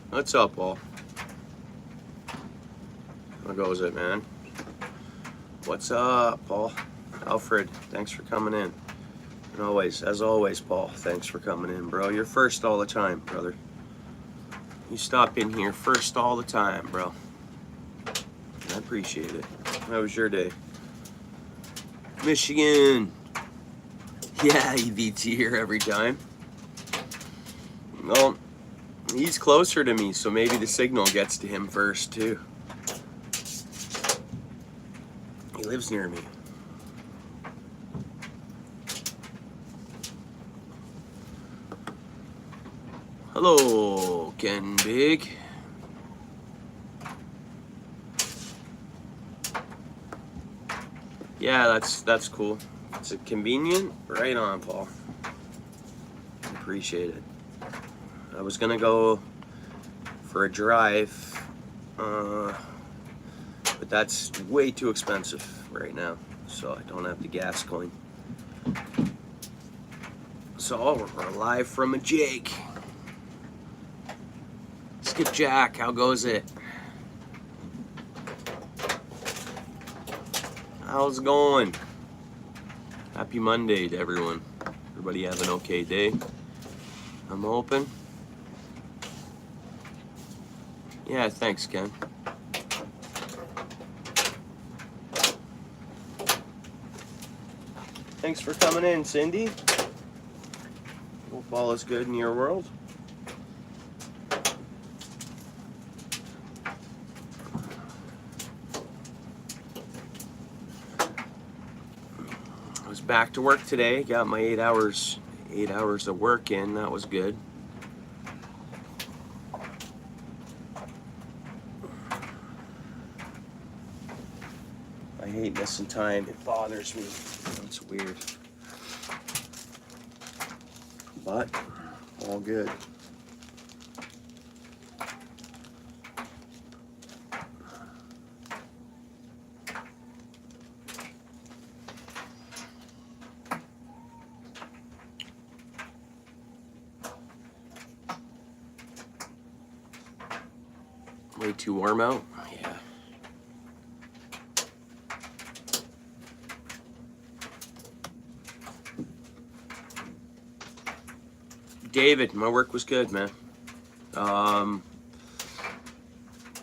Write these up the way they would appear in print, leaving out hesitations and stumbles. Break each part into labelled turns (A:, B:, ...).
A: What's up, Paul? How goes it, man? What's up, Paul? Alfred, thanks for coming in. And always, as always, Paul, thanks for coming in, bro. You're first all the time, brother. You stop in here first all the time, bro. I appreciate it. How was your day? Michigan. Yeah, he beats you here every time. Well, he's closer to me, so maybe the signal gets to him first, too. He lives near me. Hello, Ken Big. Yeah, that's cool. It's a convenient. Right on, Paul. Appreciate it. I was gonna go for a drive, but that's way too expensive right now, so I don't have the gas coin. So we're live from a Jake. Skip Jack, how goes it? How's it going? Happy Monday to everyone. Everybody have an okay day? I'm open. Yeah, thanks, Ken. Thanks for coming in, Cindy. Hope all is good in your world. I was back to work today. Got my 8 hours of work in. That was good. I hate missing time. It bothers me. It's weird. But all good. Way too warm out? Yeah. David, my work was good, man.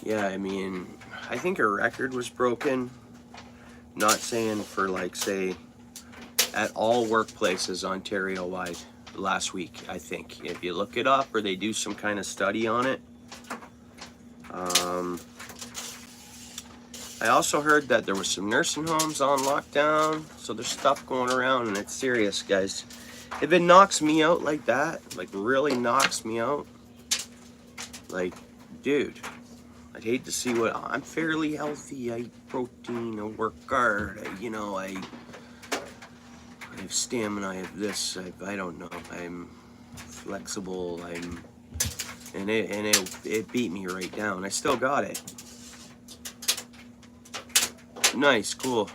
A: Yeah, I mean, I think a record was broken. Not saying for, like, say, at all workplaces Ontario-wide last week, I think. If you look it up or they do some kind of study on it. I also heard that there was some nursing homes on lockdown, so there's stuff going around, and it's serious, guys. If it knocks me out like that, like really knocks me out, like, dude, I'd hate to see what, I'm fairly healthy, I eat protein, I work hard, I have stamina, I have this, I don't know, I'm flexible, and it beat me right down. I still got it. Nice, cool.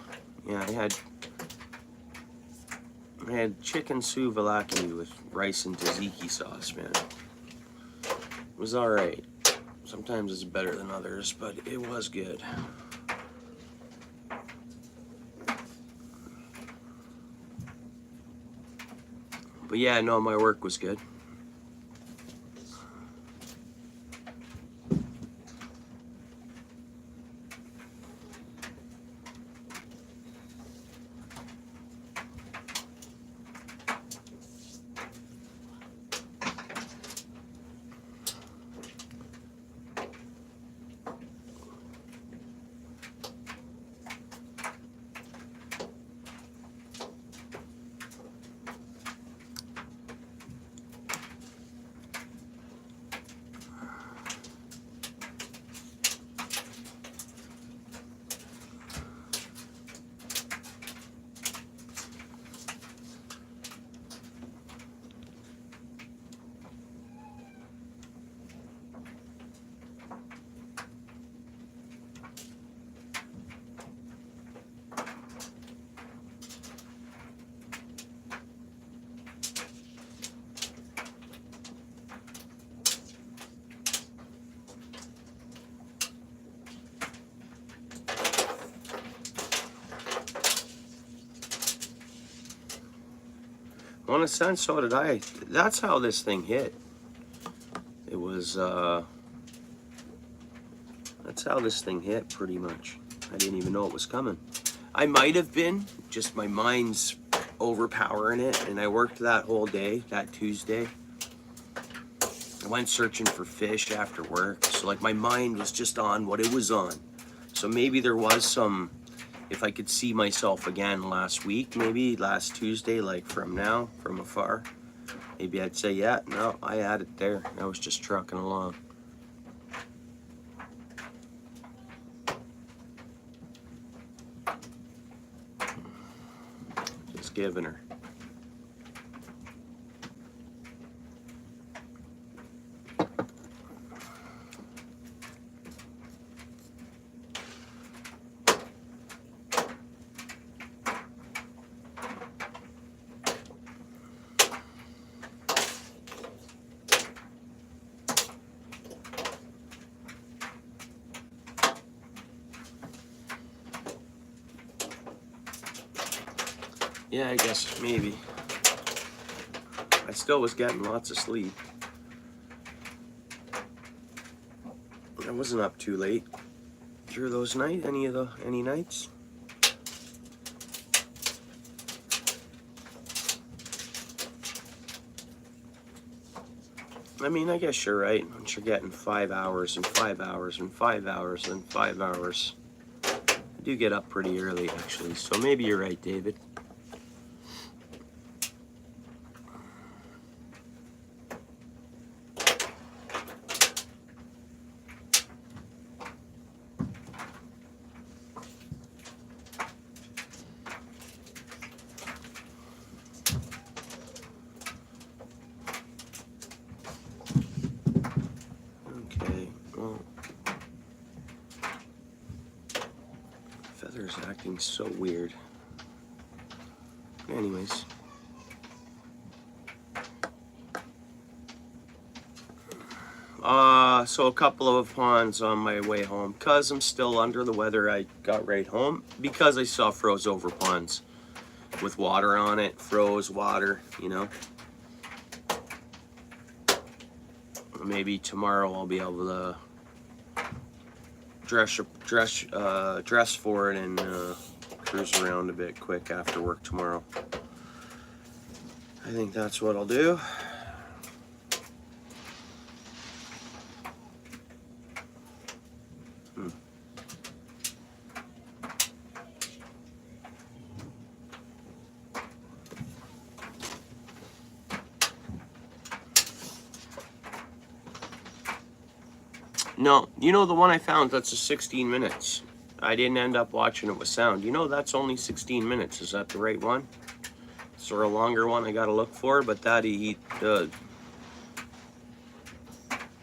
A: Yeah, I had chicken souvlaki with rice and tzatziki sauce, man. It was alright. Sometimes it's better than others, but it was good. But yeah, no, my work was good. On a sense, so did I. That's how this thing hit. It was, that's how this thing hit, pretty much. I didn't even know it was coming. I might have been, just my mind's overpowering it, and I worked that whole day, that Tuesday. I went searching for fish after work, so like my mind was just on what it was on. So maybe there was some, if I could see myself again last week, maybe last Tuesday, like from now, from afar, maybe I'd say, yeah, no, I had it there. I was just trucking along. Just giving her. Yeah, I guess maybe. I still was getting lots of sleep. I wasn't up too late through those nights. Any nights? I mean, I guess you're right. Once you're getting 5 hours and 5 hours and 5 hours and 5 hours, I do get up pretty early actually. So maybe you're right, David. Feather's acting so weird. Anyways. So a couple of ponds on my way home. Cause I'm still under the weather, I got right home. Because I saw froze over ponds with water on it, froze water, you know. Maybe tomorrow I'll be able to dress for it and cruise around a bit quick after work tomorrow. I think that's what I'll do. No, you know the one I found, that's a 16 minutes. I didn't end up watching it with sound. You know that's only 16 minutes. Is that the right one? Is there a longer one I gotta look for? But that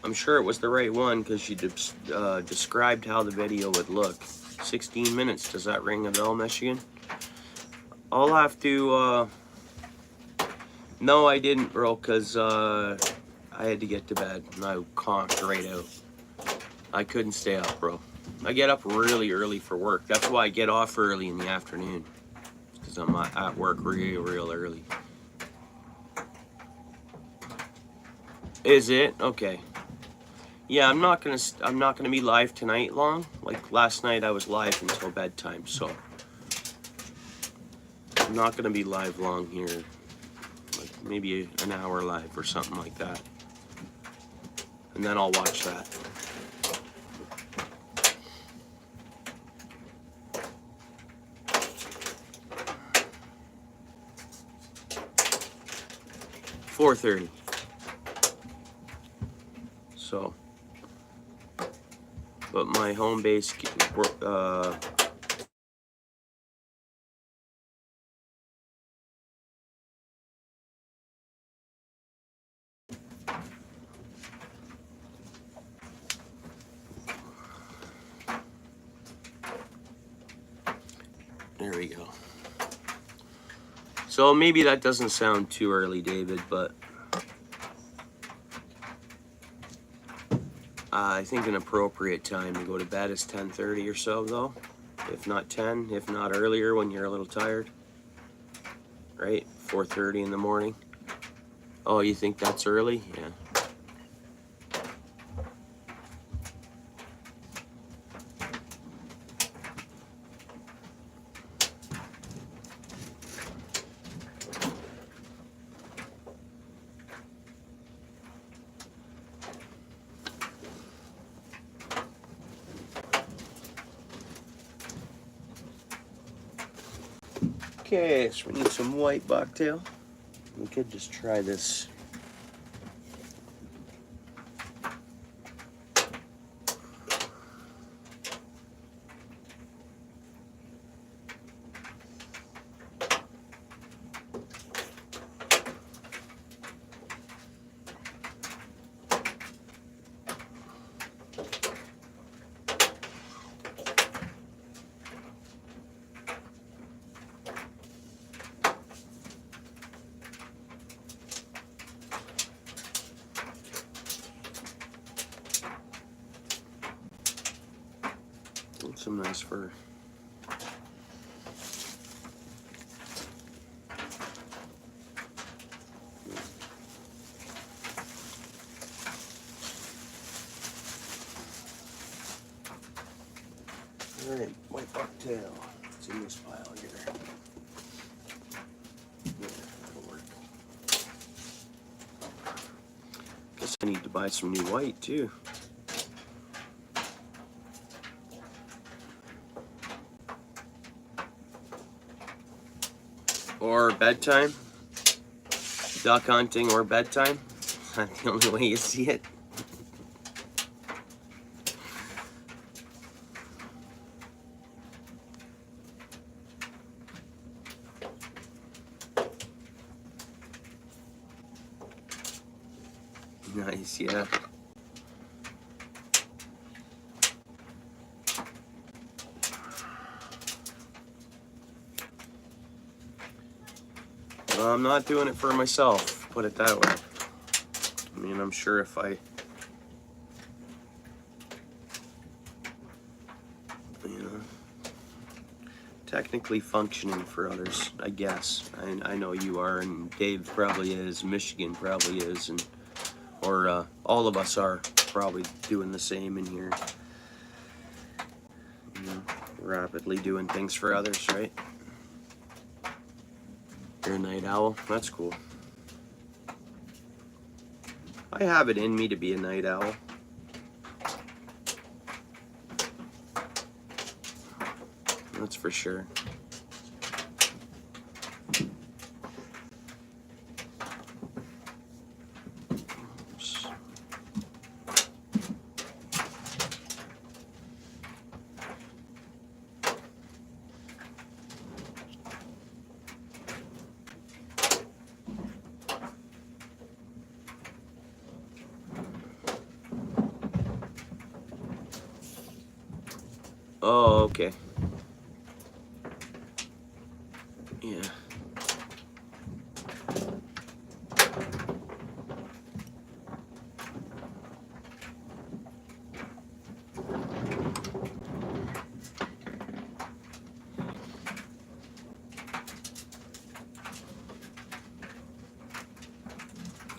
A: I'm sure it was the right one because she described how the video would look. 16 minutes. Does that ring a bell, Michigan? I'll have to, no, I didn't, bro, because I had to get to bed and I conked right out. I couldn't stay up, bro. I get up really early for work. That's why I get off early in the afternoon. Because I'm at work real early. Is it? Okay. Yeah, I'm not gonna be live tonight long. Like last night I was live until bedtime, so I'm not gonna be live long here. Like maybe an hour live or something like that. And then I'll watch that. $4:30. So, but my home base there we go. So maybe that doesn't sound too early, David, but I think an appropriate time to go to bed is 10:30 or so, though. If not 10, if not earlier when you're a little tired. Right? 4:30 in the morning. Oh, you think that's early? Yeah. Okay, so we need some white bucktail. We could just try this. Some nice fur. Alright, white bucktail. It's in this pile here. Yeah, that'll work. Guess I need to buy some new white too. Or bedtime. Duck hunting or bedtime. That's the only way you see it. Nice, yeah. Well, I'm not doing it for myself, put it that way. I mean, I'm sure if I, you know, technically functioning for others, I guess. I know you are, and Dave probably is, Michigan probably is, and or all of us are probably doing the same in here. You know, rapidly doing things for others, right? You're a night owl? That's cool. I have it in me to be a night owl. That's for sure. Oops. Oh, okay. Yeah.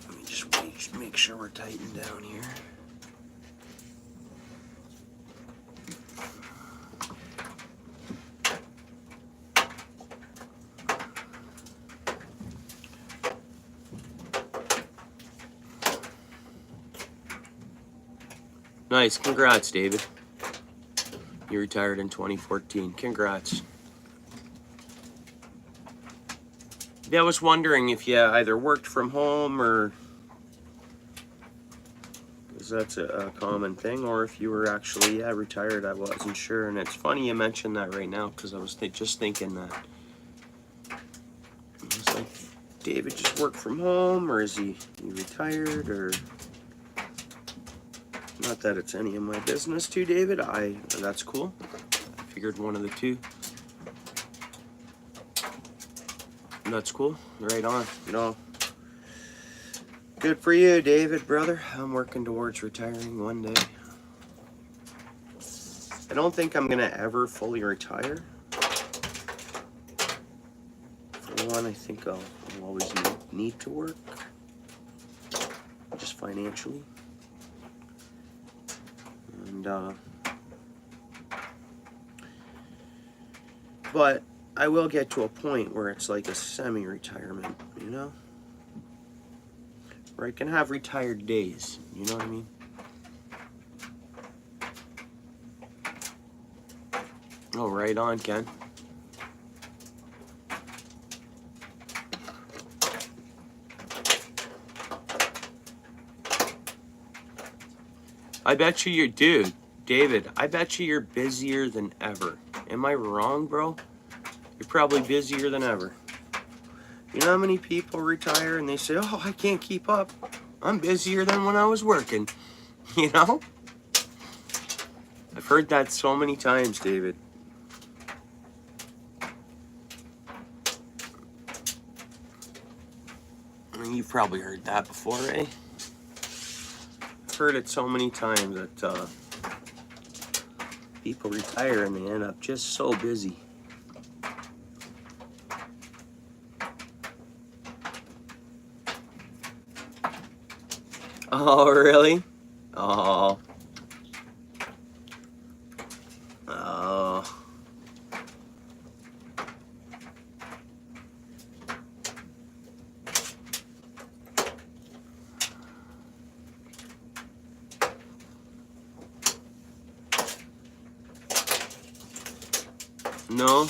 A: Let me just make sure we're tightened down here. Nice, congrats, David. You retired in 2014. Congrats. Yeah, I was wondering if you either worked from home or, because that's a common thing, or if you were actually, yeah, retired. I wasn't sure, and it's funny you mentioned that right now, because I was just thinking that. I was like, David just worked from home, or is he retired, or... Not that it's any of my business too, David. That's cool. I figured one of the two. That's cool. Right on. You know, good for you, David, brother. I'm working towards retiring one day. I don't think I'm gonna ever fully retire. For one, I think I'll always need to work. financially. And but I will get to a point where it's like a semi-retirement, you know? Where I can have retired days, you know what I mean? Oh, right on, Ken. I bet you dude, David, I bet you're busier than ever. Am I wrong, bro? You're probably busier than ever. You know how many people retire and they say, oh, I can't keep up. I'm busier than when I was working. You know? I've heard that so many times, David. And you've probably heard that before, eh? I've heard it so many times that people retire and they end up just so busy. Oh, really? Oh. Oh. No?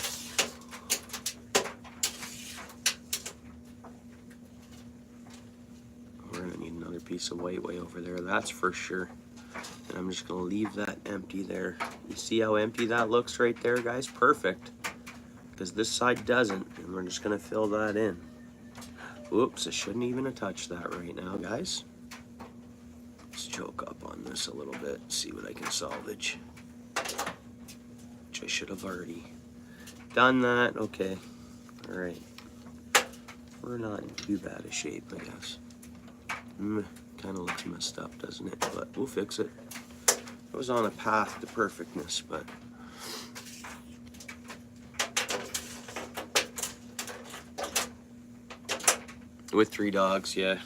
A: We're gonna need another piece of white way over there, that's for sure. And I'm just gonna leave that empty there. You see how empty that looks right there, guys? Perfect. Because this side doesn't, and we're just gonna fill that in. Oops, I shouldn't even have touched that right now, guys. Let's choke up on this a little bit, see what I can salvage. Which I should have already done that. Okay, all right. We're not in too bad a shape, I guess. Kind of looks messed up, doesn't it? But we'll fix it. I was on a path to perfectness, but with 3 dogs, yeah.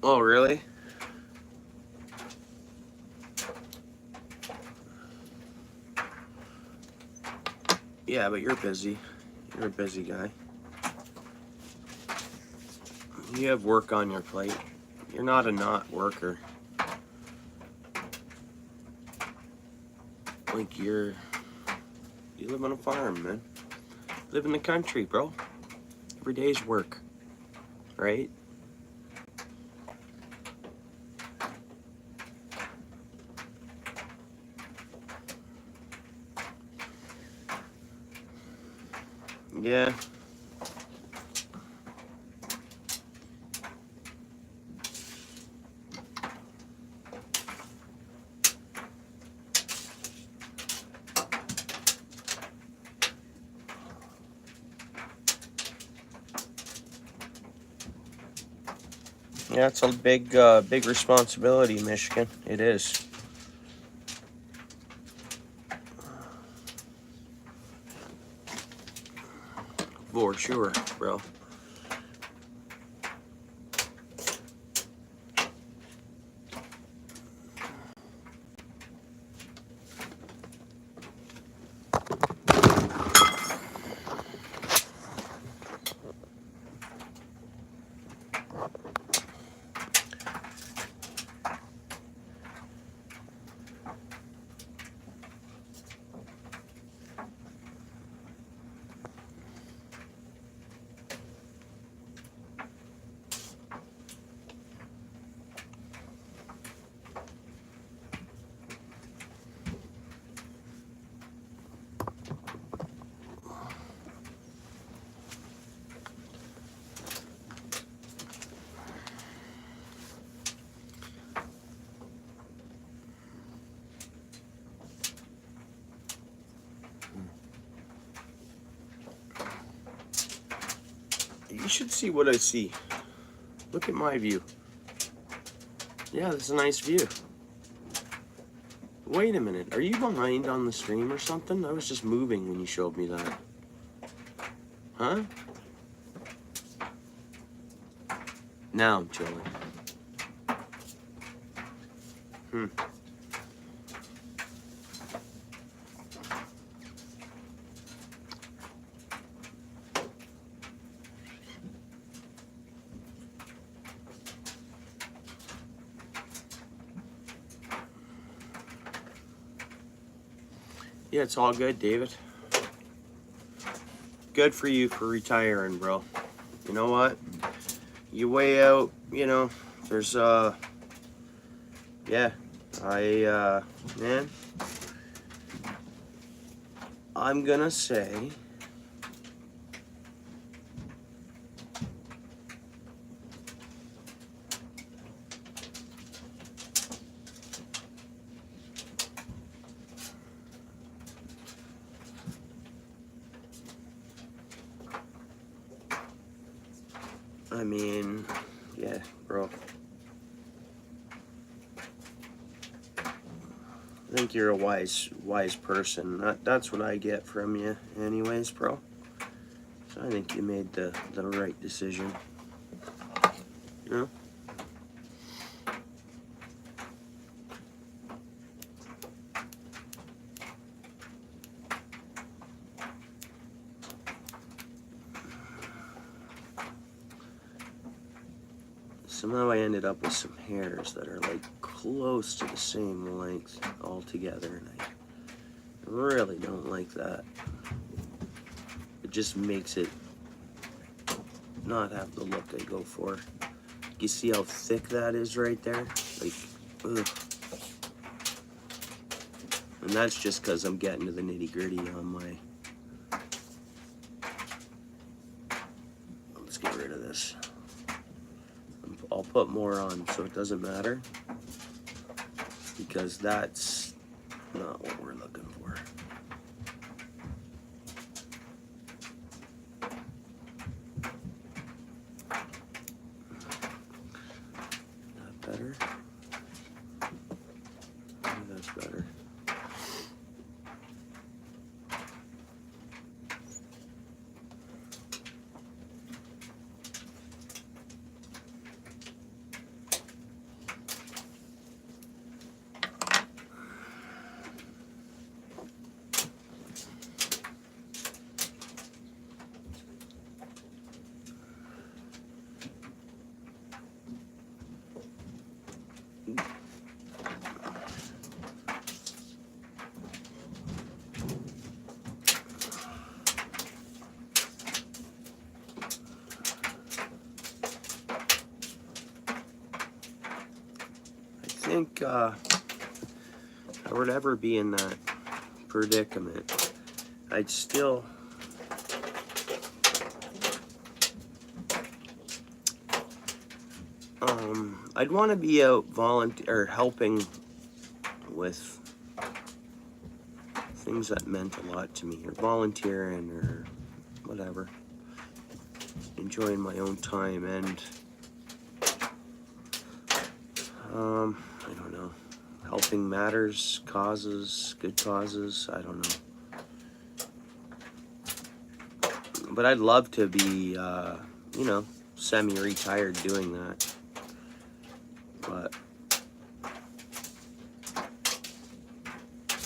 A: Oh, really? Yeah, but you're busy. You're a busy guy. You have work on your plate. You're not a not worker. Like you live on a farm, man. Live in the country, bro. Every day's work, right? Yeah. Yeah, it's a big responsibility, Michigan. It is. For sure, bro. should see what I see. Look at my view. Yeah, that's a nice view. Wait a minute, are you behind on the stream or something? I was just moving when you showed me that. Huh? Now I'm chilling. Yeah, it's all good, David. Good for you for retiring, bro. You know what? You weigh out, you know, there's, yeah, man, I'm gonna say, I mean, yeah, bro. I think you're a wise person. That's what I get from you anyways, bro. So I think you made the right decision. You know? Somehow I ended up with some hairs that are like close to the same length altogether, and I really don't like that. It just makes it not have the look I go for. You see how thick that is right there? Like, ugh. And that's just because I'm getting to the nitty-gritty on my... Let's get rid of this. I'll put more on so it doesn't matter, because that's not what we're looking for. That better? Maybe that's better. I think if I were to ever be in that predicament, I'd still I'd want to be out volunteer or helping with things that meant a lot to me, or volunteering or whatever, enjoying my own time, and I don't know, helping matters, causes, good causes, I don't know. But I'd love to be, you know, semi-retired doing that. But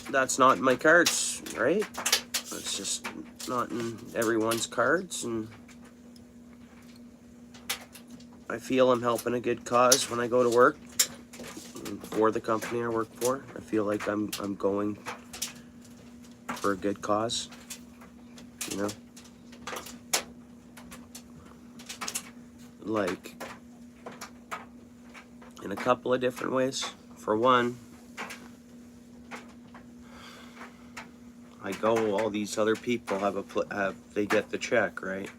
A: that's not in my cards, right? That's just not in everyone's cards, and I feel I'm helping a good cause when I go to work. For the company I work for, I feel like I'm going for a good cause, you know? Like, in a couple of different ways. For one, I go, all these other people they get the check, right?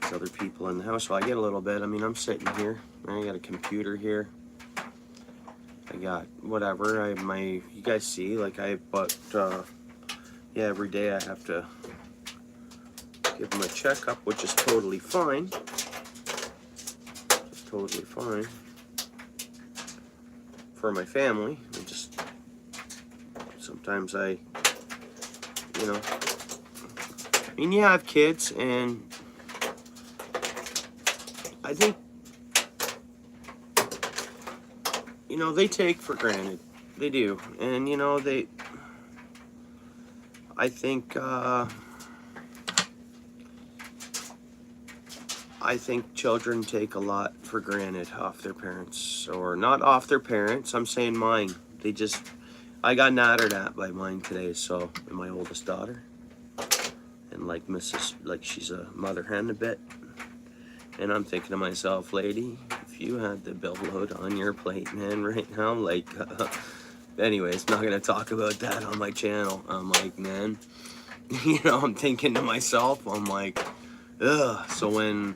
A: There's other people in the house, so I get a little bit. I mean, I'm sitting here, I got a computer here. I got whatever, you guys see, like, but yeah, every day I have to Give them a checkup, which is totally fine. Totally fine for my family. I just sometimes I mean, you have kids, and I think they take for granted. They do, and I think children take a lot for granted off their parents, or not off their parents. I'm saying mine. I got nattered at by mine today. So, and my oldest daughter, and like she's a mother hen a bit. And I'm thinking to myself, lady, if you had the bill load on your plate, man, right now, anyways, not gonna talk about that on my channel. I'm like, man, I'm thinking to myself, I'm like, ugh. So when,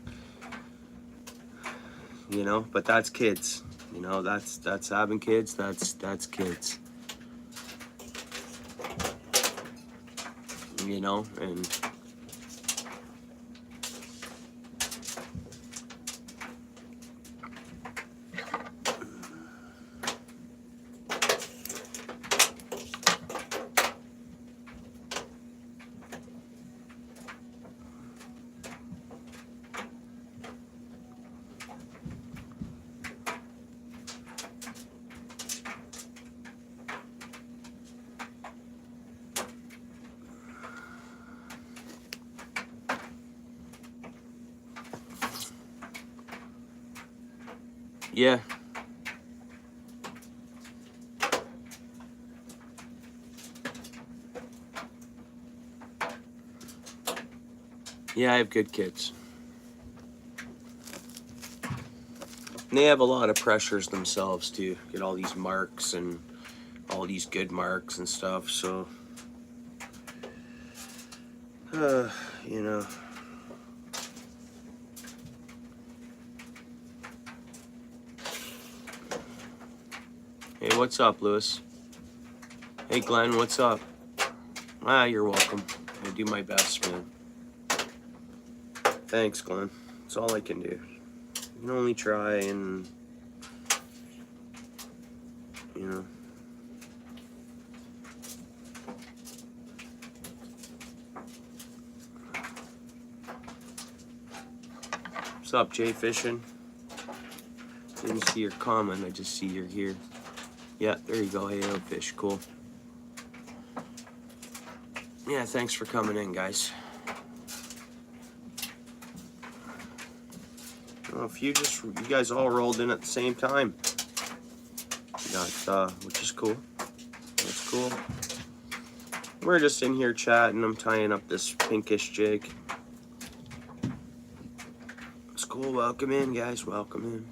A: but that's kids, that's having kids, that's kids, and yeah. Yeah, I have good kids. And they have a lot of pressures themselves to get all these marks and all these good marks and stuff, so Hey, what's up, Lewis? Hey, Glenn, what's up? You're welcome. I do my best, man. Thanks, Glenn. That's all I can do. You can only try, and What's up, Jay Fishing? Didn't see your comment, I just see you're here. Yeah, there you go. Hey, OUTFISH, cool. Yeah, thanks for coming in, guys. Well, if you guys all rolled in at the same time. Which is cool. That's cool. We're just in here chatting. I'm tying up this pinkish jig. It's cool. Welcome in, guys. Welcome in.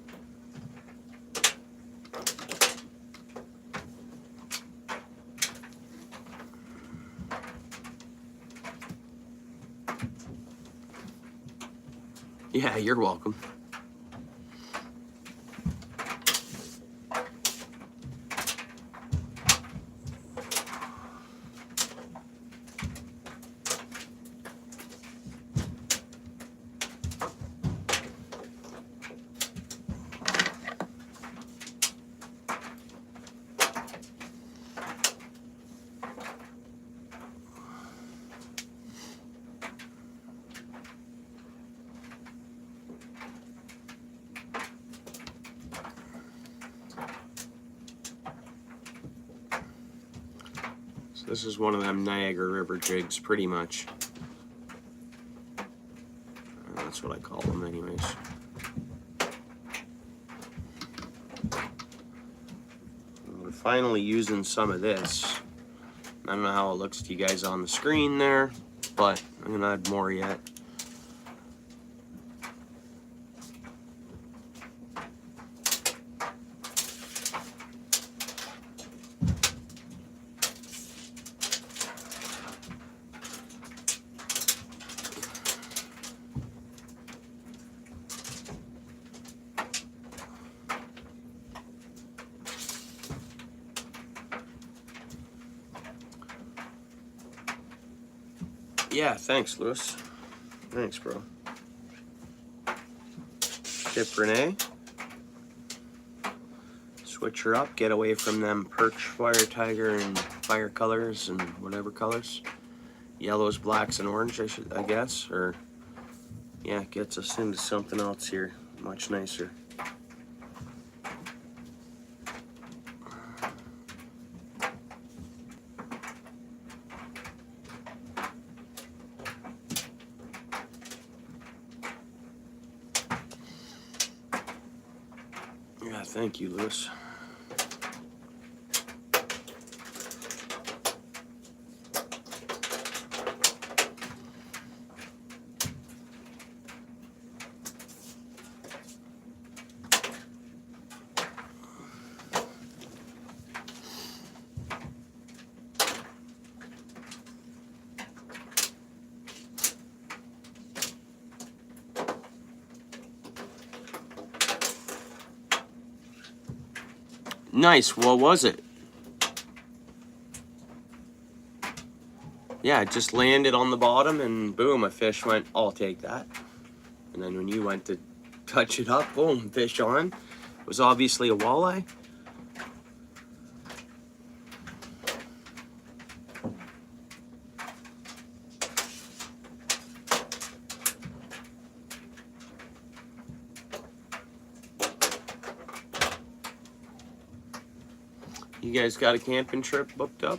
A: Yeah, you're welcome. This is one of them Niagara River jigs, pretty much. That's what I call them anyways. We're finally using some of this. I don't know how it looks to you guys on the screen there, but I'm gonna add more yet. Yeah, thanks, Lewis. Thanks, bro. Tip Renee. Switch her up, get away from them perch, fire tiger, and fire colors and whatever colors. Yellows, blacks, and orange, I guess. Or, yeah, gets us into something else here. Much nicer. Yeah, thank you, Lewis. Nice. What was it? Yeah, it just landed on the bottom and boom, a fish went, I'll take that. And then when you went to touch it up, boom, fish on. It was obviously a walleye. You guys got a camping trip booked up?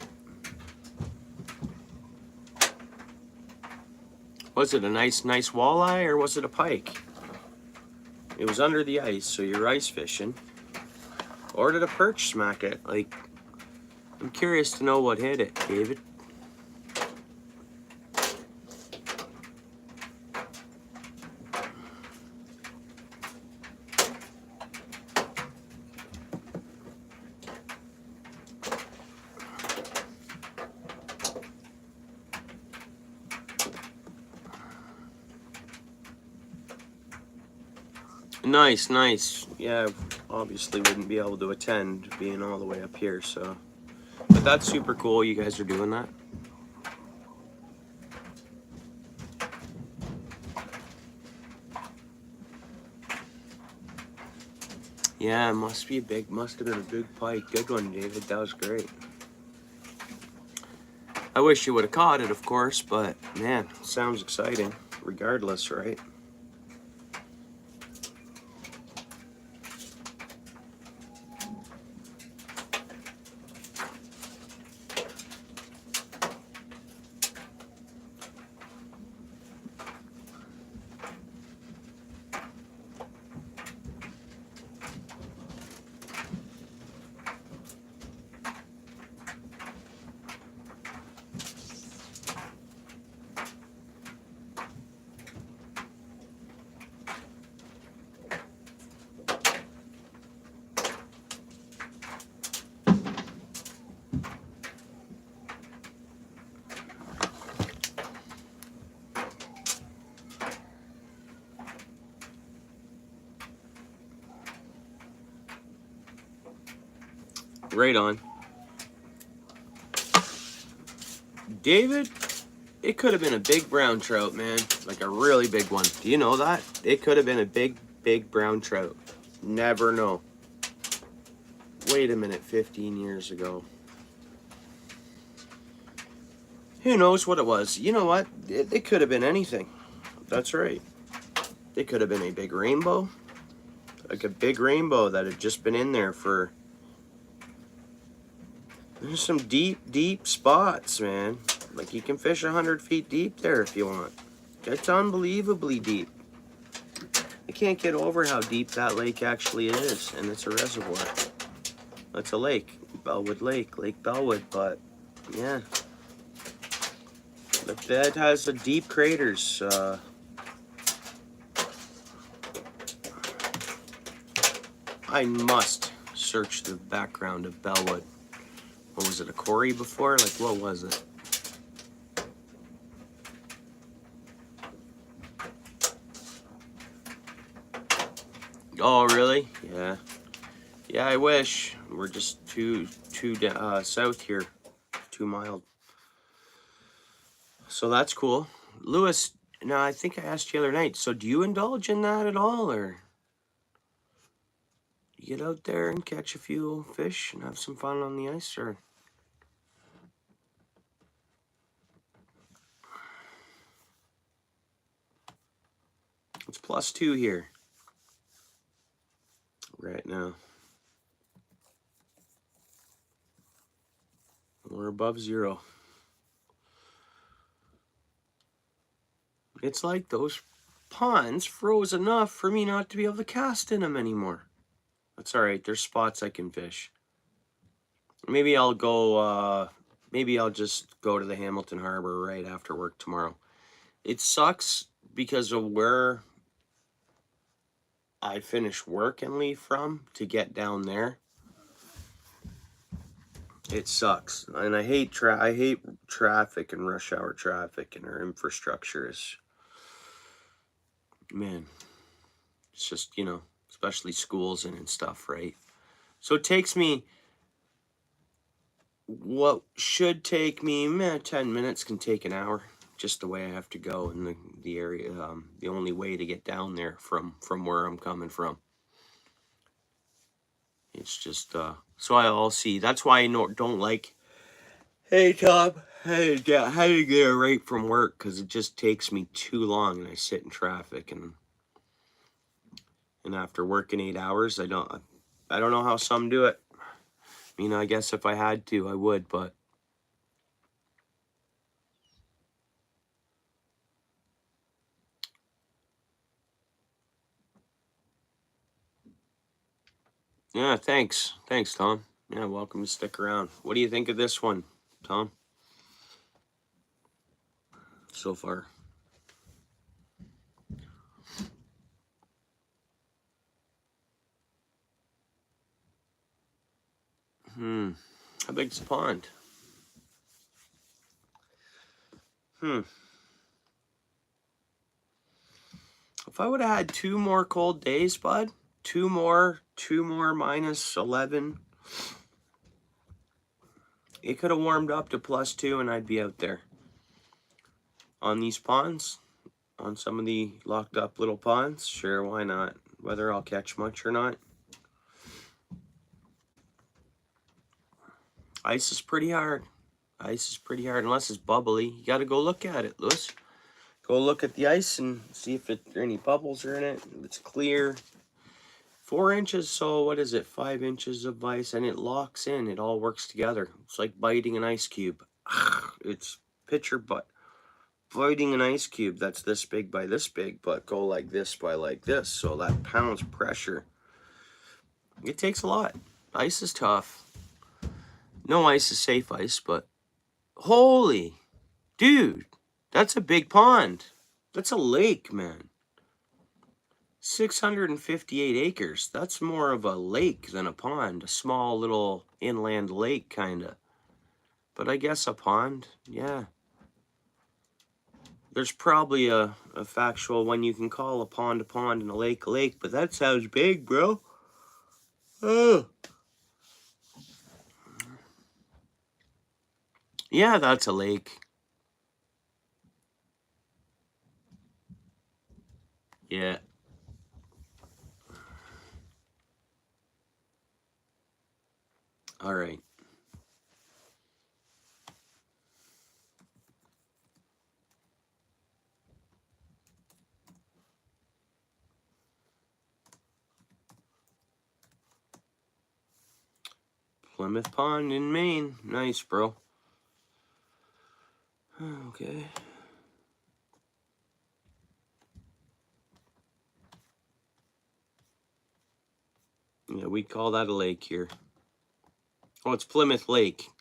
A: Was it a nice walleye or was it a pike? It was under the ice, so you're ice fishing. Or did a perch smack it? Like, I'm curious to know what hit it, David. Nice, nice. Yeah, obviously wouldn't be able to attend being all the way up here, so. But that's super cool you guys are doing that. Yeah, must have been a big pike. Good one, David. That was great. I wish you would have caught it, of course, but man, sounds exciting regardless, right? Right on. David, it could have been a big brown trout, man. Like a really big one. Do you know that? It could have been a big brown trout. Never know. Wait a minute, 15 years ago. Who knows what it was? You know what? It could have been anything. That's right. It could have been a big rainbow. Like a big rainbow that had just been in there for... There's some deep spots, man. Like you can fish 100 feet deep there if you want. It's unbelievably deep. I can't get over how deep that lake actually is, and it's a reservoir. It's a lake, Bellwood Lake, Lake Bellwood, but yeah. The bed has a deep craters. I must search the background of Bellwood. What was it, a quarry before? Like, what was it? Oh, really? Yeah. Yeah, I wish. We're just too south here. Too mild. So that's cool. Lewis, Now, I think I asked you the other night, so do you indulge in that at all, or you get out there and catch a few fish and have some fun on the ice, or? It's +2 here right now. We're above 0. It's like those ponds froze enough for me not to be able to cast in them anymore. That's all right. There's spots I can fish. Maybe I'll go, maybe I'll just go to the Hamilton Harbor right after work tomorrow. It sucks because of where I finish work and leave from to get down there. It sucks. And I hate traffic and rush hour traffic, and our infrastructure is, man, it's just, you know, especially schools and stuff, right? So it takes me, what should take me 10 minutes can take an hour, just the way I have to go in the area, the only way to get down there from where I'm coming from. It's just, so I'll see. That's why I don't like, hey Tom, how to get right from work, because it just takes me too long and I sit in traffic, and after working 8 hours, I don't know how some do it. I mean, I guess if I had to, I would, but yeah, thanks, Tom. Yeah, welcome to stick around. What do you think of this one, Tom? So far. How big's the pond? If I would have had 2 more cold days, bud, 2 more -11, it could have warmed up to +2 and I'd be out there. On these ponds, on some of the locked up little ponds, sure, why not? Whether I'll catch much or not. Ice is pretty hard. Ice is pretty hard unless it's bubbly. You got to go look at it, Lewis. Go look at the ice and see if there are any bubbles are in it. If it's clear. 4 inches, so what is it? 5 inches of ice, and it locks in. It all works together. It's like biting an ice cube. It's picture but biting an ice cube that's this big by this big, but go like this by like this. So that pounds pressure. It takes a lot. Ice is tough. No ice is safe ice, but holy dude, that's a big pond. That's a lake, man. 658 acres. That's more of a lake than a pond. A small little inland lake, kind of. But I guess a pond, yeah. There's probably a factual one you can call a pond and a lake, but that sounds big, bro. Oh. Yeah, that's a lake. Yeah. All right. Plymouth Pond in Maine. Nice, bro. Okay. Yeah, we call that a lake here. Oh, it's Plymouth Lake.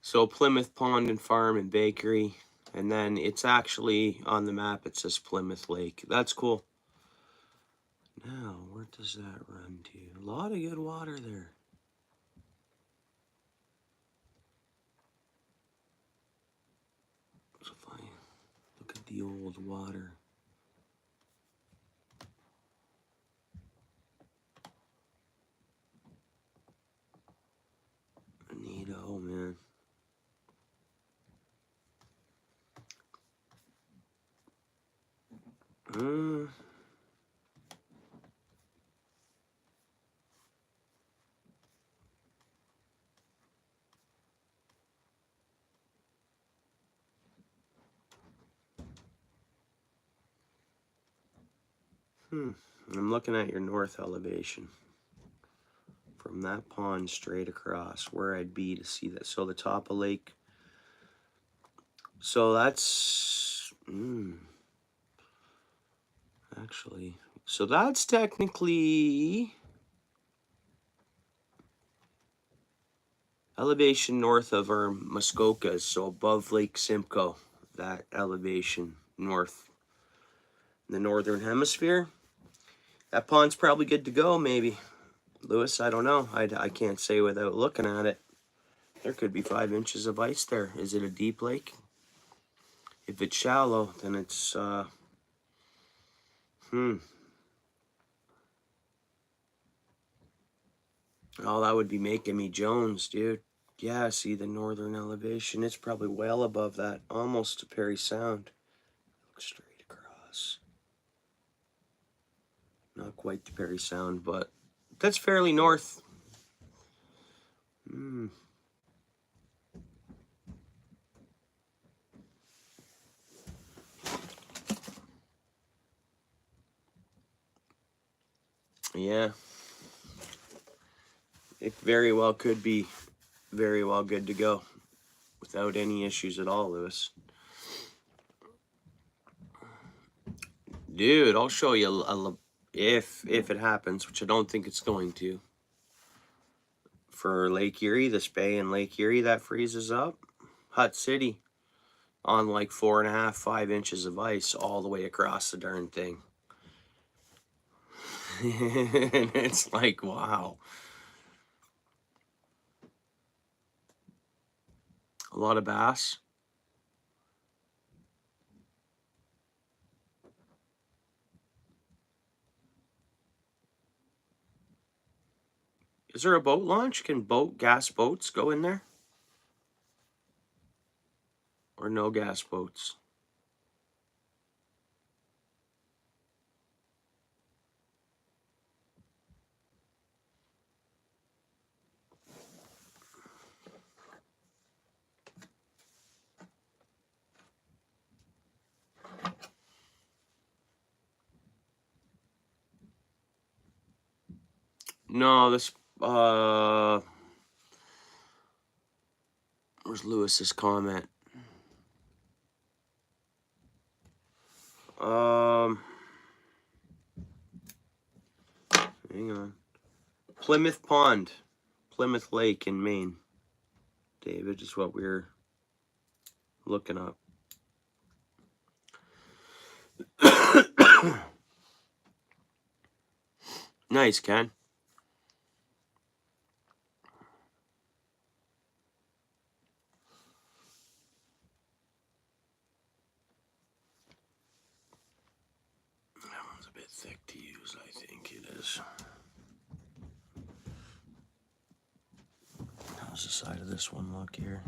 A: So Plymouth Pond and Farm and Bakery. And then it's actually on the map, it says Plymouth Lake. That's cool. Now, where does that run to? A lot of good water there. So if I look at the old water. Neato, man. I'm looking at your north elevation. From that pond straight across, where I'd be to see that. So the top of lake. So that's... actually... So that's technically... elevation north of our Muskokas, so above Lake Simcoe. That elevation north. In the northern hemisphere. That pond's probably good to go, maybe. Lewis, I don't know. I can't say without looking at it. There could be 5 inches of ice there. Is it a deep lake? If it's shallow, then it's, Oh, that would be making me Jones, dude. Yeah, see the northern elevation. It's probably well above that, almost to Perry Sound. Look straight across. Not quite to Perry Sound, but that's fairly north. Yeah. It very well could be very well good to go without any issues at all, Lewis. Dude, I'll show you if it happens, which I don't think it's going to. For Lake Erie, this bay in Lake Erie that freezes up, Hut City, on like 4.5, 5 inches of ice all the way across the darn thing. And it's like, wow. A lot of bass. Is there a boat launch? Can gas boats go in there? Or no gas boats? No, this, where's Lewis's comment? Hang on. Plymouth Pond, Plymouth Lake in Maine. David is what we're looking up. Nice, Ken. That one's a bit thick to use, I think it is. How's the side of this one look here?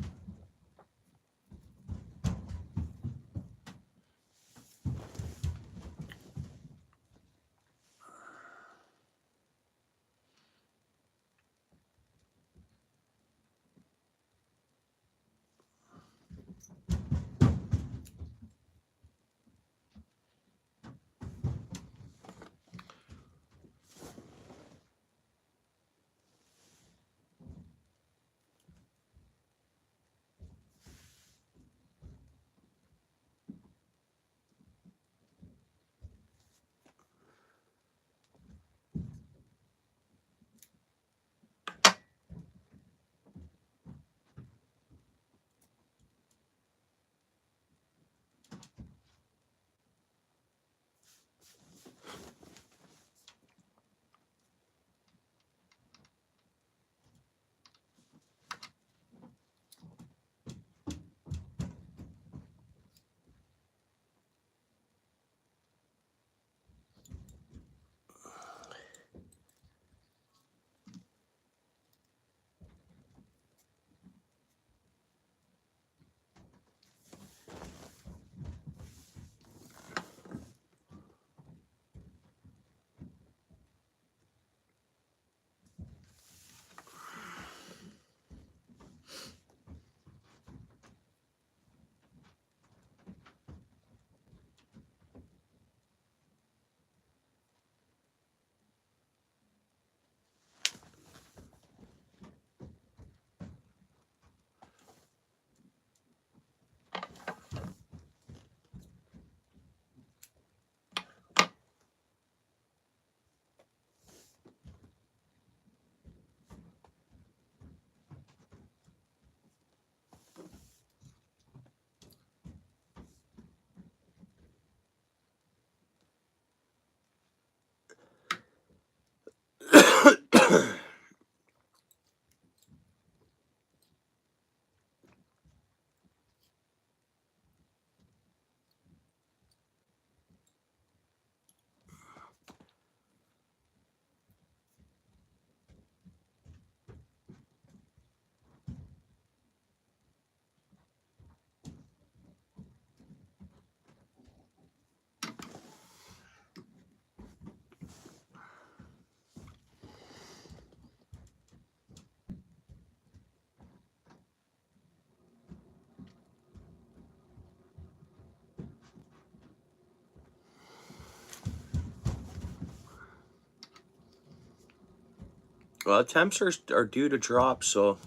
A: Well, temps are due to drop, so it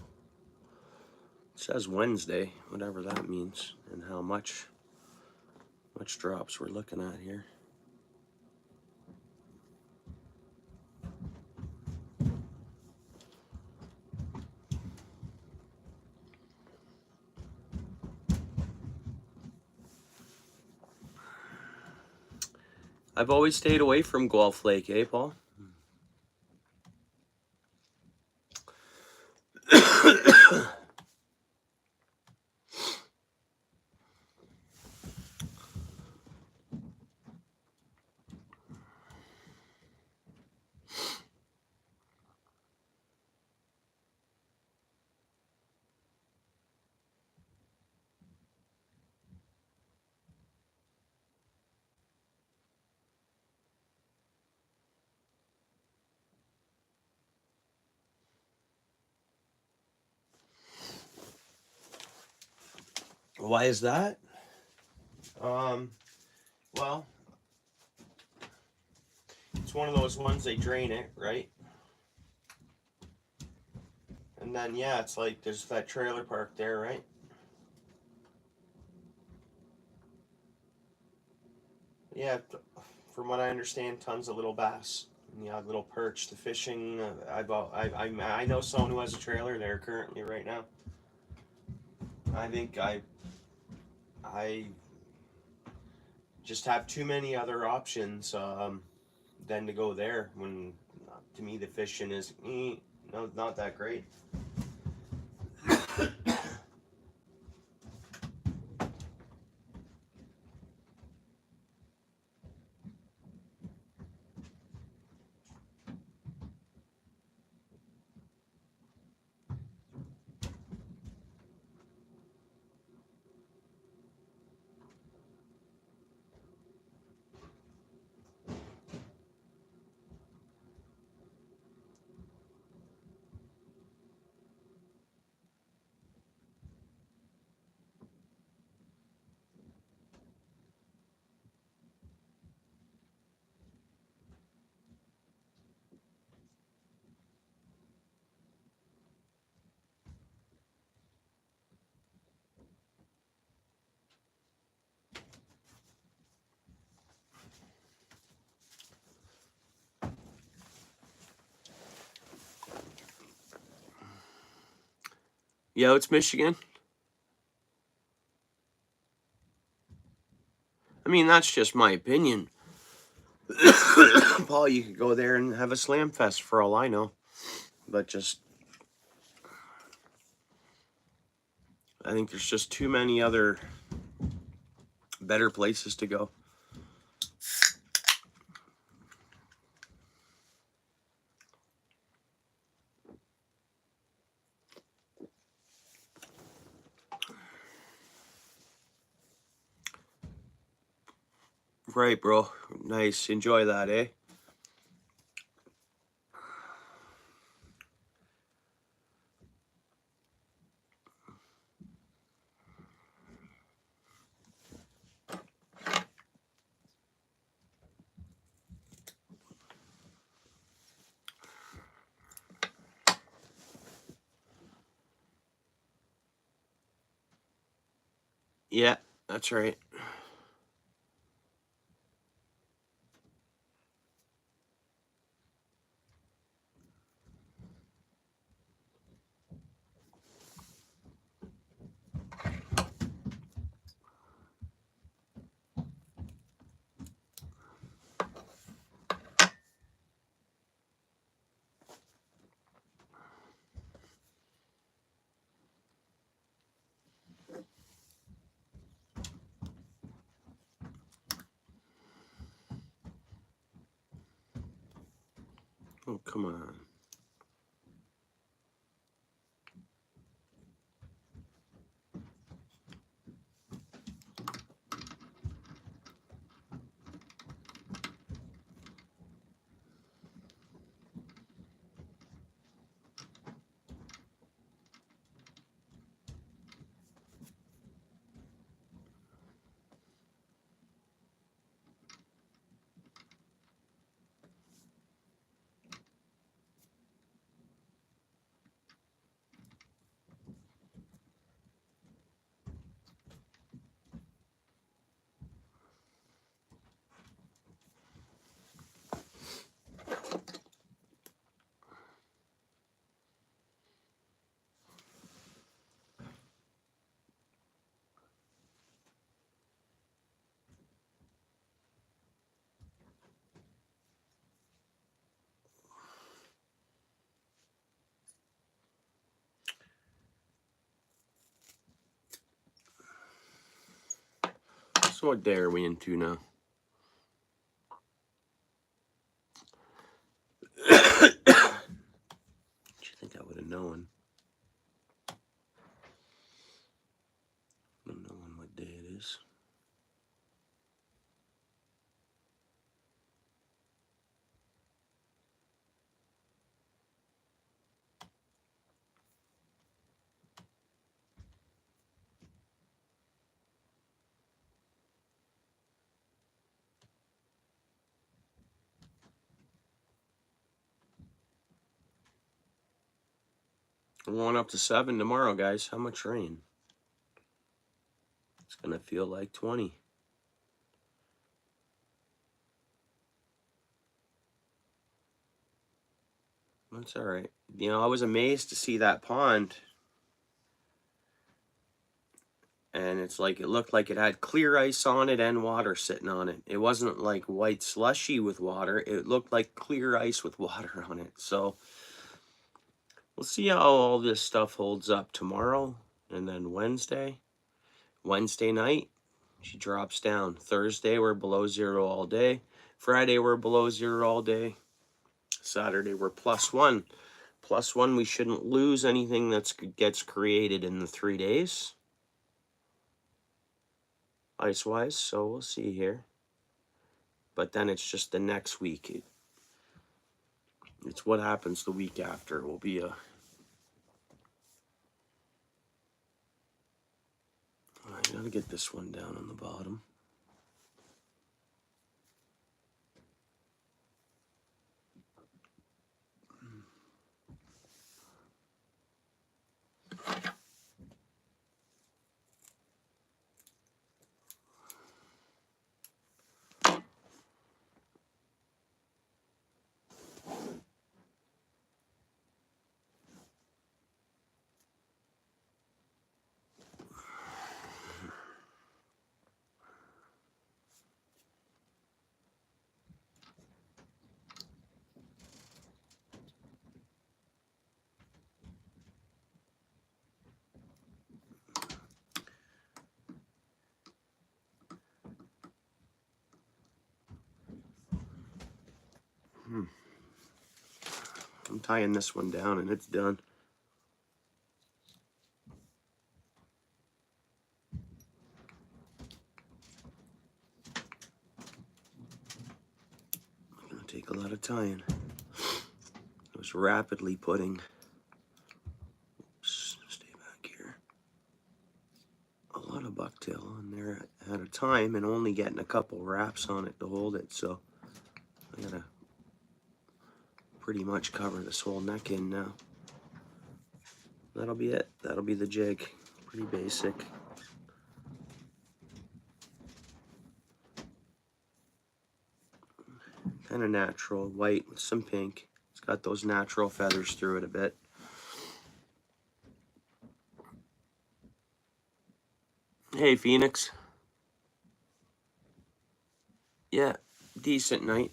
A: says Wednesday, whatever that means, and how much drops we're looking at here. I've always stayed away from Guelph Lake, eh, Paul? Why is that? Well, it's one of those ones they drain it, right? And then, yeah, it's like there's that trailer park there, right? Yeah, from what I understand, tons of little bass. Yeah, little perch. The fishing. I know someone who has a trailer there currently right now. I think I just have too many other options than to go there. When to me the fishing is no, not that great. Yeah, it's Michigan. I mean, that's just my opinion. Paul, you could go there and have a slam fest for all I know. But I think there's just too many other better places to go. Right, bro. Nice. Enjoy that, eh? Yeah, that's right. Oh, come on. So what day are we into now? Do you think I would have known? I don't know what day it is. We're going up to 7 tomorrow, guys. How much rain? It's going to feel like 20. That's all right. You know, I was amazed to see that pond. And it's like, it looked like it had clear ice on it and water sitting on it. It wasn't like white slushy with water. It looked like clear ice with water on it. So we'll see how all this stuff holds up tomorrow. And then Wednesday night, she drops down. Thursday, we're below 0 all day. Friday, we're below 0 all day. Saturday, we're +1. +1, we shouldn't lose anything that gets created in the 3 days. Ice-wise, so we'll see here. But then it's just the next week. It's what happens the week after. It will be a... I gotta get this one down on the bottom. I'm tying this one down and it's done. It's gonna take a lot of tying. I was rapidly putting, oops, stay back here, a lot of bucktail on there at a time and only getting a couple wraps on it to hold it. So I gotta pretty much cover this whole neck in now. That'll be it. That'll be the jig. Pretty basic. Kind of natural, white with some pink. It's got those natural feathers through it a bit. Hey, Phoenix. Yeah, decent night.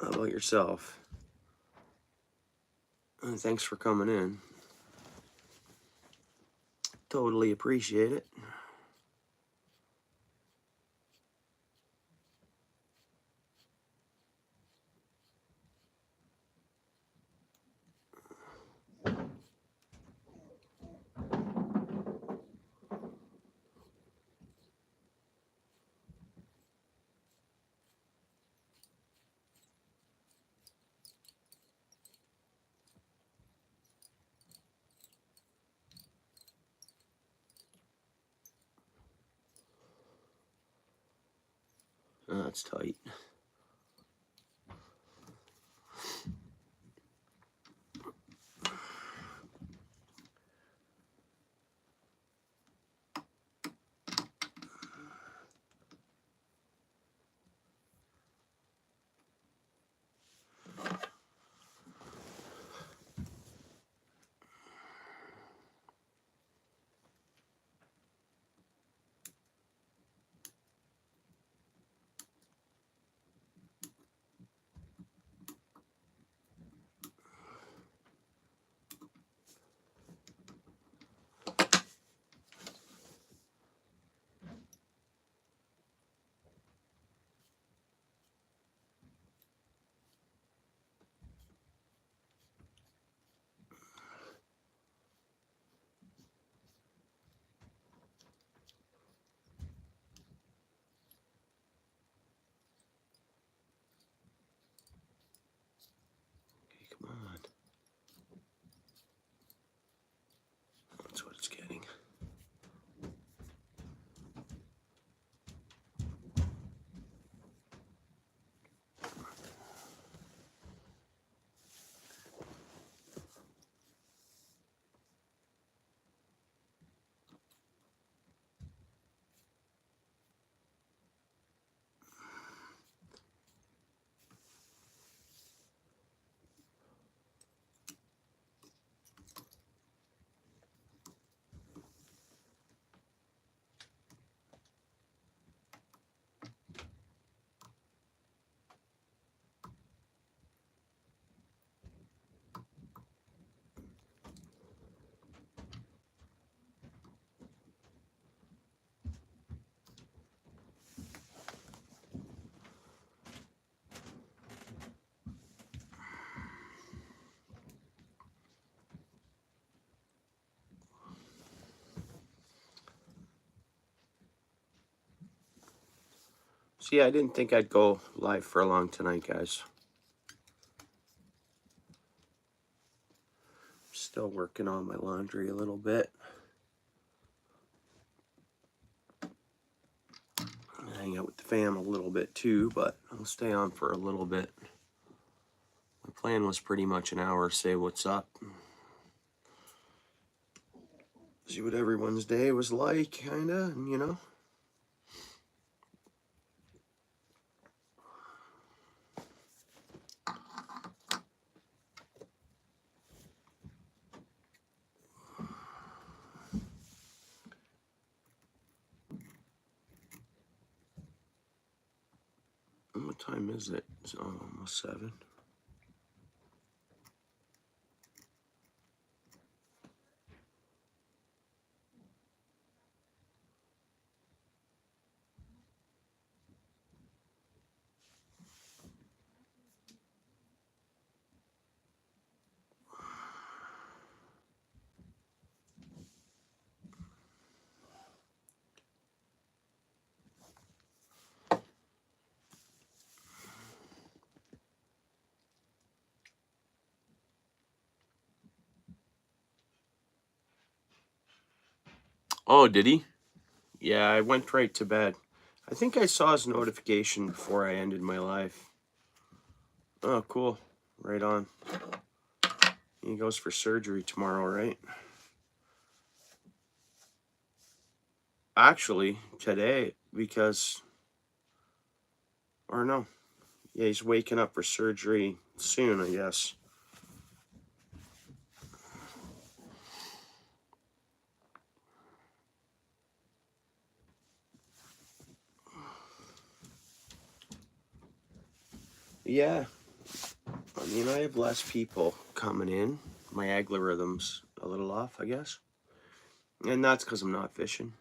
A: How about yourself? Thanks for coming in. Totally appreciate it. That's tight. See, I didn't think I'd go live for long tonight, guys. Still working on my laundry a little bit. Hang out with the fam a little bit too, but I'll stay on for a little bit. My plan was pretty much an hour, say what's up. See what everyone's day was like, kinda, and you know. What time is it? It's almost 7. Oh, did he? Yeah, I went right to bed. I think I saw his notification before I ended my life. Oh, cool. Right on. He goes for surgery tomorrow, right? Actually, today, because... Or no. Yeah, he's waking up for surgery soon, I guess. Yeah. I mean, I have less people coming in. My algorithm's a little off, I guess. And that's because I'm not fishing.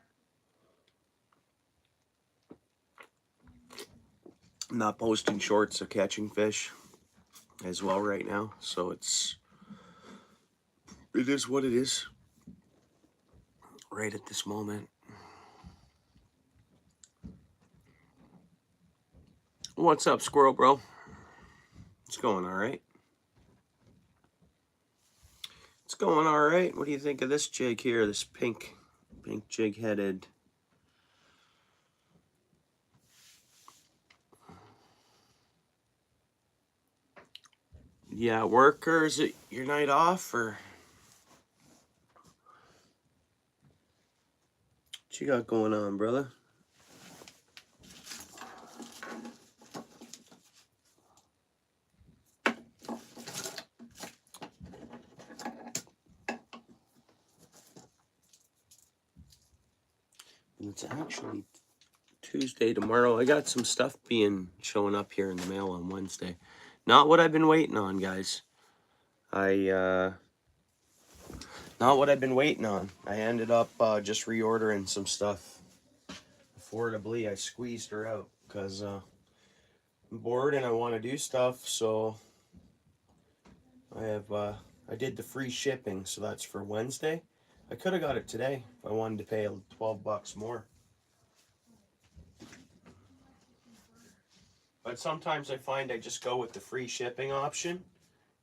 A: I'm not posting shorts of catching fish as well right now. So it is what it is right at this moment. What's up, squirrel bro? It's going all right. It's going all right. What do you think of this jig here? This pink jig-headed. Yeah, work, or is it your night off, or what you got going on, brother? It's actually Tuesday tomorrow. I got some stuff showing up here in the mail on Wednesday. Not what I've been waiting on, guys. Not what I've been waiting on. I ended up just reordering some stuff. Affordably, I squeezed her out because I'm bored and I want to do stuff. So I did the free shipping, so that's for Wednesday. I could have got it today if I wanted to pay 12 bucks more. But sometimes I find I just go with the free shipping option,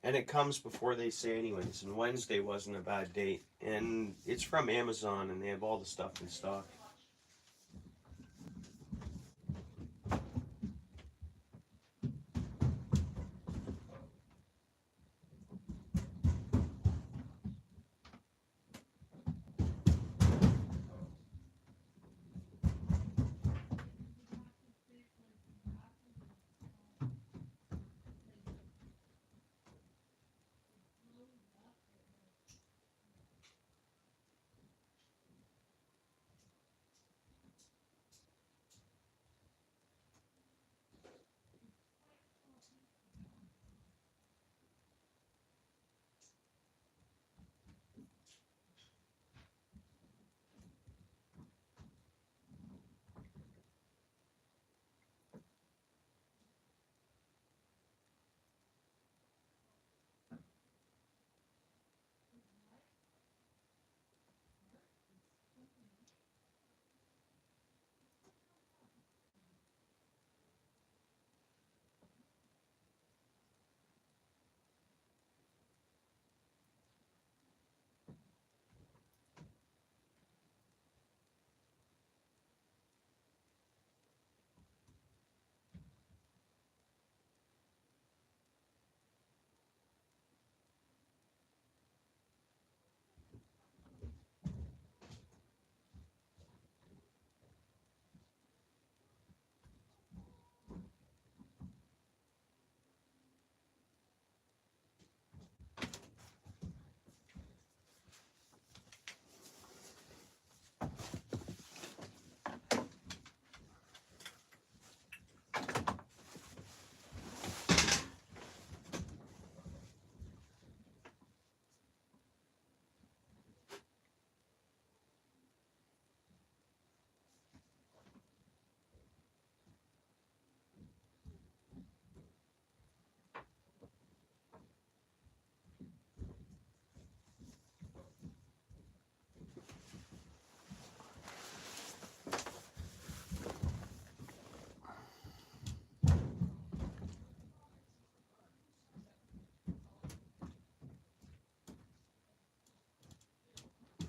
A: and it comes before they say anyways. And Wednesday wasn't a bad date. And it's from Amazon, and they have all the stuff in stock.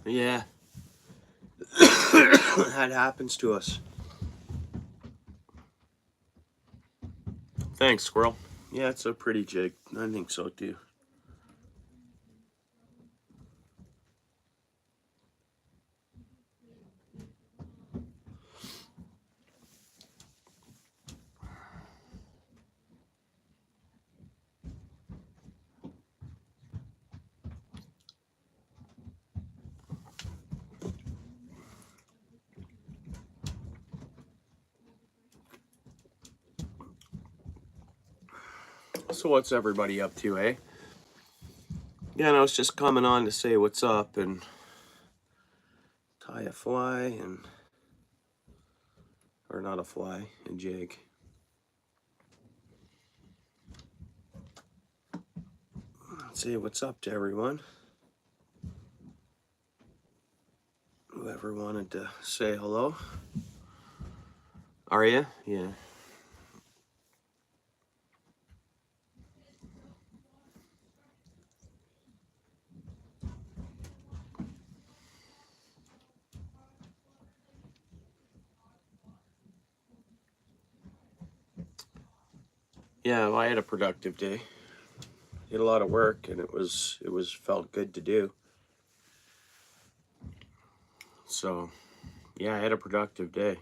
A: Yeah. That happens to us. Thanks, squirrel. Yeah, it's a pretty jig. I think so too. So what's everybody up to, eh? Yeah, and I was just coming on to say what's up and tie a fly and, or not a fly, a jig. Say what's up to everyone. Whoever wanted to say hello. Are you? Yeah. Yeah, well, I had a productive day. Did a lot of work, and it felt good to do. So, yeah, I had a productive day.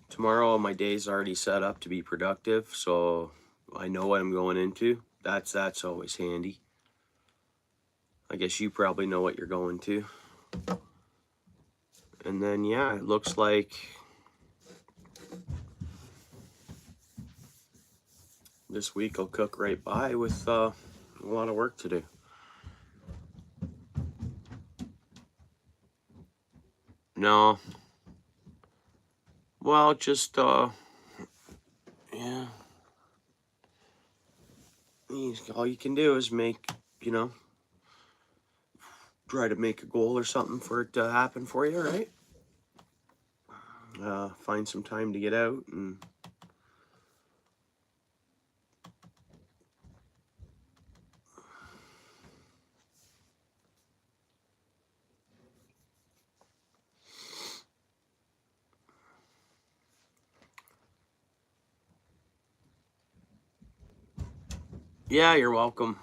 A: Tomorrow, my day's already set up to be productive, so I know what I'm going into. That's always handy. I guess you probably know what you're going to. And then, yeah, it looks like this week will cook right by with a lot of work to do. No. Well, just, yeah. All you can do is make, try to make a goal or something for it to happen for you, right? Find some time to get out and yeah, you're welcome.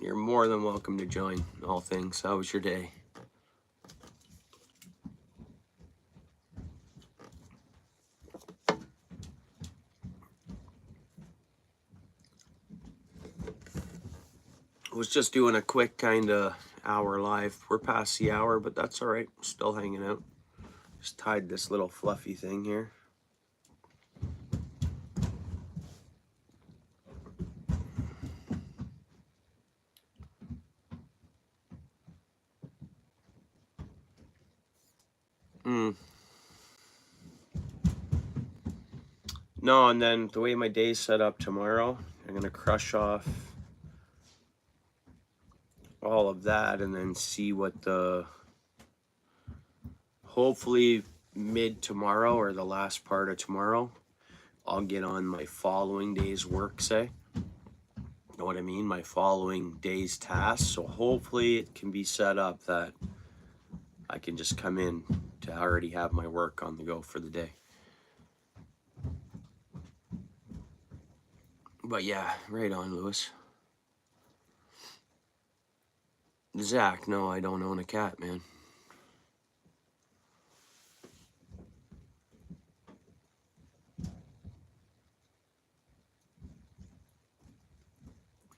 A: You're more than welcome to join all things. How was your day? I was just doing a quick kind of hour live. We're past the hour, but that's all right. Still hanging out. Just tied this little fluffy thing here. No, and then the way my day's set up tomorrow, I'm going to crush off all of that and then see what hopefully mid tomorrow or the last part of tomorrow, I'll get on my following day's work, say. Know what I mean? My following day's tasks. So hopefully it can be set up that I can just come in to already have my work on the go for the day. But yeah, right on, Lewis. Zach, no, I don't own a cat, man.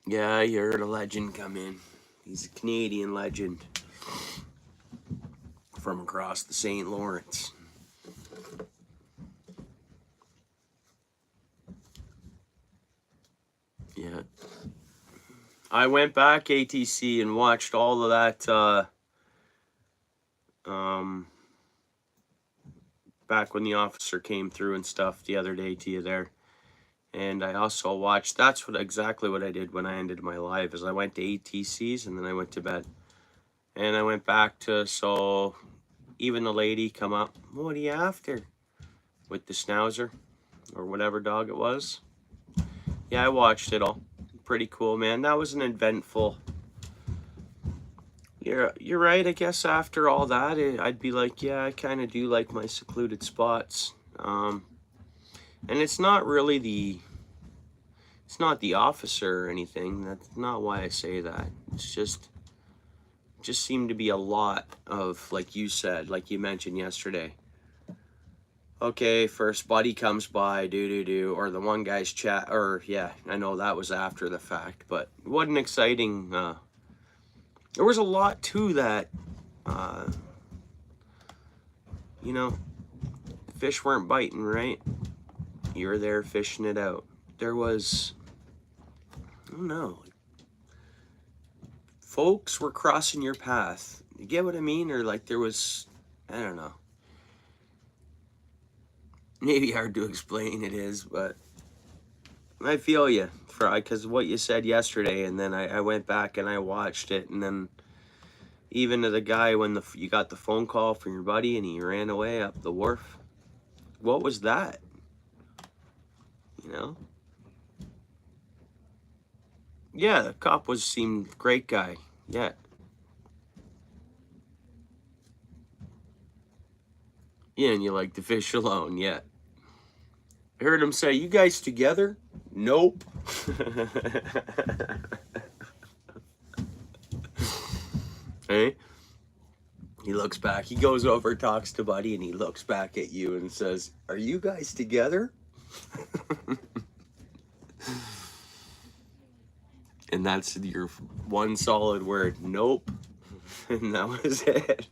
A: Yeah, you heard a legend come in. He's a Canadian legend from across the St. Lawrence. Yeah. I went back ATC and watched all of that back when the officer came through and stuff the other day to you there. And I also watched, that's exactly what I did when I ended my live, is I went to ATCs and then I went to bed. And I went back to, so even the lady come up, what are you after? With the schnauzer or whatever dog it was. Yeah, I watched it all. Pretty cool, man. That was an eventful. You're right. I guess after all that, I'd be like, yeah, I kind of do like my secluded spots. And it's not really it's not the officer or anything. That's not why I say that. It's just seemed to be a lot of, like you said, like you mentioned yesterday. Okay, first buddy comes by, or the one guy's chat, or yeah, I know that was after the fact, but what an exciting, there was a lot to that, uh, you know, fish weren't biting, right? You were there fishing it out. There was, I don't know, folks were crossing your path. You get what I mean? Or like there was, I don't know. Maybe hard to explain it is, but I feel you, because what you said yesterday, and then I went back and I watched it, and then even to the guy when you got the phone call from your buddy and he ran away up the wharf. What was that? You know? Yeah, the cop seemed great guy. Yeah. Yeah, and you like to fish alone. Yeah. I heard him say, "You guys together?" Nope. Hey? He looks back. He goes over, talks to Buddy, and he looks back at you and says, "Are you guys together?" And that's your one solid word. Nope. And that was it.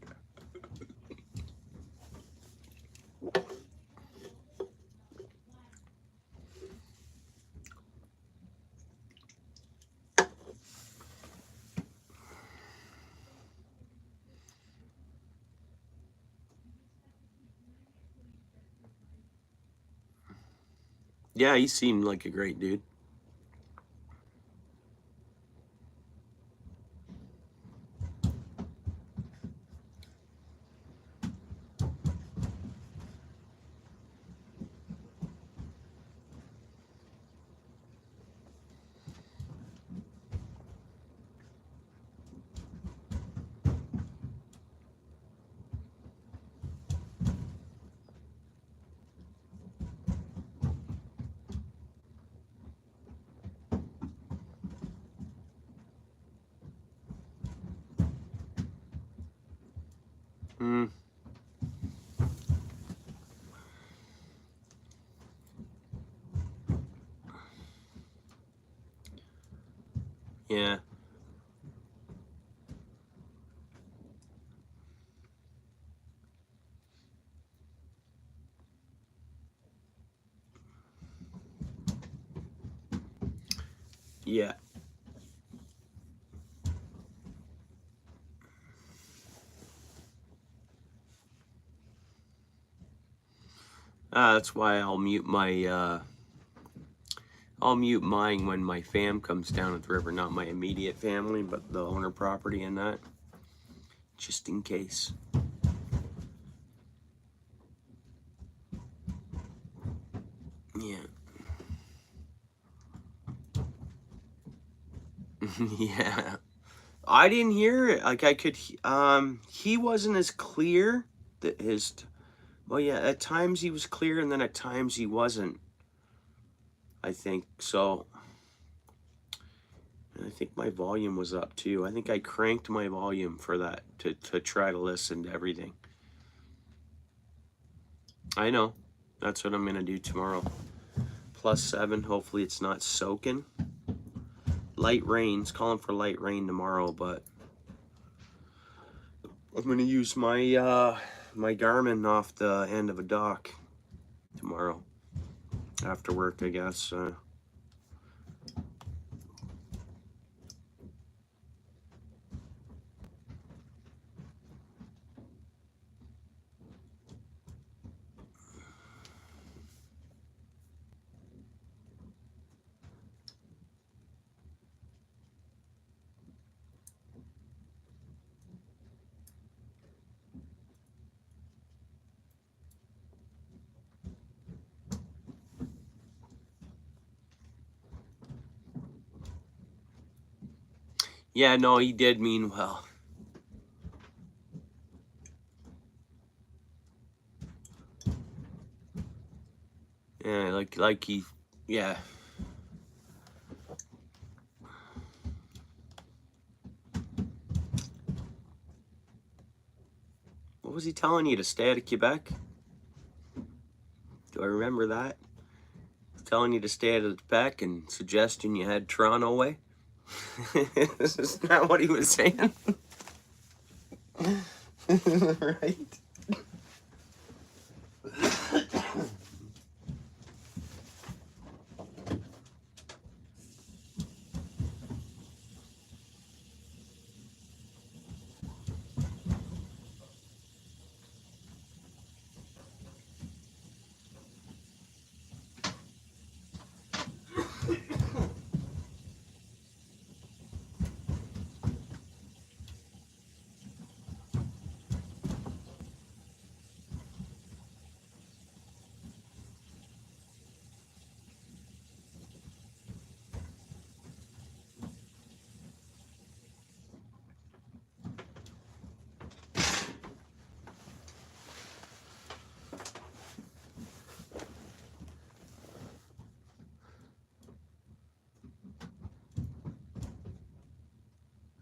A: Yeah, he seemed like a great dude. Mm, yeah. Yeah. That's why I'll mute mine when my fam comes down at the river, not my immediate family, but the owner property and that. Just in case. Yeah. Yeah. I didn't hear it. Like I could he wasn't as clear that well, yeah, at times he was clear and then at times he wasn't. I think so. And I think my volume was up too. I think I cranked my volume for that to try to listen to everything. I know. That's what I'm gonna do tomorrow. +7. Hopefully it's not soaking. Light rains. Calling for light rain tomorrow, but I'm gonna use my my Garmin off the end of a dock tomorrow after work, I guess. Yeah, no, he did mean well. Yeah, like he, yeah. What was he telling you, to stay out of Quebec? Do I remember that? Telling you to stay out of Quebec and suggesting you head Toronto way? Isn't that what he was saying? Right?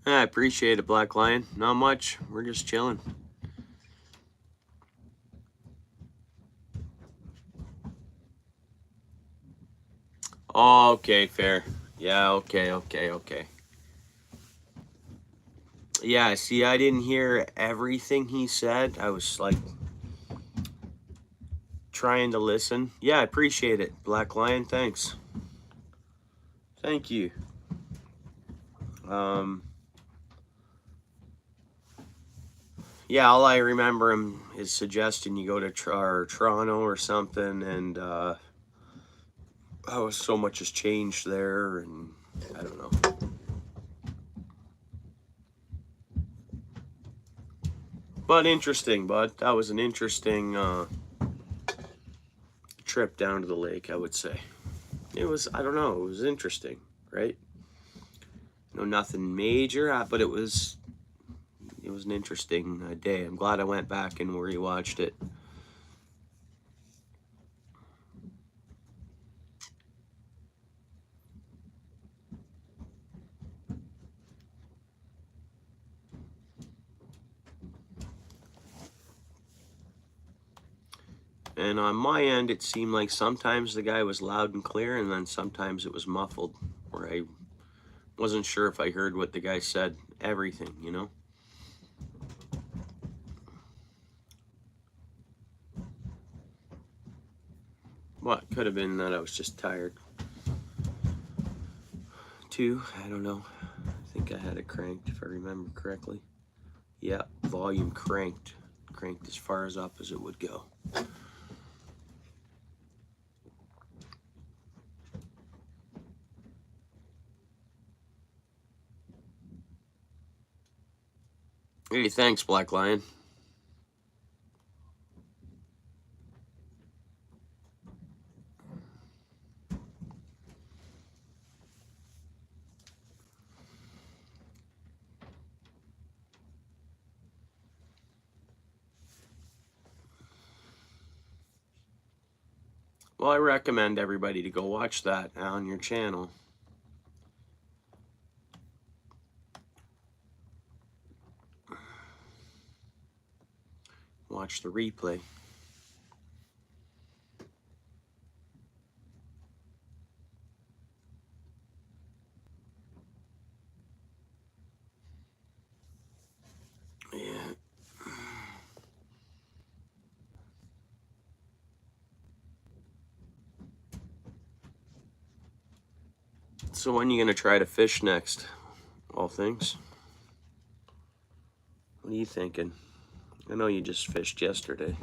A: I appreciate it, Black Lion. Not much. We're just chilling. Oh, okay, fair. Yeah, okay. Yeah, see, I didn't hear everything he said. I was like trying to listen. Yeah, I appreciate it, Black Lion. Thanks. Thank you. Yeah, all I remember him is suggesting you go to Toronto or something, and oh, so much has changed there, and I don't know. But interesting, bud. That was an interesting trip down to the lake, I would say. It was, I don't know, it was interesting, right? No, nothing major, but it was an interesting day. I'm glad I went back and rewatched it. And on my end, it seemed like sometimes the guy was loud and clear, and then sometimes it was muffled, where I wasn't sure if I heard what the guy said, everything, you know? Well, it could have been that I was just tired. Too, I don't know. I think I had it cranked, if I remember correctly. Yeah, volume cranked. Cranked as far as up as it would go. Hey, thanks, Black Lion. Well, I recommend everybody to go watch that on your channel. Watch the replay. Yeah. So when are you going to try to fish next? All things? What are you thinking? I know you just fished yesterday.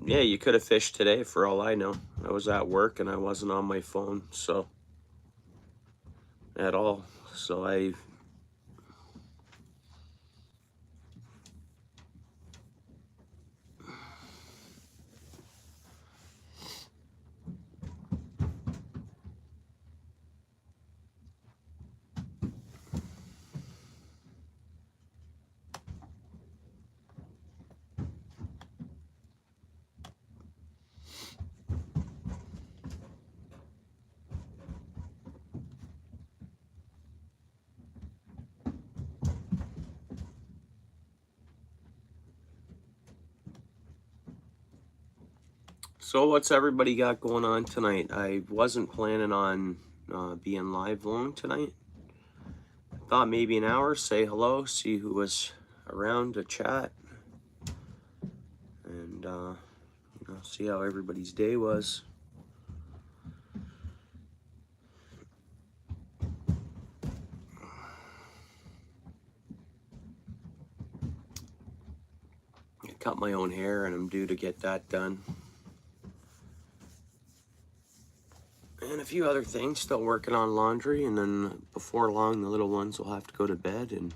A: Yeah, you could have fished today for all I know. I was at work and I wasn't on my phone, so at all. So I So what's everybody got going on tonight? I wasn't planning on being live long tonight. Thought maybe an hour, say hello, see who was around to chat, and see how everybody's day was. I cut my own hair and I'm due to get that done. And a few other things, still working on laundry, and then before long the little ones will have to go to bed and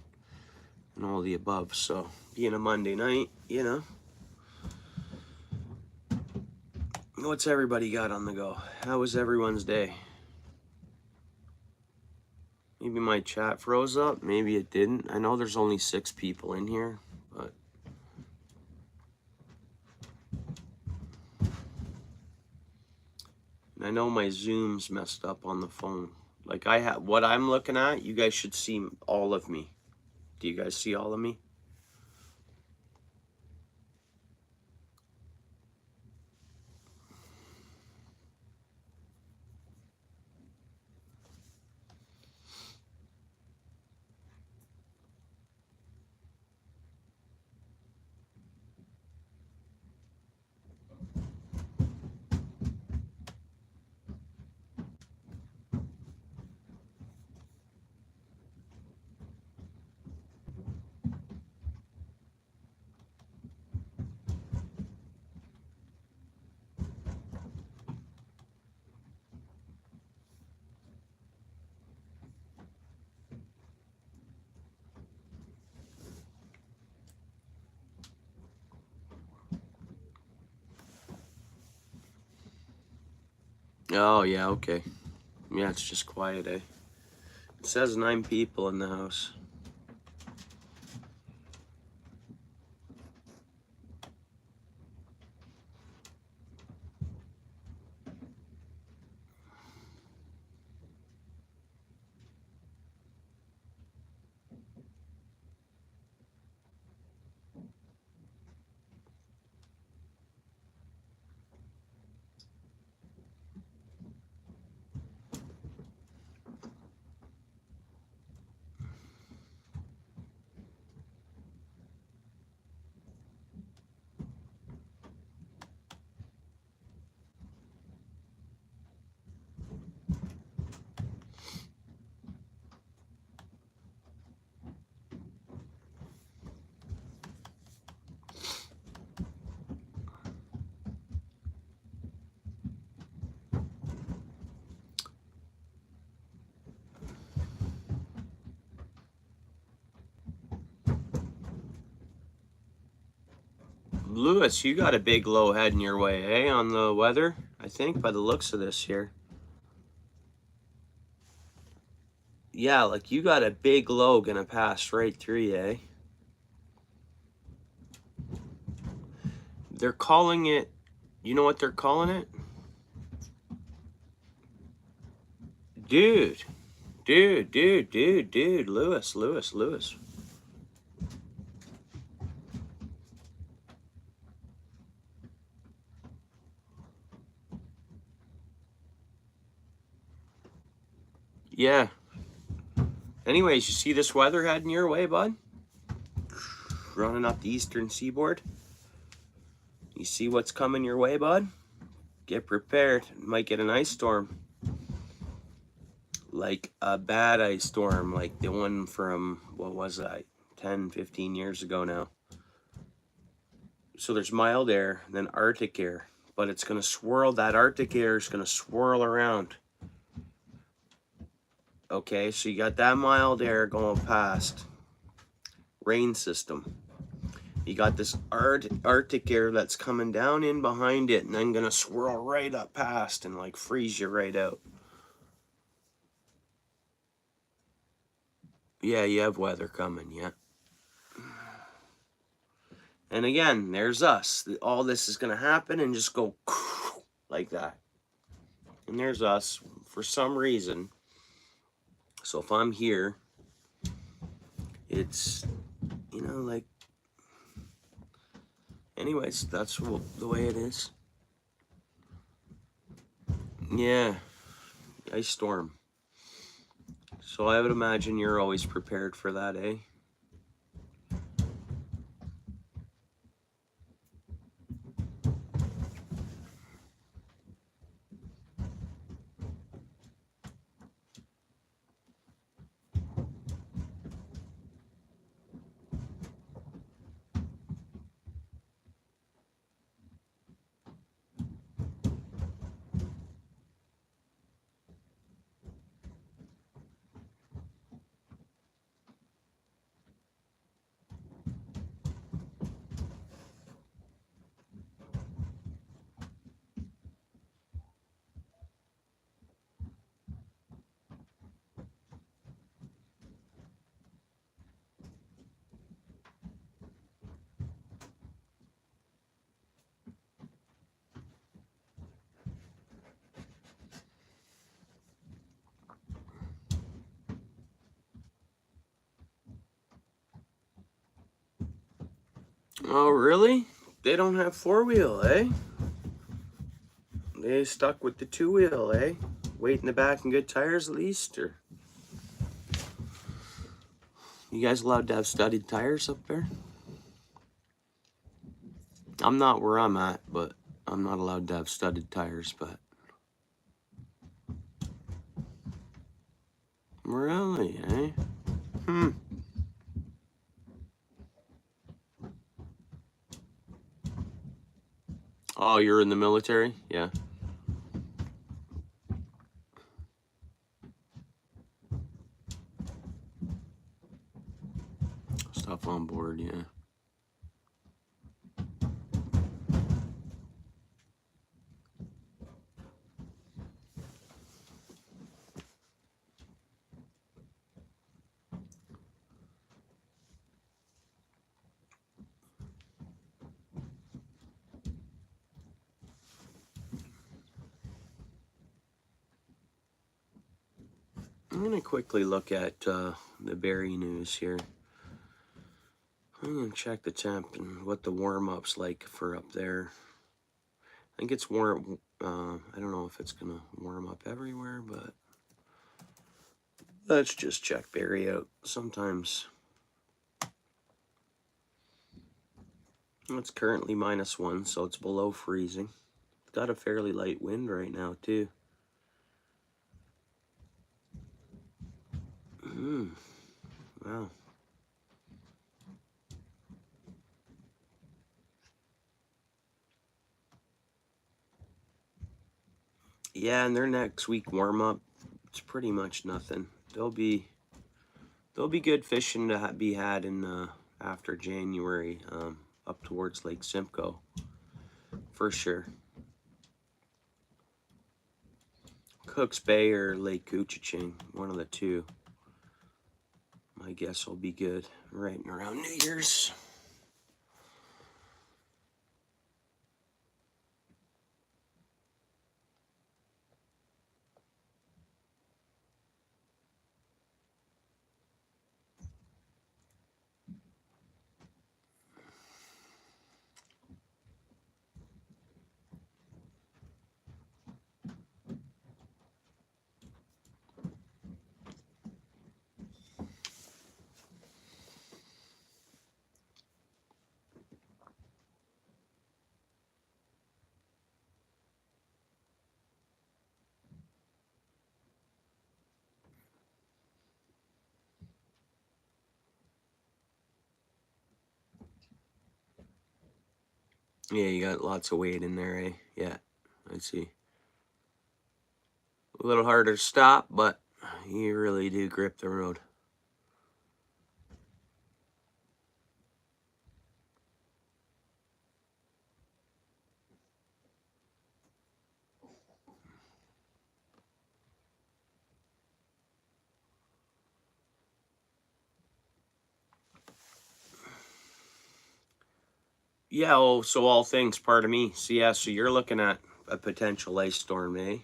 A: all the above. So being a Monday night, you know. What's everybody got on the go? How was everyone's day? Maybe my chat froze up, maybe it didn't. I know there's only 6 people in here, but I know my Zoom's messed up on the phone. Like I have what I'm looking at, you guys should see all of me. Do you guys see all of me? Oh yeah, okay. Yeah, it's just quiet, eh? It says 9 people in the house. Lewis, you got a big low heading your way, eh, on the weather? I think by the looks of this here. Yeah, like you got a big low gonna pass right through you, eh? They're calling it, you know what they're calling it? Dude, Lewis. Yeah. Anyways, you see this weather heading your way, bud? Running up the eastern seaboard. You see what's coming your way, bud? Get prepared. Might get an ice storm. Like a bad ice storm, like the one from, what was that, 10, 15 years ago now. So there's mild air, then Arctic air. But it's going to swirl, that Arctic air is going to swirl around. Okay, so you got that mild air going past. Rain system. You got this Arctic air that's coming down in behind it and then going to swirl right up past and like freeze you right out. Yeah, you have weather coming, yeah. And again, there's us. All this is going to happen and just go like that. And there's us for some reason. So if I'm here, it's, you know, like, anyways, that's the way it is. Yeah, ice storm. So I would imagine you're always prepared for that, eh? Oh, really? They don't have four-wheel, eh? They stuck with the two-wheel, eh? Weight in the back and good tires at least, or you guys allowed to have studded tires up there? I'm not where I'm at, but I'm not allowed to have studded tires, but really, eh? Hmm. Oh, you're in the military? Yeah. Stuff on board, yeah. I'm gonna quickly look at the berry news here. I'm gonna check the temp and what the warm-up's like for up there. I think it's warm. I don't know if it's gonna warm up everywhere, but let's just check Barry out. Sometimes it's currently -1, so it's below freezing. It's got a fairly light wind right now too. Wow. Yeah, and their next week warm up, it's pretty much nothing. There'll be good fishing to be had in after January, up towards Lake Simcoe, for sure. Cooks Bay or Lake Couchiching, one of the two. My guess will be good right around New Year's. Yeah, you got lots of weight in there, eh? Yeah, I see. A little harder to stop, but you really do grip the road. Yeah, oh, so all things, pardon me. So yeah, so you're looking at a potential ice storm, eh?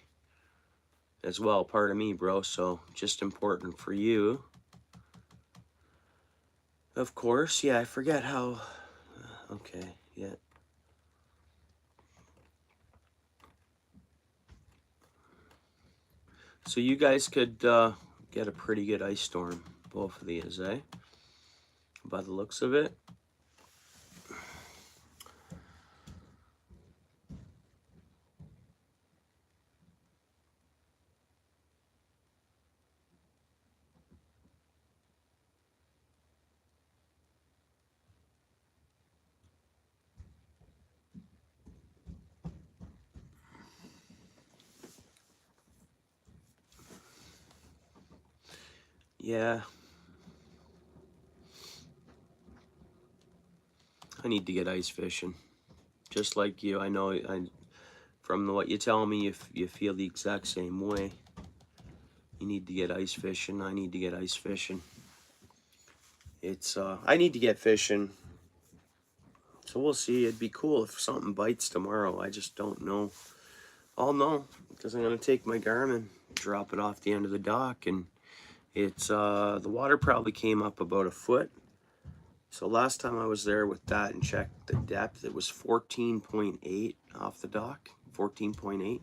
A: As well, pardon me, bro. So just important for you. Of course, yeah, I forget how. Okay, yeah. So you guys could get a pretty good ice storm, both of these, eh? By the looks of it. Yeah. I need to get ice fishing. Just like you, I know from what you tell me, if you feel the exact same way. You need to get ice fishing. I need to get ice fishing. It's I need to get fishing. So we'll see. It'd be cool if something bites tomorrow. I just don't know. I'll know because I'm gonna take my Garmin, drop it off the end of the dock, and it's the water probably came up about a foot. So last time I was there with that and checked the depth, it was 14.8 off the dock. 14.8.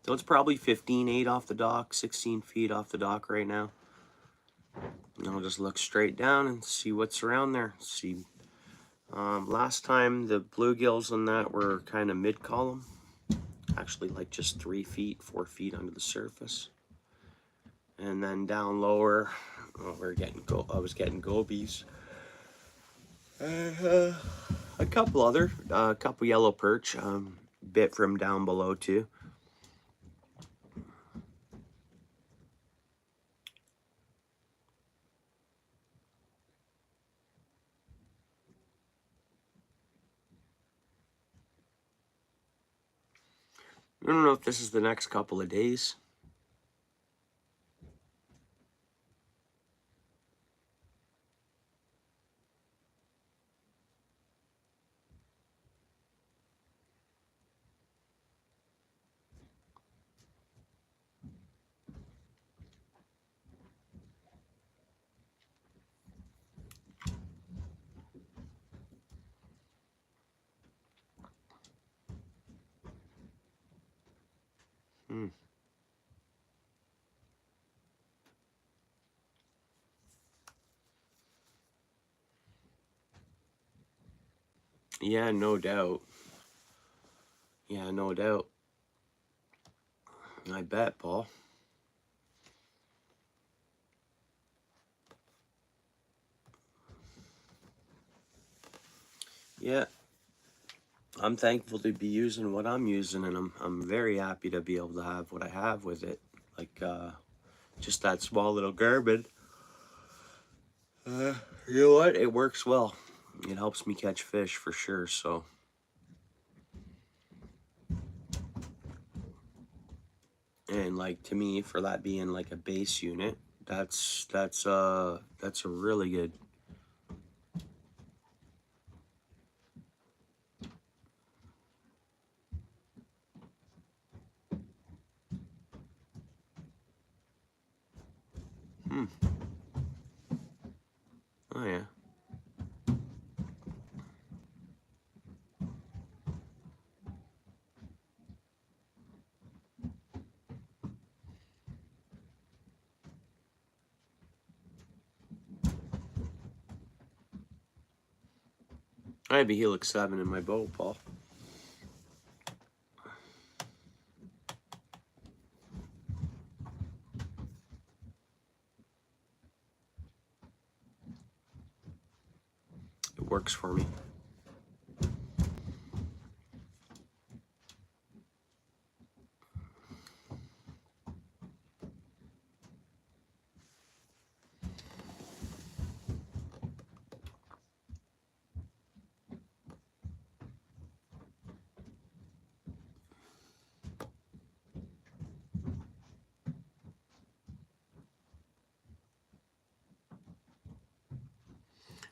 A: So it's probably 15.8 off the dock, 16 feet off the dock right now. And I'll just look straight down and see what's around there. See, last time the bluegills on that were kind of mid-column. Actually like just 3 feet, 4 feet under the surface. And then down lower, I was getting gobies. A couple yellow perch, bit from down below too. I don't know if this is the next couple of days. Yeah, no doubt. Yeah, no doubt. I bet, Paul. Yeah, I'm thankful to be using what I'm using, and I'm very happy to be able to have what I have with it. Like just that small little Garmin. You know what? It works well. It helps me catch fish for sure. So. And like to me, for that being like a base unit, that's a really good. Oh yeah. I have a Helix 7 in my boat, Paul. It works for me.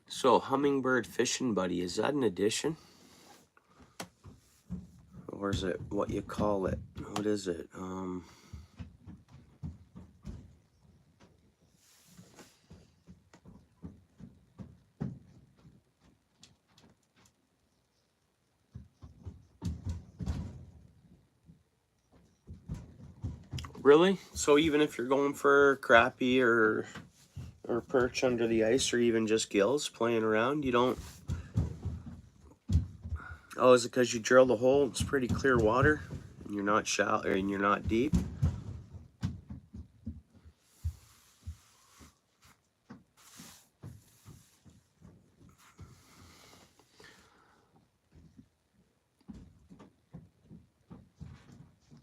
A: So, Hummingbird Fishing Buddy, is that an addition? Or is it what you call it? What is it? Really? So even if you're going for crappie or perch under the ice, or even just gills playing around, you don't... Oh, is it because you drill the hole? It's pretty clear water, and you're not shallow, and you're not deep.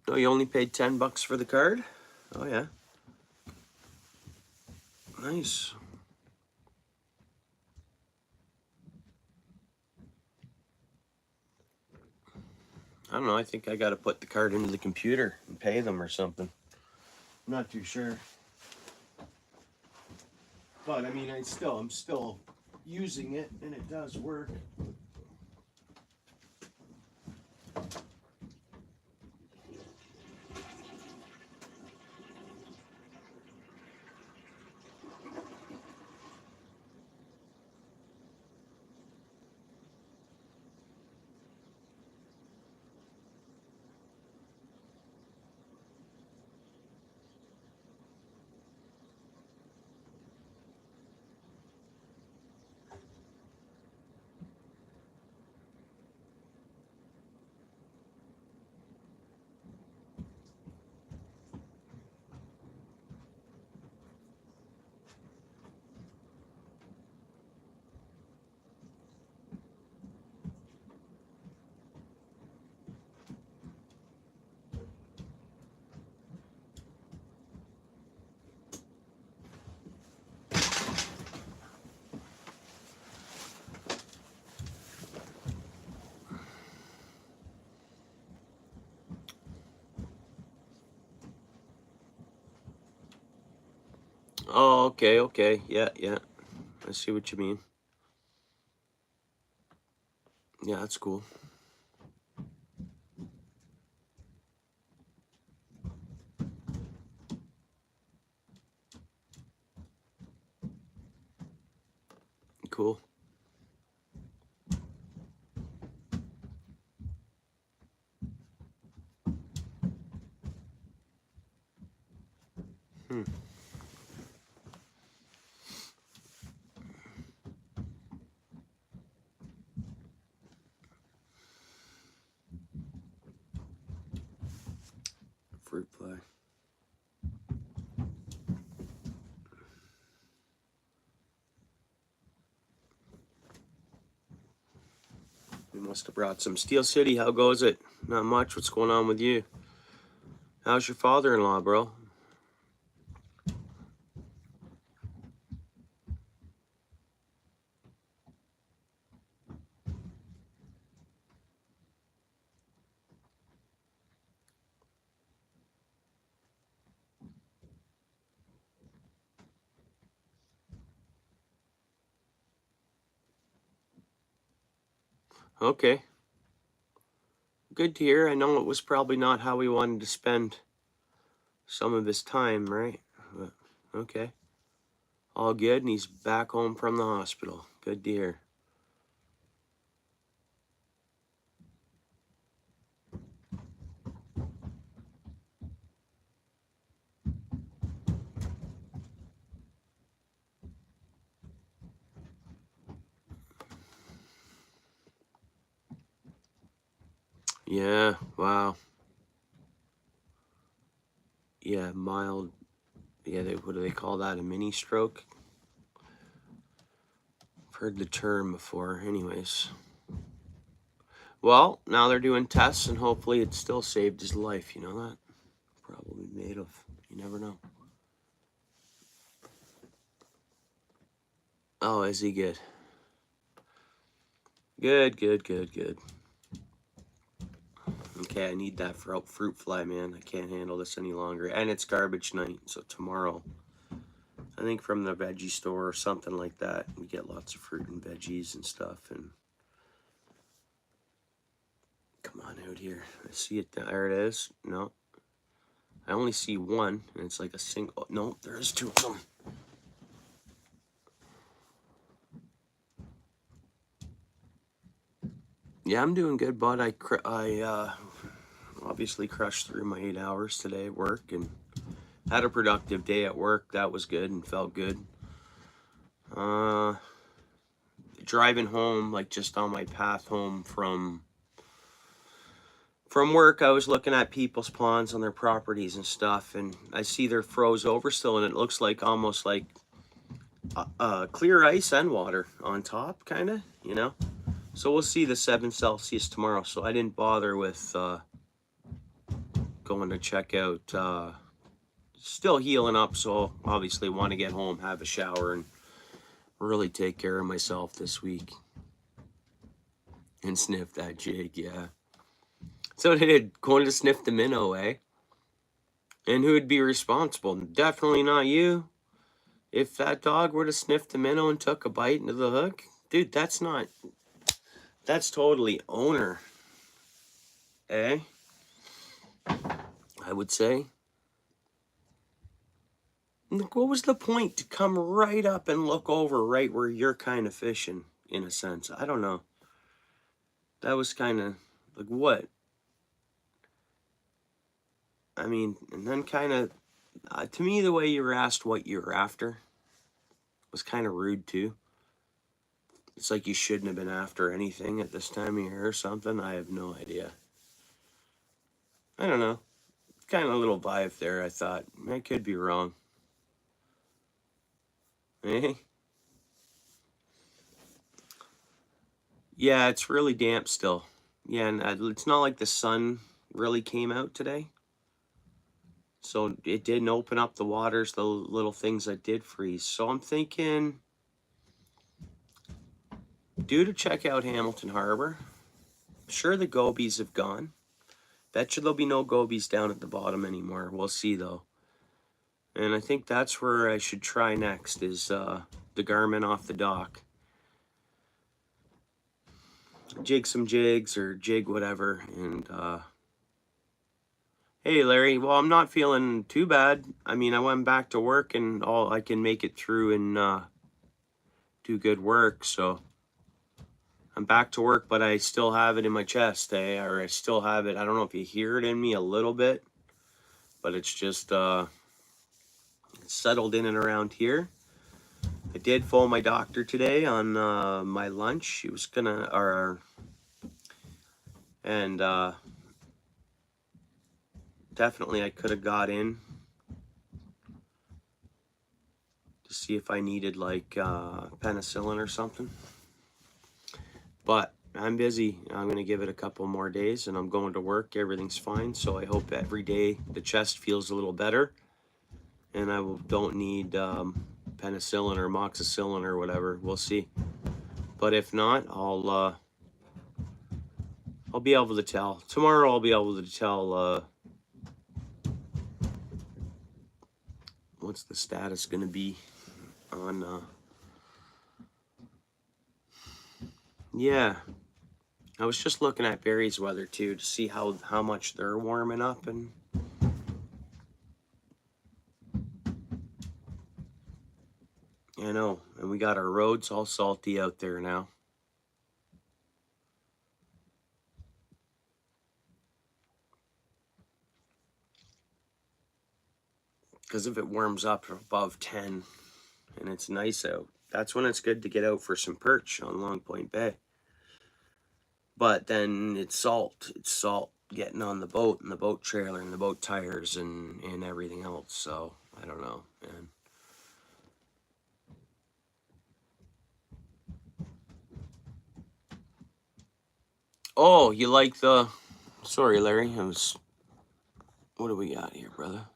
A: Oh, you only paid $10 for the card? Oh yeah. Nice. I don't know, I think I gotta put the card into the computer and pay them or something. I'm not too sure. But I mean, I'm still using it, and it does work. Oh, okay. Yeah. I see what you mean. Yeah, that's cool. Cool. Fruit fly. We must have brought some. Steel City, how goes it? Not much. What's going on with you? How's your father-in-law, bro? Okay. Good to hear. I know it was probably not how he wanted to spend some of his time, right? But, okay. All good, and he's back home from the hospital. Good to hear. Yeah, wow. Yeah, mild. Yeah, what do they call that? A mini stroke? I've heard the term before. Anyways. Well, now they're doing tests, and hopefully it still saved his life. You know that? Probably made of. You never know. Oh, is he good? Good. Okay, I need that fruit fly, man. I can't handle this any longer. And it's garbage night, so tomorrow, I think from the veggie store or something like that, we get lots of fruit and veggies and stuff. And come on out here. I see it. There it is. No, I only see one, and it's like a single. No, there's two of them. Yeah, I'm doing good, bud. I obviously crushed through my 8 hours today at work, and Had a productive day at work. That was good and felt good. Driving home, like just on my path home from work, I was looking at people's ponds on their properties and stuff, and I see they're froze over still, and it looks like almost like clear ice and water on top, kind of, you know. So we'll see the 7 Celsius tomorrow. So I didn't bother with going to check out. Still healing up, so obviously want to get home, have a shower, and really take care of myself this week. And sniff that jig, yeah. So they did going to sniff the minnow, eh? And who would be responsible? Definitely not you. If that dog were to sniff the minnow and took a bite into the hook, dude, that's totally owner, eh? I would say. Like, what was the point to come right up and look over right where you're kind of fishing, in a sense? I don't know. That was kind of like, what? I mean, and then kind of, to me, the way you were asked what you were after was kind of rude too. It's like you shouldn't have been after anything at this time of year or something. I have no idea. I don't know. Kind of a little vibe there, I thought. I could be wrong. Eh? Yeah, it's really damp still. Yeah, and it's not like the sun really came out today. So it didn't open up the waters, the little things that did freeze. So I'm thinking, due to check out Hamilton Harbor. Sure, the gobies have gone. Bet you there'll be no gobies down at the bottom anymore. We'll see, though. And I think that's where I should try next, is the Garmin off the dock. Jig some jigs or jig whatever. And, hey, Larry. Well, I'm not feeling too bad. I mean, I went back to work and I can make it through and do good work, so I'm back to work, but I still have it in my chest, or I still have it. I don't know if you hear it in me a little bit, but it's just settled in and around here. I did phone my doctor today on my lunch. She was gonna, definitely I could have got in to see if I needed like penicillin or something. But I'm busy. I'm going to give it a couple more days, and I'm going to work. Everything's fine, so I hope every day the chest feels a little better, and I don't need penicillin or amoxicillin or whatever. We'll see. But if not, I'll be able to tell. Tomorrow I'll be able to tell what's the status going to be on... Yeah, I was just looking at Barry's weather too to see how much they're warming up, and I know, and we got our roads all salty out there now. Because if it warms up above 10 and it's nice out, that's when it's good to get out for some perch on Long Point Bay. But then it's salt getting on the boat and the boat trailer and the boat tires and everything else. So I don't know, man. Oh, you like the... Sorry, Larry. What do we got here, brother?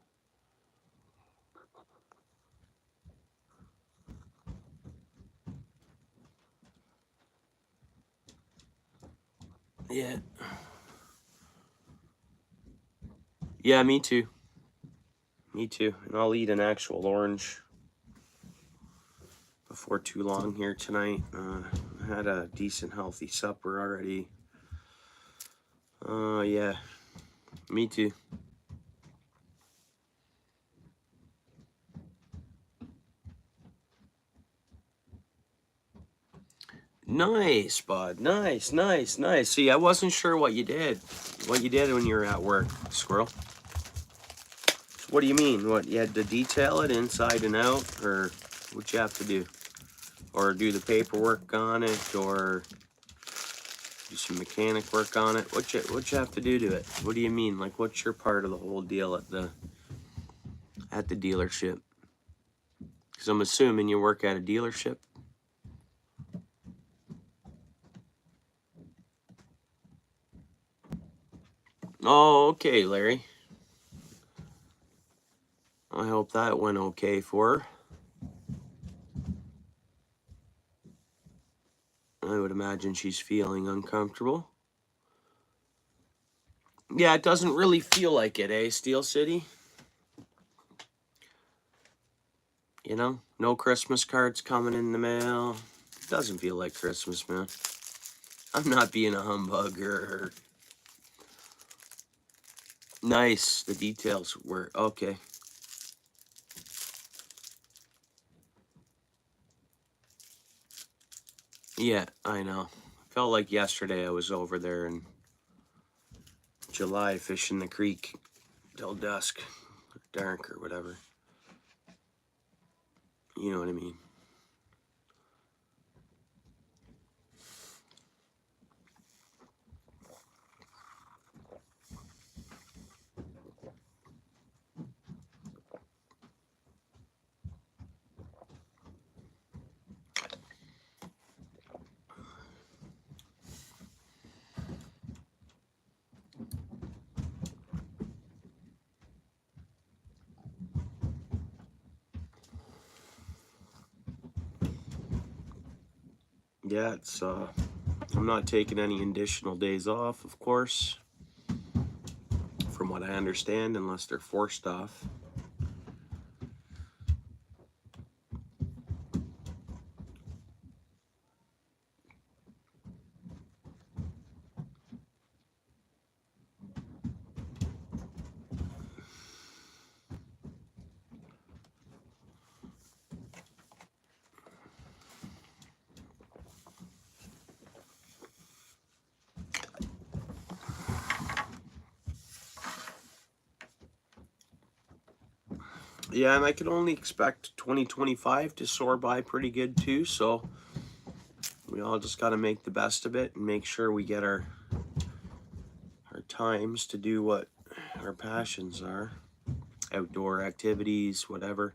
A: Yeah. Yeah, me too. Me too. And I'll eat an actual orange before too long here tonight. I had a decent, healthy supper already. Yeah. Me too. Nice, bud. Nice, nice, nice. See, I wasn't sure what you did when you were at work, squirrel. What do you mean? What, you had to detail it inside and out, or what you have to do? Or do the paperwork on it, or do some mechanic work on it? What you have to do to it? What do you mean? Like, what's your part of the whole deal at the dealership? Because I'm assuming you work at a dealership. Oh, okay, Larry. I hope that went okay for her. I would imagine she's feeling uncomfortable. Yeah, it doesn't really feel like it, eh, Steel City? You know, no Christmas cards coming in the mail. It doesn't feel like Christmas, man. I'm not being a humbugger. Nice, the details were okay. Yeah, I know. Felt like yesterday I was over there in July fishing the creek till dusk, or dark, or whatever. You know what I mean? Yeah, it's I'm not taking any additional days off, of course, from what I understand, unless they're forced off. Yeah, and I can only expect 2025 to soar by pretty good too, so we all just got to make the best of it and make sure we get our times to do what our passions are. Outdoor activities, whatever.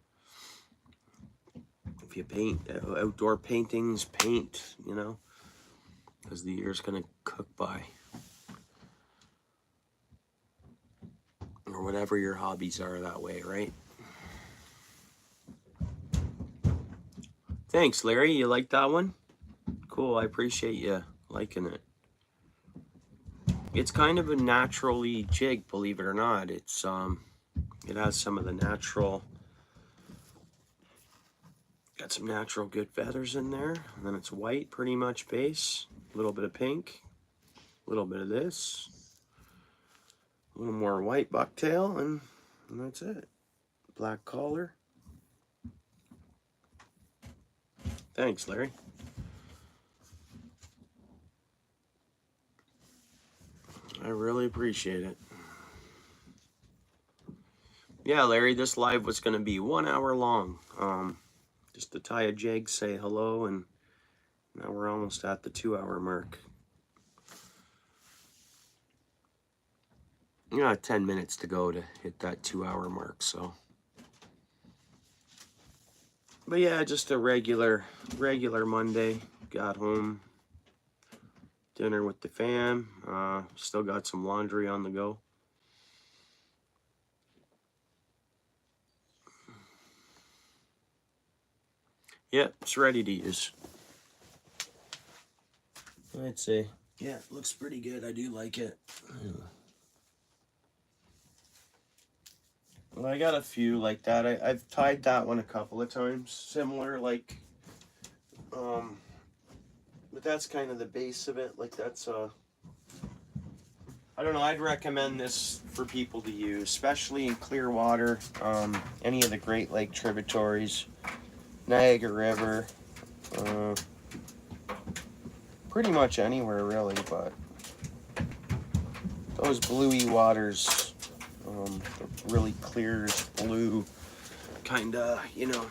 A: If you paint, outdoor paintings, paint, you know, because the year's going to cook by. Or whatever your hobbies are that way, right? Thanks, Larry. You like that one? Cool. I appreciate you liking it. It's kind of a naturally jig, believe it or not. It's it has some of the natural, got some natural good feathers in there, and then it's white, pretty much base, a little bit of pink, a little bit of this, a little more white bucktail, and that's it. Black collar. Thanks, Larry. I really appreciate it. Yeah, Larry, this live was going to be 1 hour long. Just to tie a jig, say hello, and now we're almost at the 2 hour mark. Yeah, 10 minutes to go to hit that 2 hour mark, so. But yeah, just a regular Monday. Got home, dinner with the fam. Still got some laundry on the go. Yep, it's ready to use. I'd say, yeah, it looks pretty good. I do like it. Well, I got a few like that. I've tied that one a couple of times. Similar, like, but that's kind of the base of it. Like, that's, I don't know, I'd recommend this for people to use, especially in clear water, any of the Great Lake tributaries, Niagara River, pretty much anywhere really, but those bluey waters, The really clear blue, kind of, you know,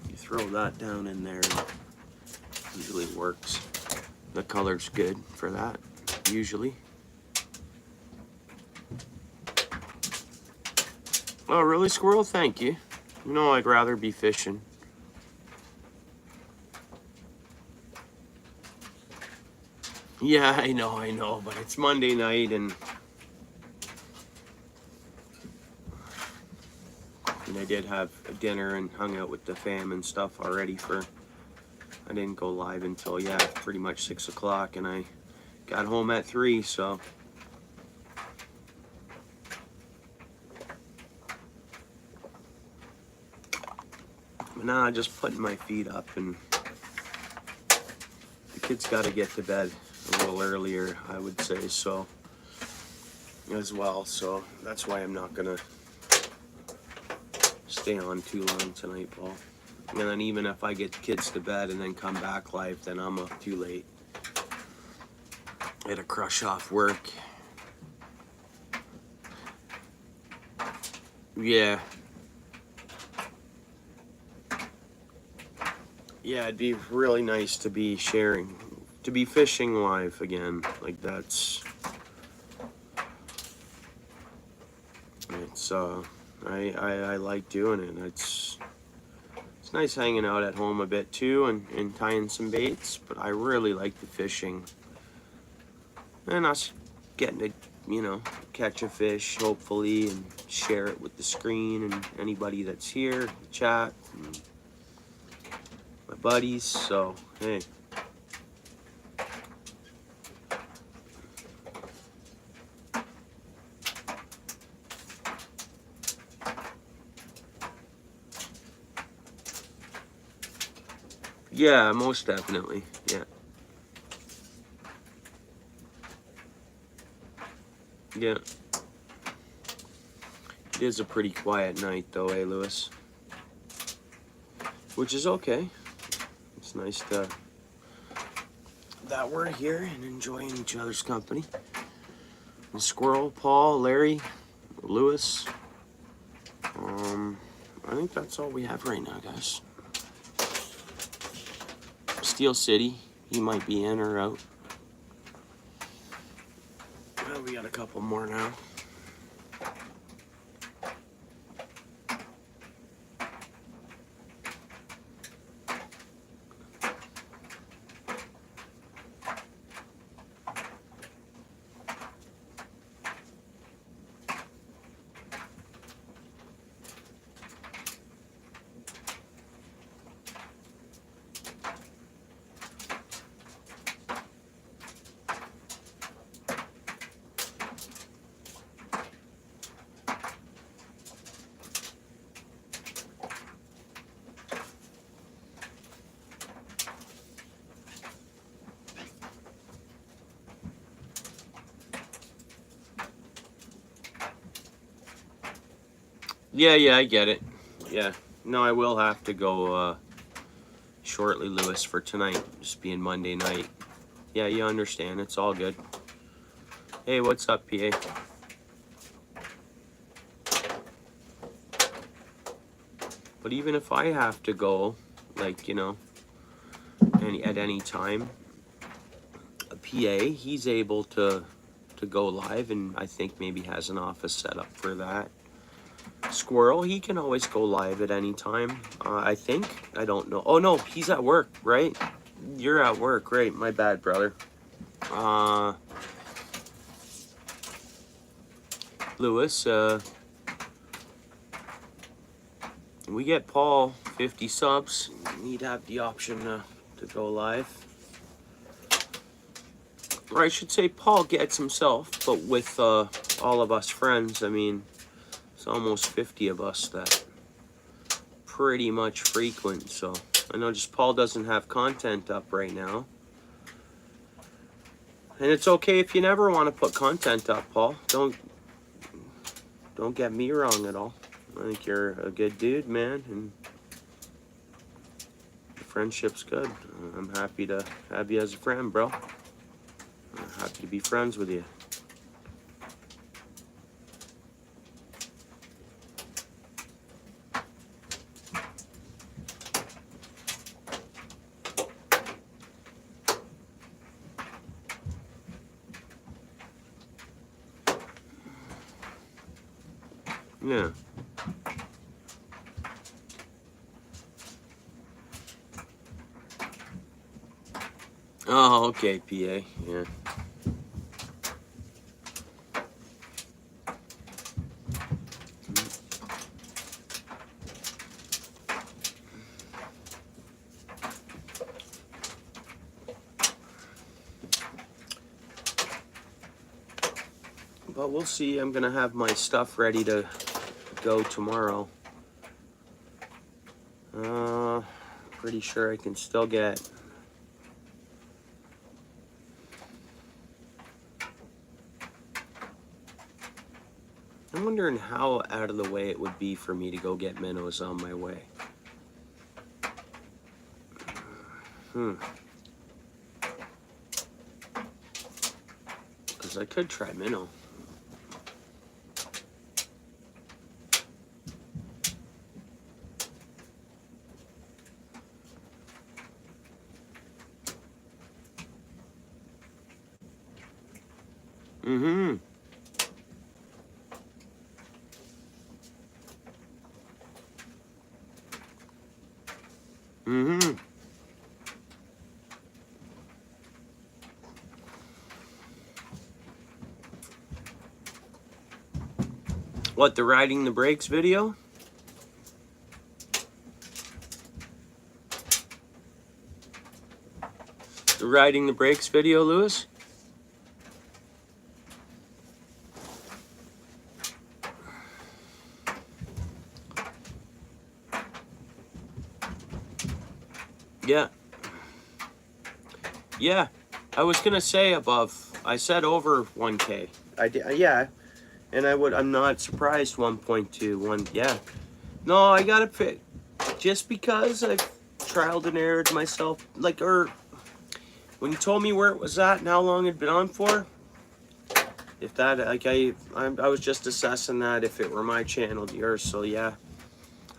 A: you throw that down in there, and usually works. The color's good for that, usually. Oh, really, squirrel? Thank you. You know, I'd rather be fishing. Yeah, I know, but it's Monday night, and I did have a dinner and hung out with the fam and stuff already I didn't go live until, yeah, pretty much 6 o'clock, and I got home at 3, so. But now I'm just putting my feet up, and the kids got to get to bed a little earlier, I would say, so, as well, so that's why I'm not gonna stay on too long tonight, Paul. And then even if I get the kids to bed and then come back live, then I'm up too late. I had to crush off work. Yeah. Yeah, it'd be really nice to be sharing, to be fishing live again. Like it's I like doing it. It's nice hanging out at home a bit too, and tying some baits, but I really like the fishing. And us getting to, you know, catch a fish, hopefully, and share it with the screen and anybody that's here, chat, and my buddies, so, hey. Yeah, most definitely, yeah. Yeah. It is a pretty quiet night though, eh, Lewis? Which is okay. It's nice that we're here and enjoying each other's company. And Squirrel, Paul, Larry, Lewis. I think that's all we have right now, guys. Steel City, he might be in or out. Well, we got a couple more now. Yeah, I get it. Yeah. No, I will have to go shortly, Lewis, for tonight. Just being Monday night. Yeah, you understand. It's all good. Hey, what's up, PA? But even if I have to go, like, you know, at any time, a PA, he's able to go live, and I think maybe has an office set up for that. Squirrel, he can always go live at any time, I think. I don't know. Oh, no, he's at work, right? You're at work, right? My bad, brother. Lewis, we get Paul 50 subs. He'd have the option to go live. Or I should say Paul gets himself, but with all of us friends, I mean, it's almost 50 of us that pretty much frequent, so I know just Paul doesn't have content up right now. And it's okay if you never want to put content up, Paul. Don't get me wrong at all. I think you're a good dude, man, and the friendship's good. I'm happy to have you as a friend, bro. I'm happy to be friends with you. Yeah. Oh, okay, PA. Yeah. But we'll see. I'm gonna have my stuff ready to go tomorrow. Pretty sure I can still get. I'm wondering how out of the way it would be for me to go get minnows on my way. Because I could try minnow. Mm-hmm. Mm-hmm. What, the riding the brakes video? The riding the brakes video, Lewis? Yeah. Yeah. I was gonna say above. I said over 1K. I did. Yeah. And I'm not surprised 1.2. Yeah. No, I gotta pick. Just because I've trialed and errored myself, like, when you told me where it was at and how long it'd been on for, if that, like, I was just assessing that if it were my channel, yours, so yeah.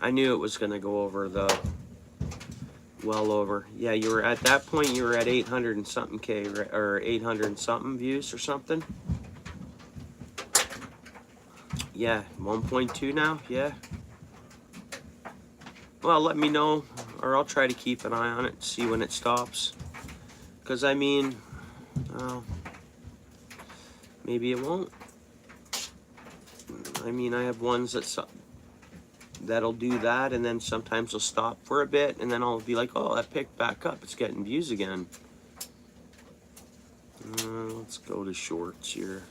A: I knew it was gonna go over the, well over. Yeah, you were, at that point, you were at 800 and something K, or 800 and something views or something. Yeah, 1.2 now, yeah. Well, let me know, or I'll try to keep an eye on it, see when it stops. Because, I mean, maybe it won't. I mean, I have ones that'll do that, and then sometimes they'll stop for a bit, and then I'll be like, oh, that picked back up. It's getting views again. Let's go to shorts here.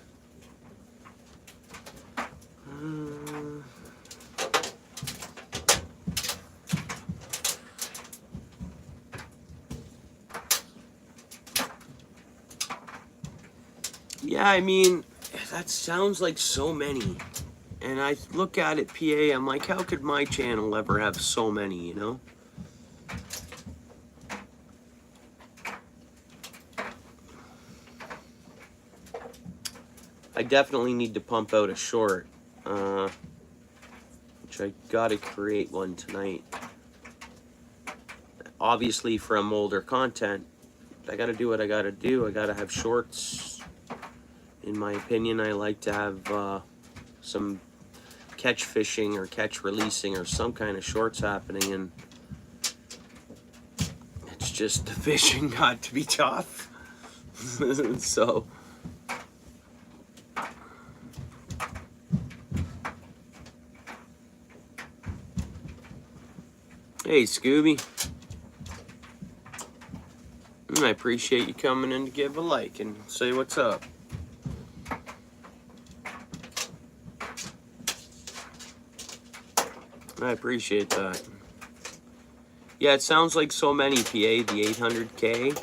A: Yeah, I mean, that sounds like so many. And I look at it, PA, I'm like, how could my channel ever have so many, you know? I definitely need to pump out a short, which I gotta create one tonight. Obviously, from older content, I gotta do what I gotta do. I gotta have shorts. In my opinion, I like to have some catch fishing or catch releasing or some kind of shorts happening, and it's just the fishing got to be tough. So hey, Scooby, I appreciate you coming in to give a like and say what's up. I appreciate that. Yeah, it sounds like so many, PA, the 800K.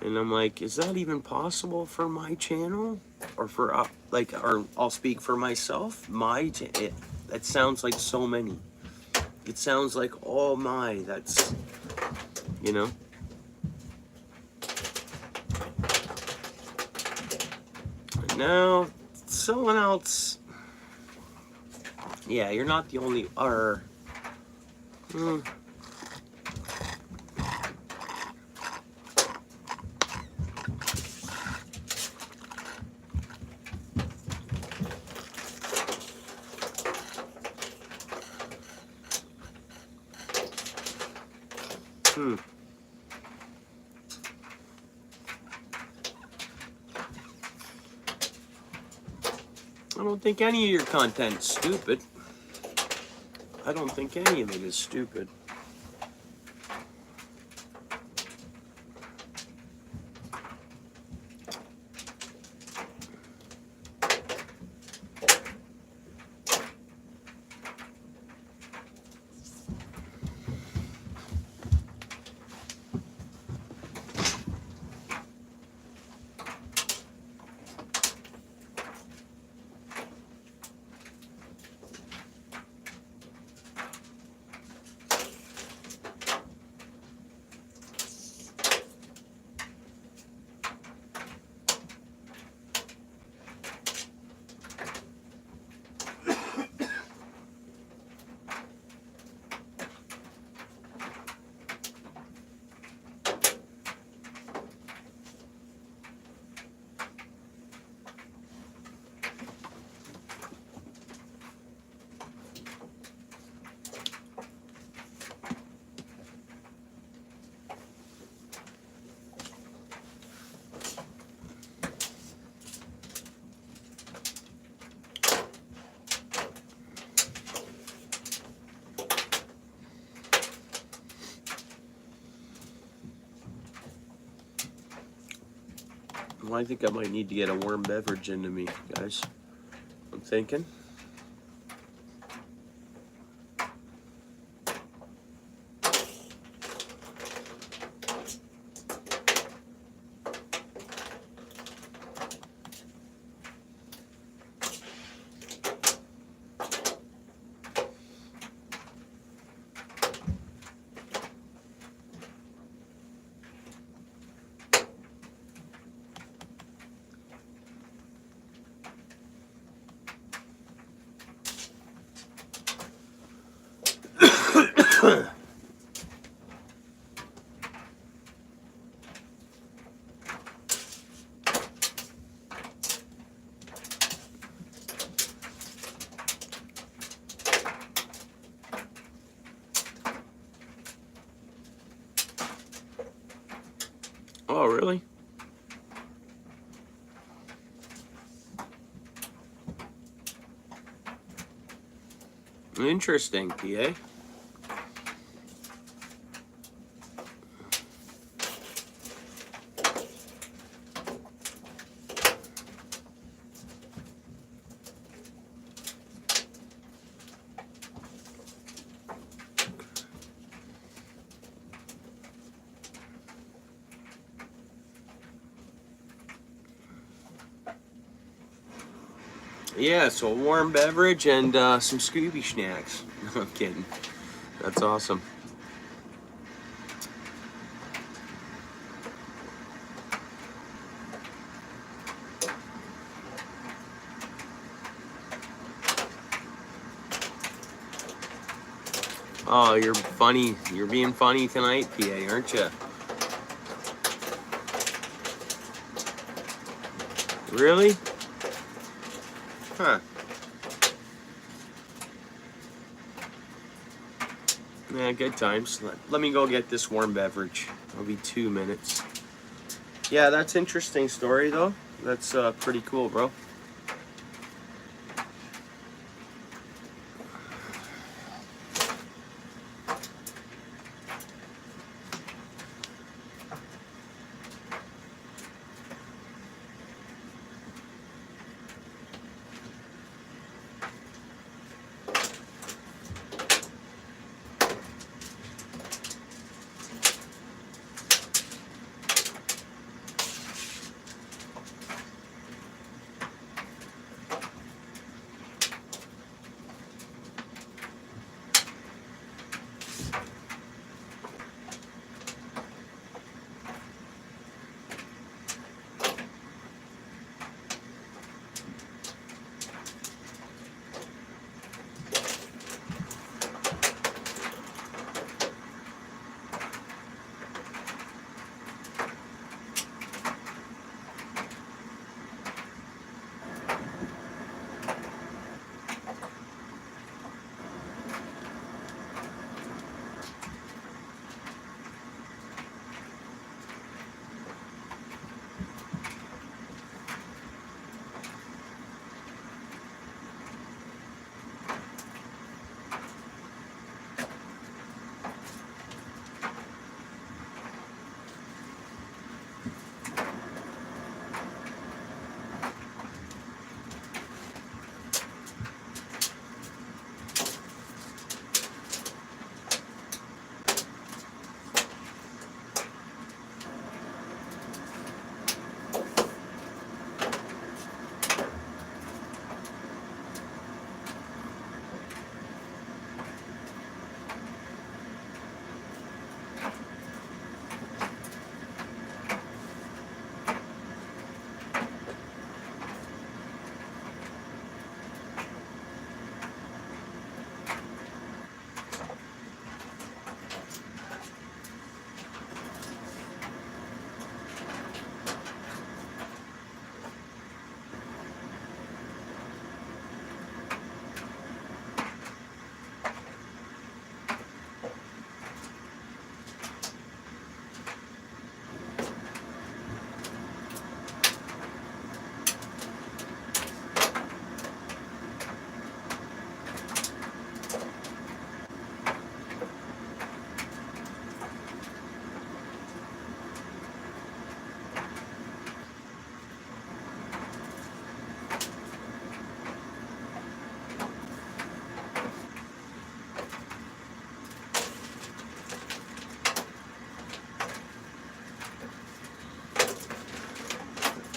A: And I'm like, is that even possible for my channel? Or for, or I'll speak for myself. That sounds like so many. It sounds like, oh my, that's, you know? And now, someone else. Yeah, you're not the only, I don't think any of your content's stupid. I don't think any of it is stupid. Well, I think I might need to get a warm beverage into me, guys. I'm thinking. Oh, really? Interesting, PA. Yeah, so a warm beverage and some Scooby snacks. No, I'm kidding. That's awesome. Oh, you're funny. You're being funny tonight, PA, aren't you? Really? Huh. Yeah, good times. Let me go get this warm beverage. It'll be 2 minutes. Yeah, that's interesting story, though. That's pretty cool, bro.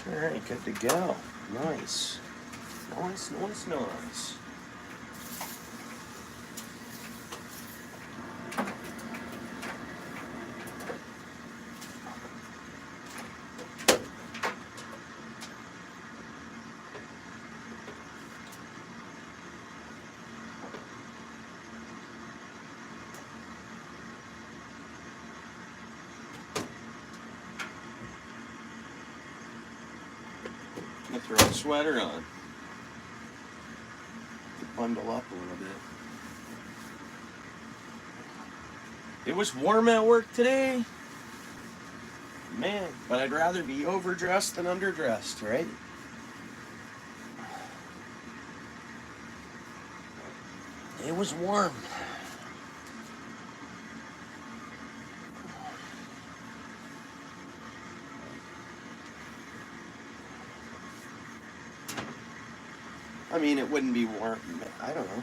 A: All right, good to go. Nice. Nice, nice, nice. I'm gonna throw a sweater on. To bundle up a little bit. It was warm at work today. Man, but I'd rather be overdressed than underdressed, right? It was warm. I mean, it wouldn't be warm. I don't know.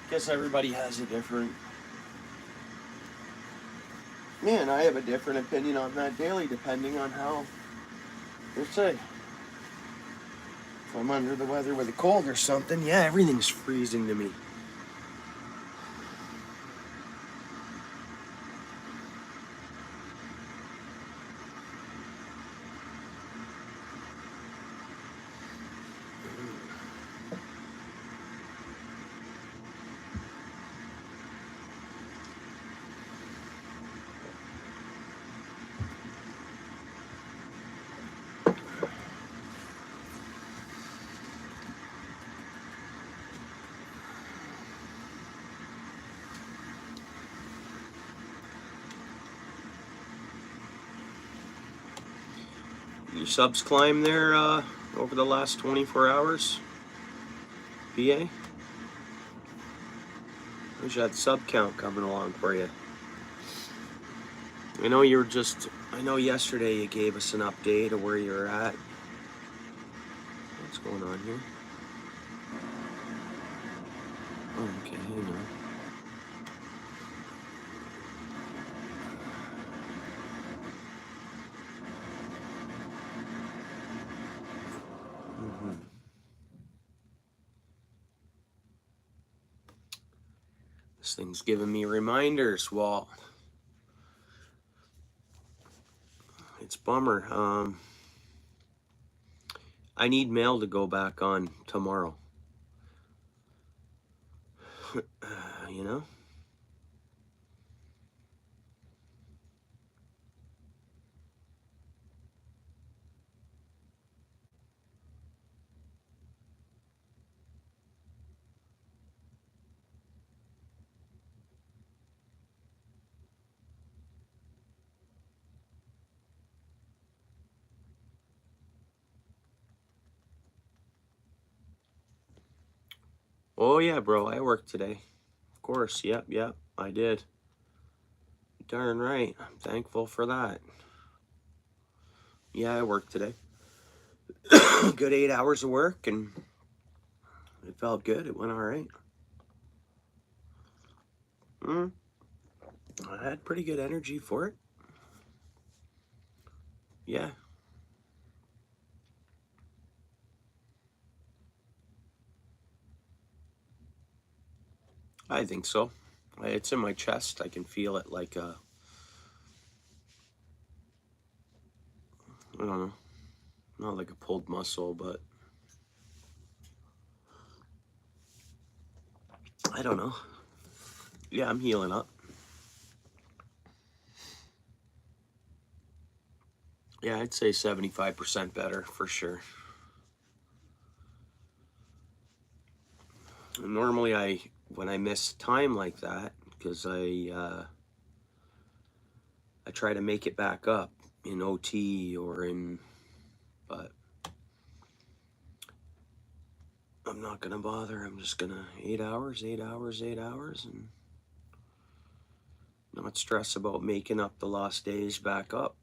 A: Guess everybody has a different... Man, I have a different opinion on that daily, depending on how... Let's say, if I'm under the weather with a cold or something, yeah, everything's freezing to me. Your subs climb there over the last 24 hours? PA? How's that sub count coming along for you? I know I know yesterday you gave us an update of where you're at. What's going on here? Oh, okay, hang on. This thing's giving me reminders, Walt. It's bummer. I need mail to go back on tomorrow. You know? Oh yeah, bro, I worked today. Of course, yep, I did. Darn right. I'm thankful for that. Yeah, I worked today. Good 8 hours of work, and it felt good. It went all right. I had pretty good energy for it. Yeah. I think so. It's in my chest. I can feel it like a... I don't know. Not like a pulled muscle, but... I don't know. Yeah, I'm healing up. Yeah, I'd say 75% better for sure. Normally, when I miss time like that, because I try to make it back up in OT or in, but I'm not gonna bother. I'm just gonna 8 hours, 8 hours, 8 hours, and not stress about making up the lost days back up.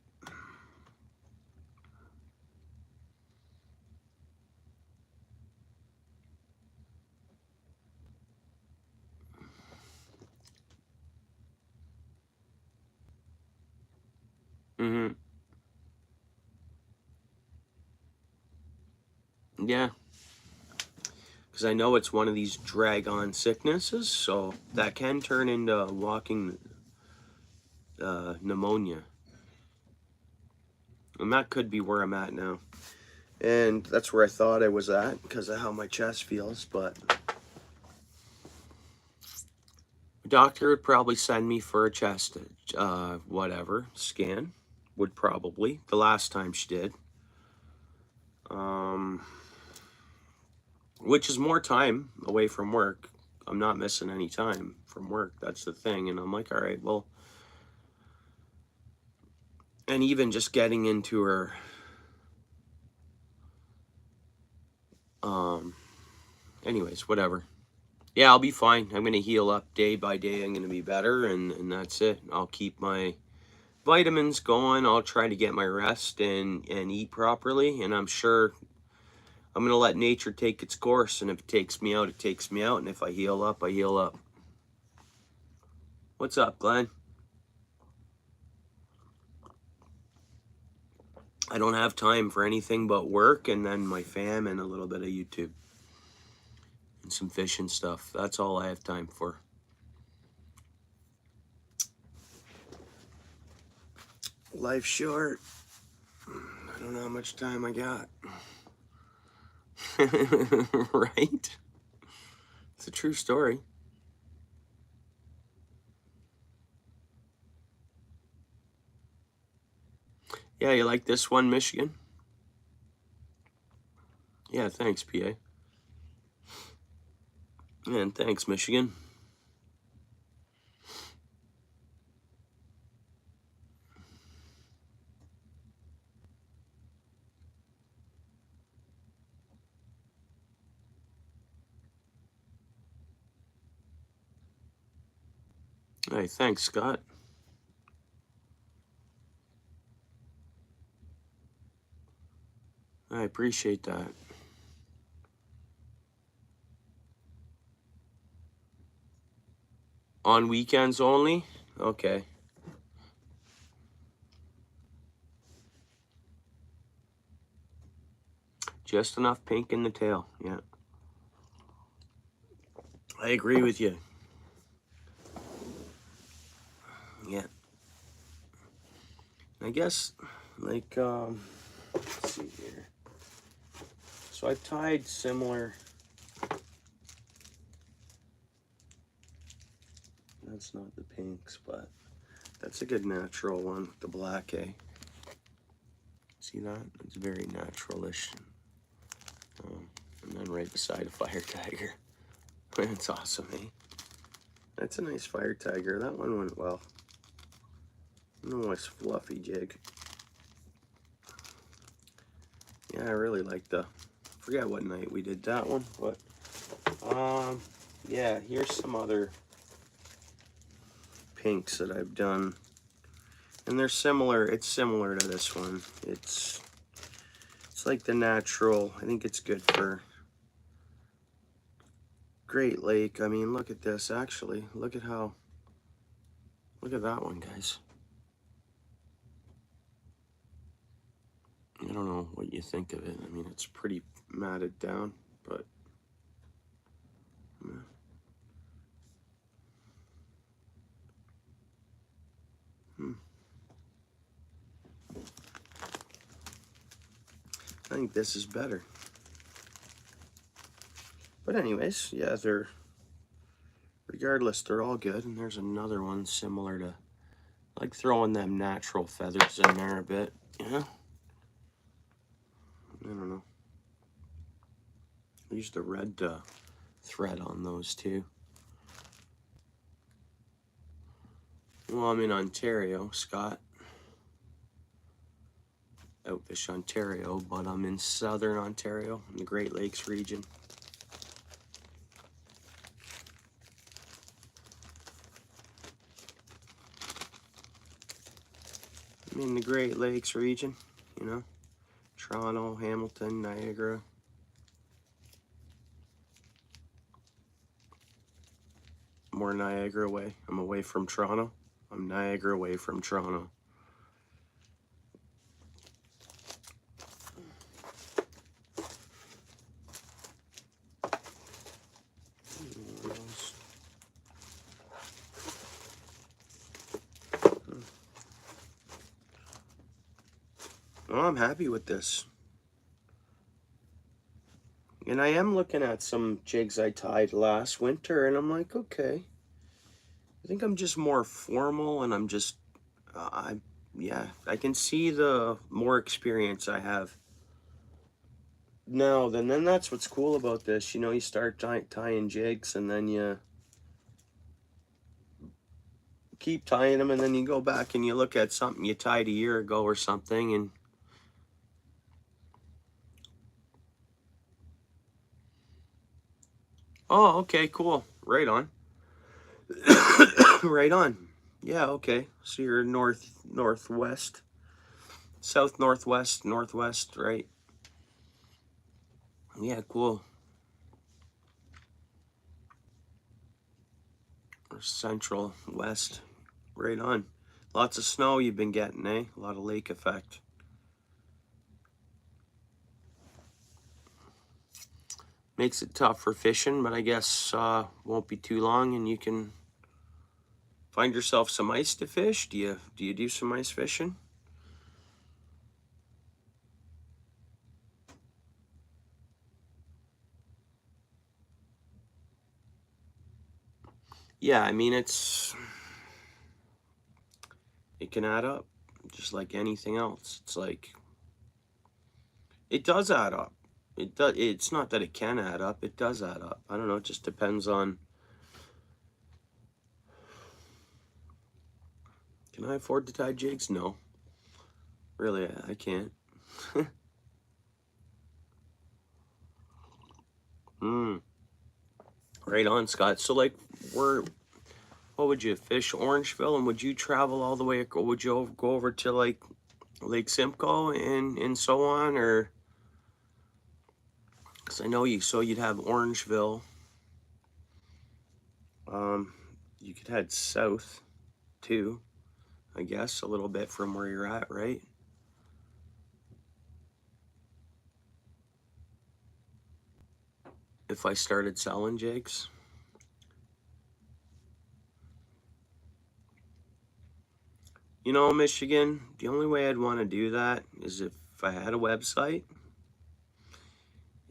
A: Mm-hmm. Yeah. Because I know it's one of these drag-on sicknesses, so that can turn into walking pneumonia. And that could be where I'm at now. And that's where I thought I was at because of how my chest feels, but the doctor would probably send me for a chest, whatever, scan. Would probably. The last time she did. Which is more time away from work. I'm not missing any time from work. That's the thing. And I'm like, all right, well. And even just getting into her, anyways, whatever. Yeah, I'll be fine. I'm going to heal up day by day. I'm going to be better, and that's it. I'll keep my vitamins going. I'll try to get my rest and eat properly, and I'm sure I'm going to let nature take its course, and if it takes me out, it takes me out, and if I heal up, I heal up. What's up, Glenn? I don't have time for anything but work and then my fam and a little bit of YouTube and some fishing stuff. That's all I have time for. Life's short. I don't know how much time I got. Right? It's a true story. Yeah, you like this one, Michigan? Yeah, thanks, PA. And thanks, Michigan. Hey, thanks, Scott. I appreciate that. On weekends only? Okay. Just enough pink in the tail, yeah. I agree with you. Yeah. I guess, like, let's see here. So I've tied similar. That's not the pinks, but that's a good natural one with the black, eh? See that? It's very natural-ish. And then right beside a fire tiger. That's awesome, eh? That's a nice fire tiger. That one went well. Nice fluffy jig. Yeah, I really like the, forget what night we did that one, but yeah, here's some other pinks that I've done. And they're similar, it's similar to this one. It's like the natural, I think it's good for Great Lake. I mean, look at this, actually. Look at that one, guys. I don't know what you think of it. I mean, it's pretty matted down, but yeah. I think this is better. But anyways, yeah, regardless, they're all good. And there's another one similar to, like throwing them natural feathers in there a bit, yeah. I don't know. I used the red thread on those too. Well, I'm in Ontario, Scott. OUTFISH Ontario, but I'm in southern Ontario, in the Great Lakes region. I'm in the Great Lakes region, you know. Toronto, Hamilton, Niagara. More Niagara way. I'm away from Toronto. I'm Niagara away from Toronto. No, I'm happy with this. And I am looking at some jigs I tied last winter, and I'm like, okay. I think I'm just more formal, and I'm just, yeah, I can see the more experience I have now. Then that's what's cool about this. You know, you start tying jigs, and then you keep tying them, and then you go back and you look at something you tied a year ago or something, and oh, okay, cool, right on. Right on. Yeah, okay, so you're northwest, south northwest, right? Yeah, cool. Or central west, right on. Lots of snow you've been getting, eh? A lot of lake effect. Makes it tough for fishing, but I guess won't be too long and you can find yourself some ice to fish. Do you do some ice fishing? Yeah, I mean it can add up just like anything else. It's like it does add up. It's not that it can add up, it does add up. I don't know, it just depends on, can I afford to tie jigs? No. Really, I can't. Right on, Scott. So like what would you fish, Orangeville, and would you travel all the way, or would you go over to like Lake Simcoe and so on, or because I know you'd have Orangeville. You could head south too, I guess, a little bit from where you're at, right? If I started selling jigs. You know, Michigan, the only way I'd want to do that is if I had a website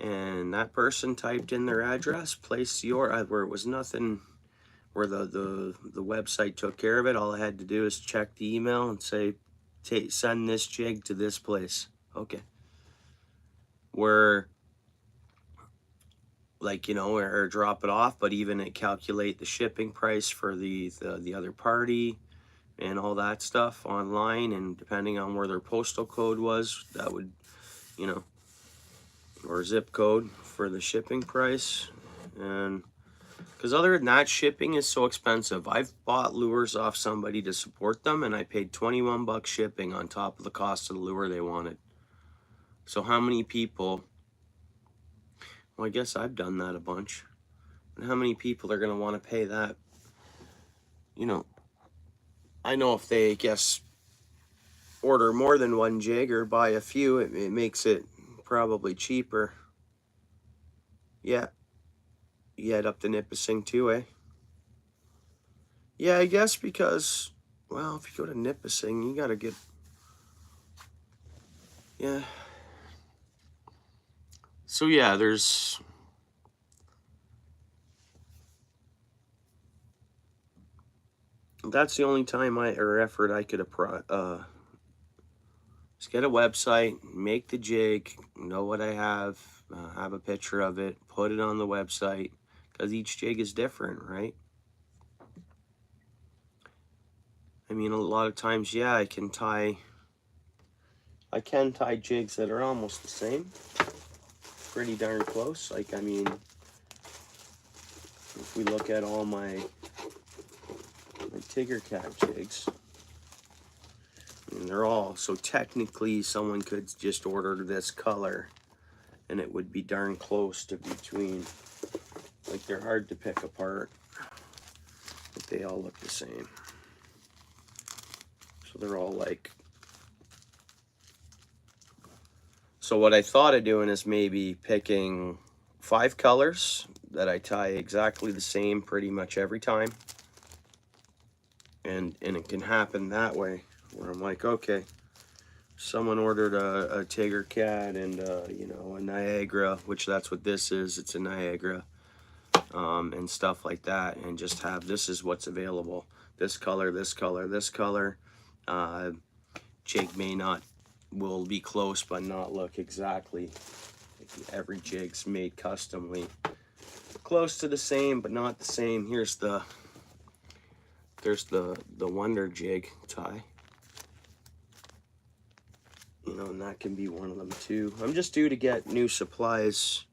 A: and that person typed in their address, placed the order where it was nothing, where the website took care of it. All I had to do is check the email and say, send this jig to this place. Okay. Where, like, you know, or drop it off, but even it calculate the shipping price for the other party and all that stuff online, and depending on where their postal code was, that would, you know, or zip code for the shipping price. And because other than that, shipping is so expensive. I've bought lures off somebody to support them, and I paid 21 bucks shipping on top of the cost of the lure they wanted. So how many people, well, I guess I've done that a bunch, and how many people are going to want to pay that? You know, I know if they, guess, order more than one jig or buy a few, it makes it probably cheaper. Yeah, you head up to Nipissing too, eh? Yeah, I guess because, well, if you go to Nipissing, you gotta get, yeah. So yeah, that's the only time or effort I could just get a website, make the jig, know what I have a picture of it, put it on the website, because each jig is different, right? I mean, a lot of times, yeah, I can tie jigs that are almost the same, pretty darn close. Like, I mean, if we look at all my Tigger Cat jigs, and they're all, so technically someone could just order this color and it would be darn close to between, like, they're hard to pick apart, but they all look the same. So they're all like, so what I thought of doing is maybe picking 5 colors that I tie exactly the same pretty much every time, and it can happen that way, where I'm like, okay, Someone ordered a tiger cat and you know, a Niagara, which that's what this is. It's a Niagara, and stuff like that, and just have, this is what's available. This color, this color, this color. Jig will be close, but not look exactly. Every jig's made customly, close to the same, but not the same. There's the Wonder jig tie. You know, and that can be one of them too. I'm just due to get new supplies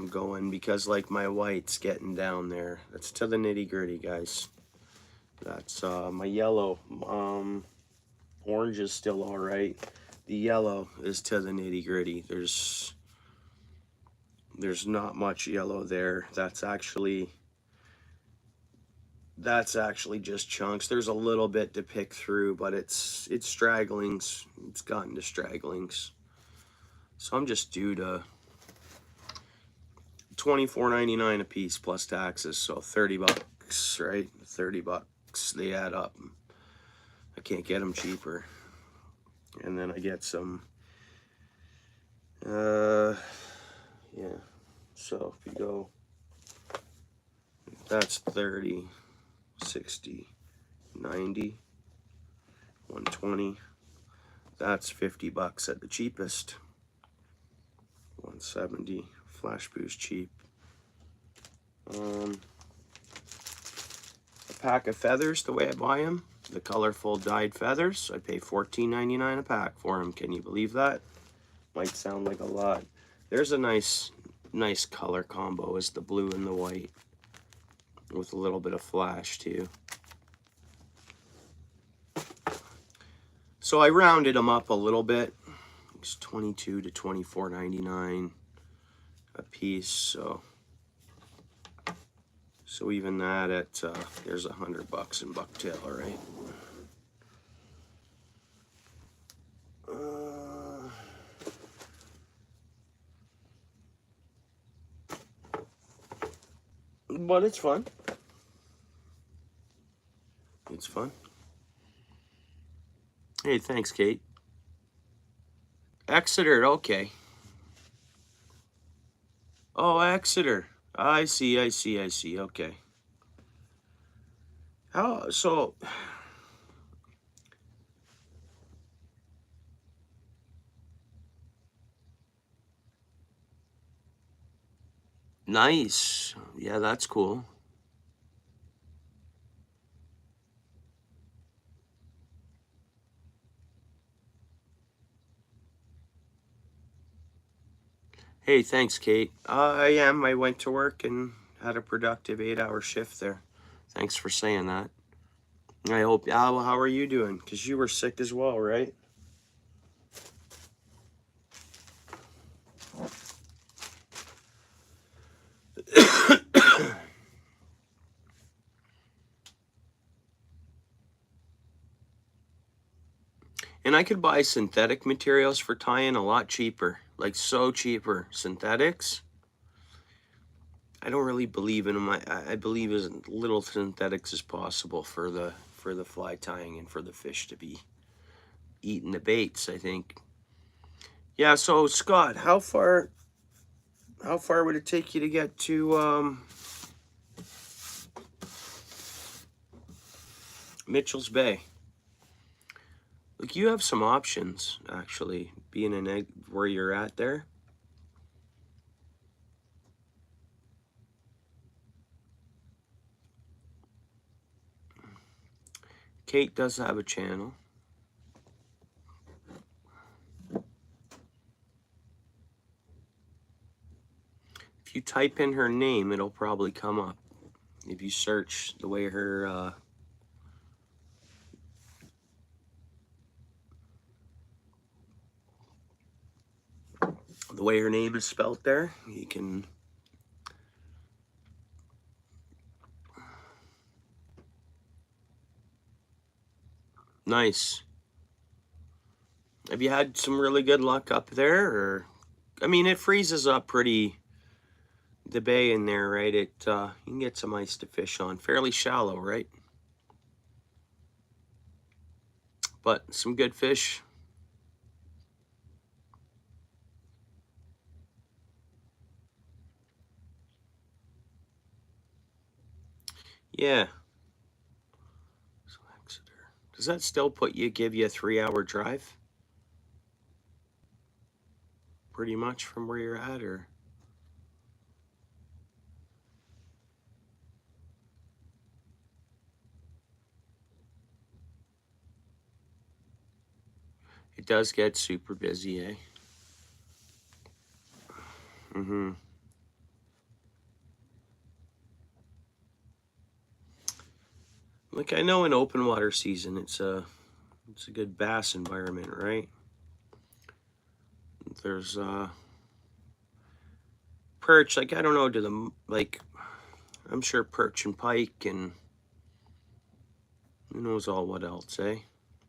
A: going, because like my white's getting down there. That's to the nitty gritty, guys. That's my yellow. Orange is still all right. The yellow is to the nitty gritty. There's not much yellow there. That's actually just chunks. There's a little bit to pick through, but it's stragglings. It's gotten to stragglings. So I'm just due to $24.99 a piece plus taxes, so 30 bucks, right? 30 bucks, they add up. I can't get them cheaper. And then I get some, yeah. So if you go, that's 30, 60, 90, 120. That's 50 bucks at the cheapest. 170. Flash Boost cheap. A pack of feathers, the way I buy them, the colorful dyed feathers, I pay $14.99 a pack for them. Can you believe that? Might sound like a lot. There's a nice color combo, is the blue and the white, with a little bit of flash too. So I rounded them up a little bit. It's $22 to $24.99 a piece. So even that at there's $100 in bucktail, right? But it's fun. It's fun. Hey, thanks, Kate. Exeter, okay. Oh, Exeter. I see, okay. How, so... Nice. Yeah, that's cool. Hey, thanks, Kate. I am. I went to work and had a productive 8-hour shift there. Thanks for saying that. I hope, how are you doing? Because you were sick as well, right? And I could buy synthetic materials for tying a lot cheaper. Like, so cheaper. Synthetics? I don't really believe in them. I believe as little synthetics as possible for the fly tying and for the fish to be eating the baits, I think. Yeah, so Scott, how far would it take you to get to Mitchell's Bay? Look, you have some options, actually, being in where you're at there. Kate does have a channel. If you type in her name, it'll probably come up. If you search the way her name is spelt there, you can. Nice. Have you had some really good luck up there? Or, I mean, it freezes up pretty, the bay in there, right? You can get some ice to fish on. Fairly shallow, right? But some good fish. Yeah. So Exeter. Does that still give you a 3-hour drive? Pretty much from where you're at, or? It does get super busy, eh? Mm-hmm. Like, I know in open water season, it's a good bass environment, right? There's perch. Like, I don't know, I'm sure perch and pike and who knows all what else, eh?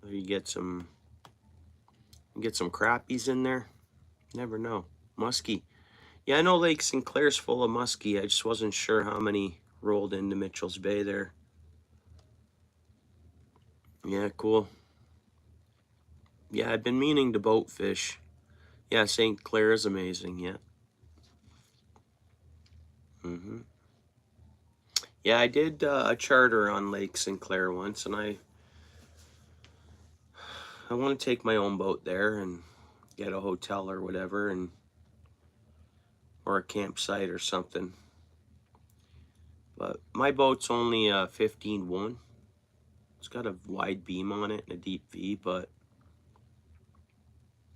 A: You get some crappies in there. Never know. Muskie. Yeah, I know Lake Sinclair's full of muskie. I just wasn't sure how many rolled into Mitchell's Bay there. Yeah, cool. Yeah, I've been meaning to boat fish. Yeah, St. Clair is amazing, yeah. Mm-hmm. Yeah, I did a charter on Lake Sinclair once, and I want to take my own boat there and get a hotel or whatever, or a campsite or something. But my boat's only a 15-1. It's got a wide beam on it and a deep V, but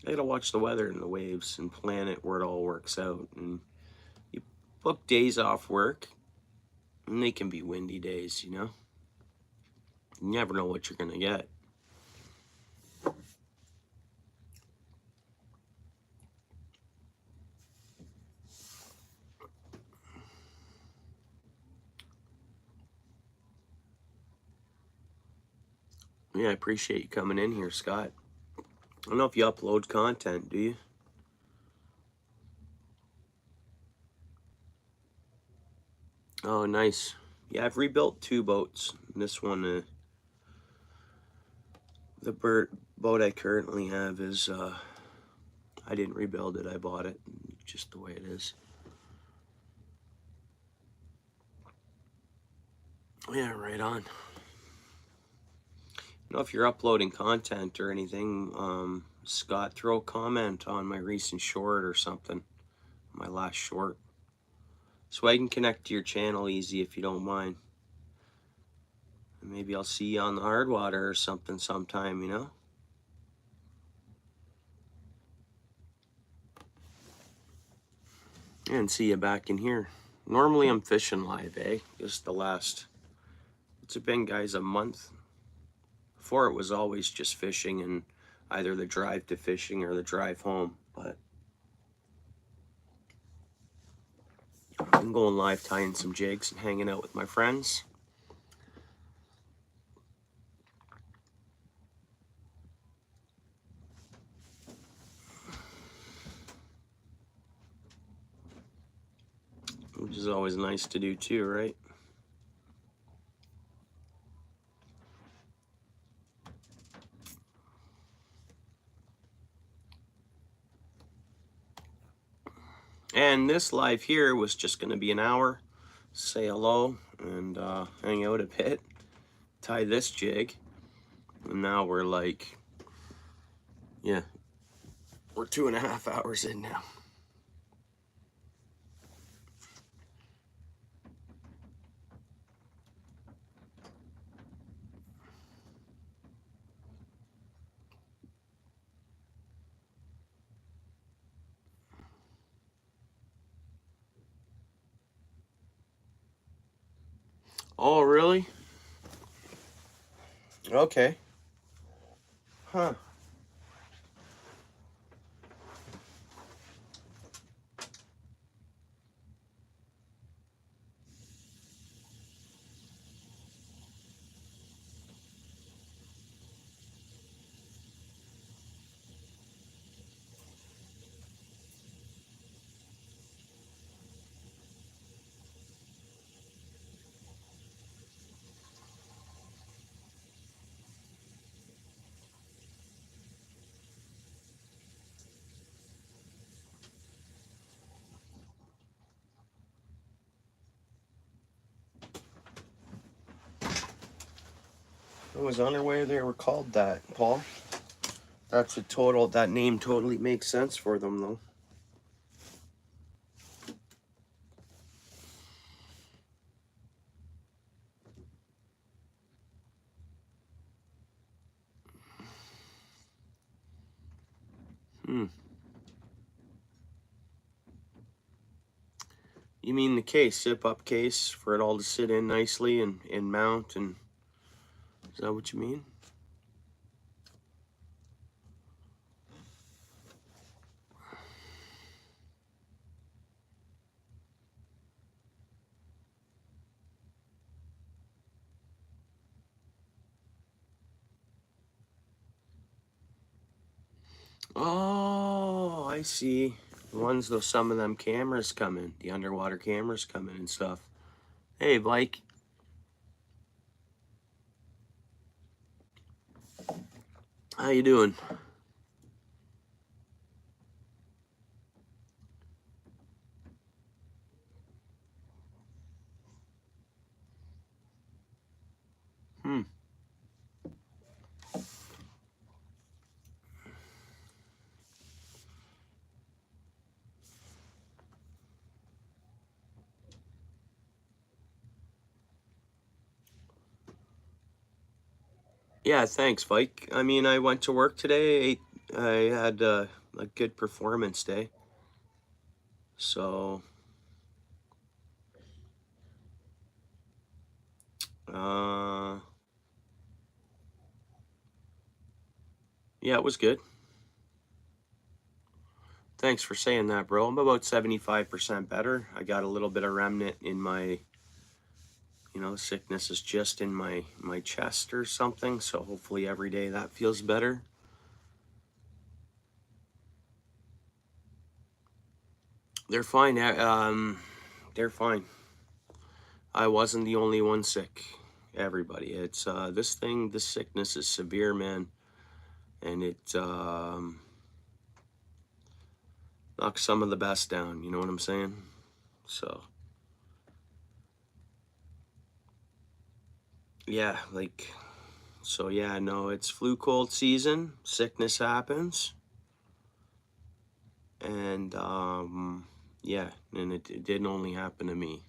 A: I gotta watch the weather and the waves and plan it where it all works out. And you book days off work, and they can be windy days, you know? You never know what you're gonna get. Yeah, I appreciate you coming in here, Scott. I don't know if you upload content, do you? Oh, nice. Yeah, I've rebuilt 2 boats. This one, the boat I currently have is, I didn't rebuild it, I bought it, just the way it is. Yeah, right on. You know, if you're uploading content or anything, Scott, throw a comment on my recent short or something, my last short, so I can connect to your channel easy if you don't mind. And maybe I'll see you on the hard water or something sometime, you know? And see you back in here. Normally I'm fishing live, eh? Just the last, what's it been, guys, a month? Before it was always just fishing and either the drive to fishing or the drive home, but I'm going live tying some jigs and hanging out with my friends. Which is always nice to do too, right? And this live here was just going to be an hour, say hello, and hang out a bit, tie this jig, and now we're like, yeah, we're 2.5 hours in now. Oh, really? Okay. Huh. was unaware they were called that, Paul. That name totally makes sense for them, though. You mean the case, zip-up case, for it all to sit in nicely and mount, and is that what you mean? Oh, I see. Ones though, some of them cameras come in, the underwater cameras come in and stuff. Hey, Mike. How you doing? Yeah, thanks, Mike. I mean, I went to work today. I had a good performance day. So, yeah, it was good. Thanks for saying that, bro. I'm about 75% better. I got a little bit of remnant in my, sickness is just in my chest or something. So hopefully every day that feels better. They're fine. They're fine. I wasn't the only one sick. Everybody. It's this sickness is severe, man, and it knocks some of the best down. You know what I'm saying? So yeah, no, it's flu cold season. Sickness happens, and yeah, and it didn't only happen to me.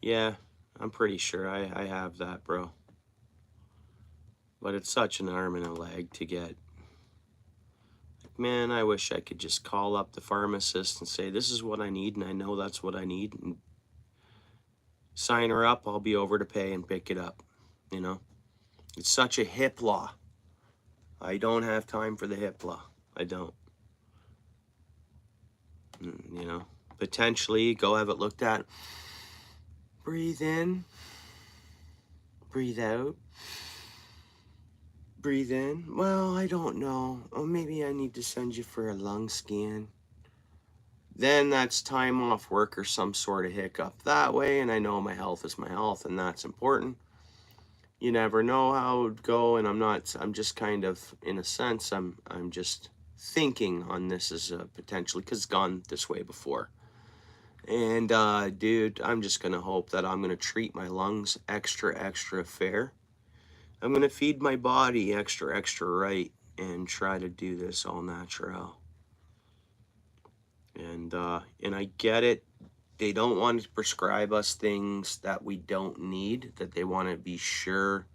A: Yeah, I'm pretty sure I have that, bro. But it's such an arm and a leg to get. Man, I wish I could just call up the pharmacist and say, this is what I need, and I know that's what I need, and sign her up. I'll be over to pay and pick it up. It's such a hip law. I don't have time for the hip law. I don't. Potentially go have it looked at. Breathe in. Breathe out. Breathe in. Well, I don't know. Oh, maybe I need to send you for a lung scan. Then that's time off work or some sort of hiccup that way, and I know my health is my health, and that's important. You never know how it would go, and I'm just kind of, in a sense, I'm just thinking on this as a potentially, because it's gone this way before. And dude, I'm just gonna hope that I'm gonna treat my lungs extra fair. I'm gonna feed my body extra right and try to do this all natural. And I get it. They don't want to prescribe us things that we don't need, that they want to be sure,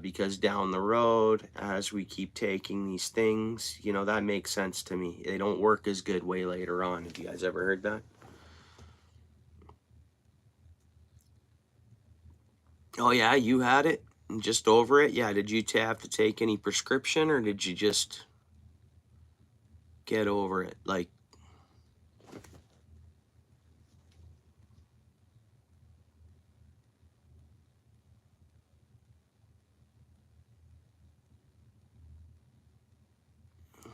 A: because down the road, as we keep taking these things, that makes sense to me. They don't work as good way later on. Have you guys ever heard that? Oh yeah, you had it? Just over it? Yeah, did you have to take any prescription, or did you just get over it?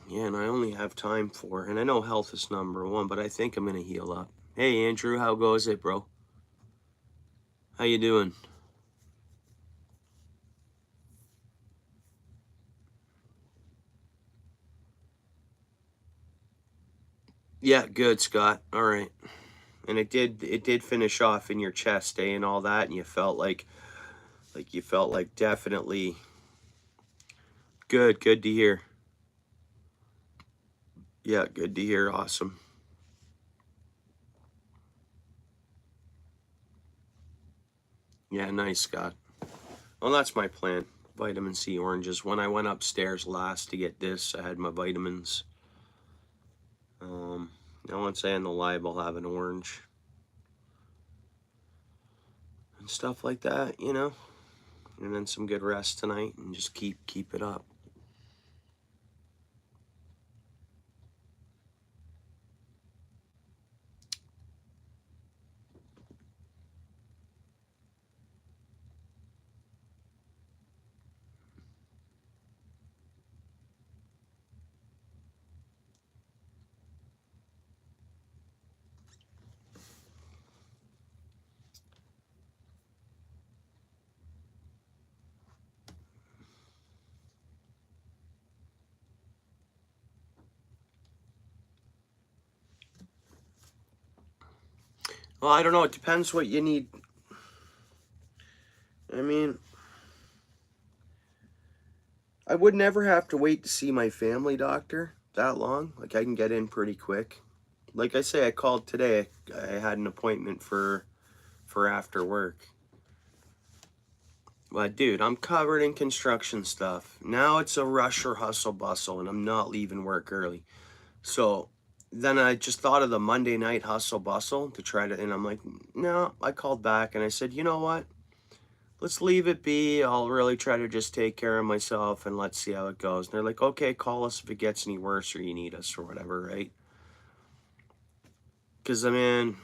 A: Yeah, and I only have time for, and I know health is number one, but I think I'm gonna heal up. Hey Andrew, how goes it, bro? How you doing? Yeah, good, Scott. All right. And it did finish off in your chest, eh, and all that, and you felt like definitely good. Good to hear. Yeah, good to hear. Awesome. Yeah, nice, Scott. Well, that's my plan. Vitamin C oranges. When I went upstairs last to get this, I had my vitamins. Now once I end the live, I'll have an orange and stuff like that, you know. And then some good rest tonight, and just keep it up. Well, I don't know. It depends what you need. I mean, I would never have to wait to see my family doctor that long. Like, I can get in pretty quick. Like I say, I called today. I had an appointment for after work. But dude, I'm covered in construction stuff. Now it's a rush or hustle bustle, and I'm not leaving work early. So then I just thought of the Monday night hustle bustle to try to, and I'm like, no, I called back and I said, you know what? Let's leave it be. I'll really try to just take care of myself and let's see how it goes. And they're like, okay, call us if it gets any worse or you need us or whatever, right? Because, I mean,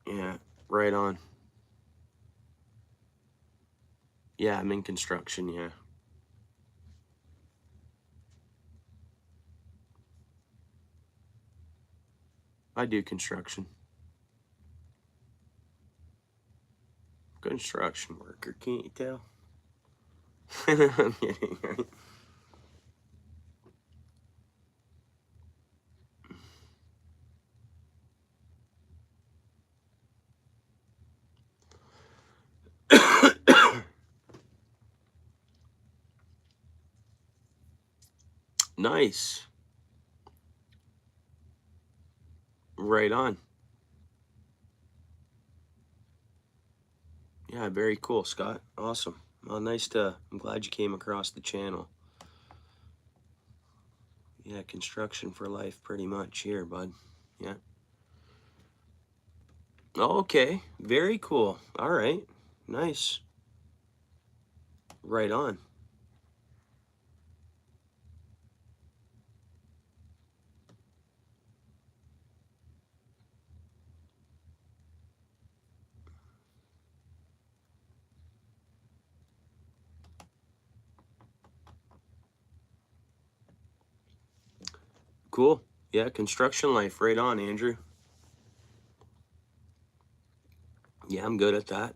A: yeah, right on. Yeah, I'm in construction, yeah. I do construction. Construction worker, can't you tell? I'm kidding, right? Nice. Right on. Yeah, very cool, Scott. Awesome. Well, I'm glad you came across the channel. Yeah, construction for life pretty much here, bud. Yeah. Okay, very cool. All right. Nice. Right on. Cool. Yeah, construction life. Right on, Andrew. Yeah, I'm good at that.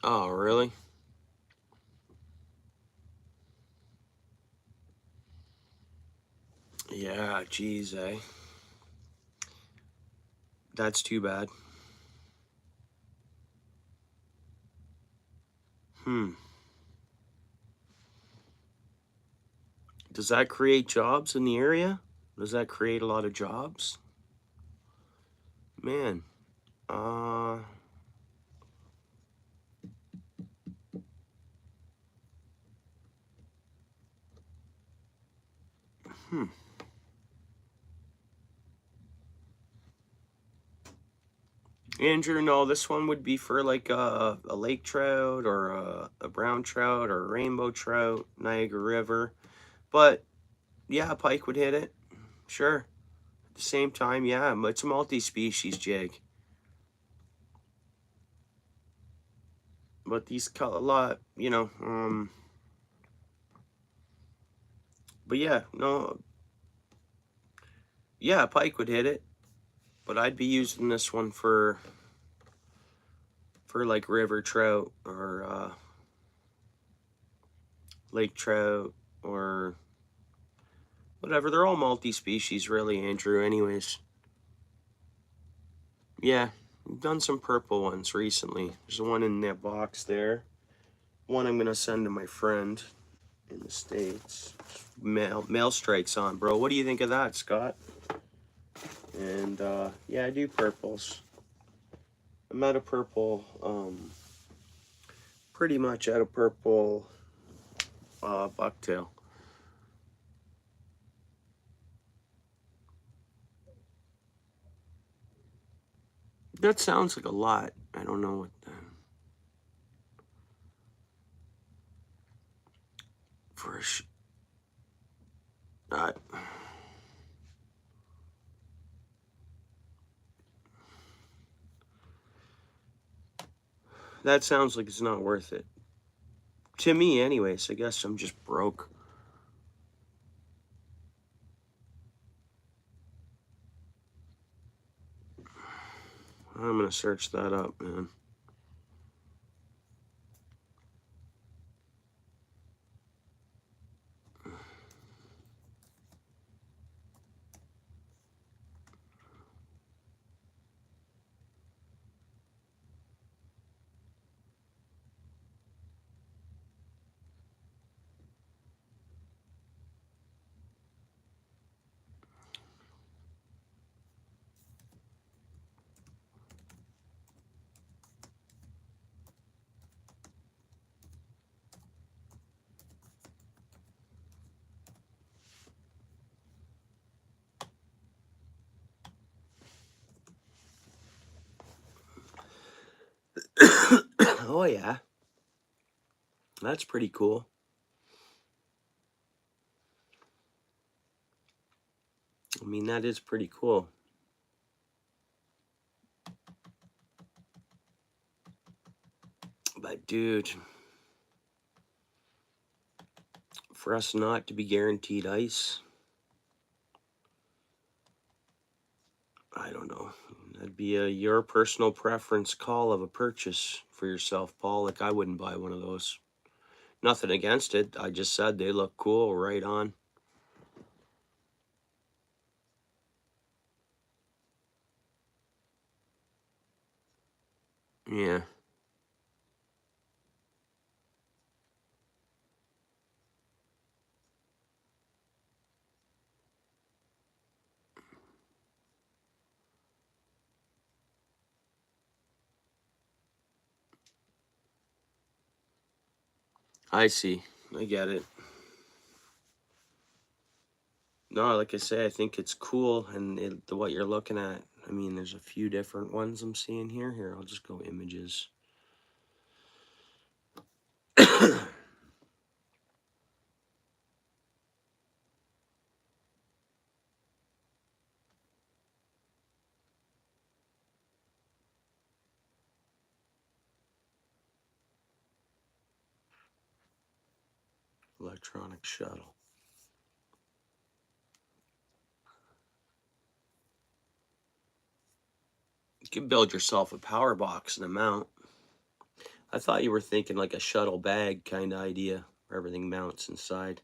A: Oh, really? Yeah, geez, eh? That's too bad. Hmm. Does that create jobs in the area? Does that create a lot of jobs? Man, uh, hmm. Andrew, no, this one would be for like a lake trout or a brown trout or a rainbow trout, Niagara River. But yeah, a pike would hit it. Sure. At the same time, yeah, it's a multi-species jig. But these a lot, you know, but yeah, no, Yeah, a pike would hit it, but I'd be using this one for like river trout or lake trout or whatever. They're all multi-species, really, Andrew. Anyways, yeah, I've done some purple ones recently. There's one in that box there. One I'm gonna send to my friend in the States. Mail strikes on, bro. What do you think of that, Scott? And yeah, I do purples. I'm at a purple, pretty much at a purple bucktail. That sounds like a lot. I don't know what for a uh, that sounds like it's not worth it. To me, anyways. I guess I'm just broke. I'm gonna search that up, man. Oh yeah, that's pretty cool. I mean, that is pretty cool. But dude, for us not to be guaranteed ice, I don't know. That'd be your personal preference call of a purchase for yourself, Paul. Like, I wouldn't buy one of those. Nothing against it. I just said they look cool, right on. Yeah. I see. I get it. No, like I say, I think it's cool, and what you're looking at. I mean, there's a few different ones I'm seeing here. Here, I'll just go images. Electronic shuttle. You can build yourself a power box and a mount. I thought you were thinking like a shuttle bag kind of idea where everything mounts inside.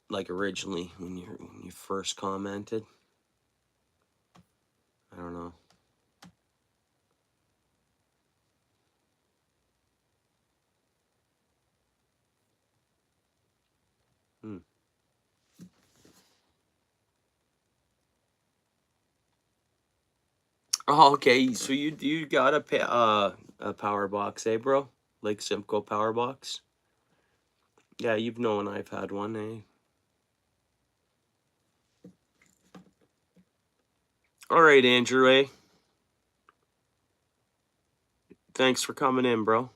A: Like originally when you first commented. I don't know. Hmm. Oh, okay. So you got a power box, eh, bro? Like Simcoe power box? Yeah, you've known I've had one, eh? All right, Andrew, eh? Thanks for coming in, bro.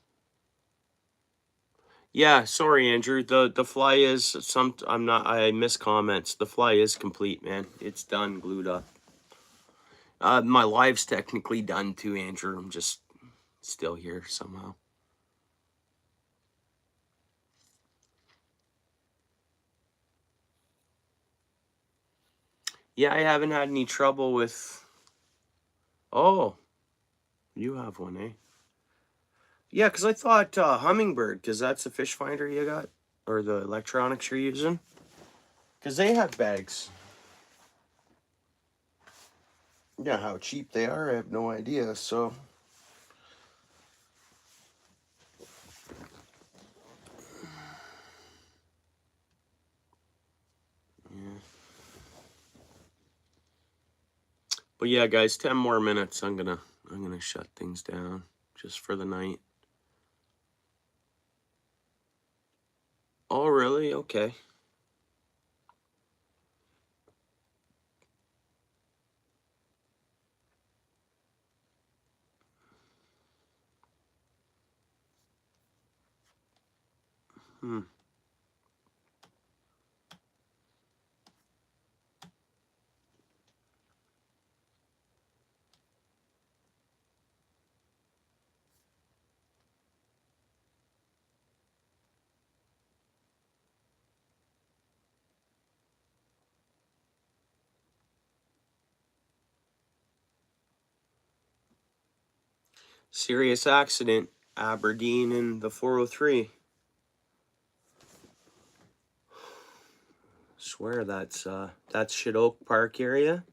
A: Yeah, sorry, Andrew. The fly is I miss comments. The fly is complete, man. It's done, glued up. My live's technically done too, Andrew. I'm just still here somehow. Yeah, I haven't had any trouble with... Oh, you have one, eh? Yeah, because I thought Hummingbird, because that's the fish finder you got, or the electronics you're using. Because they have bags. Yeah, how cheap they are, I have no idea, so... Yeah. But yeah, guys, 10 more minutes. I'm gonna shut things down just for the night. Oh, really? Okay. Hmm. Serious accident, Aberdeen and the 403. Swear that's Shit Oak Park area.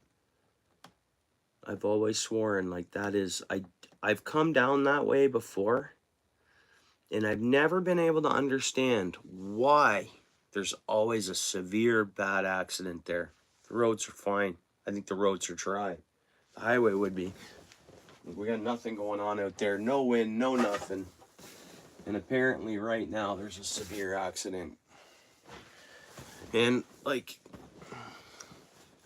A: I've always sworn like that is I've come down that way before, and I've never been able to understand why there's always a severe bad accident there. The roads are fine. I think the roads are dry. The highway would be. We got nothing going on out there. No wind, no nothing. And apparently right now there's a severe accident. And like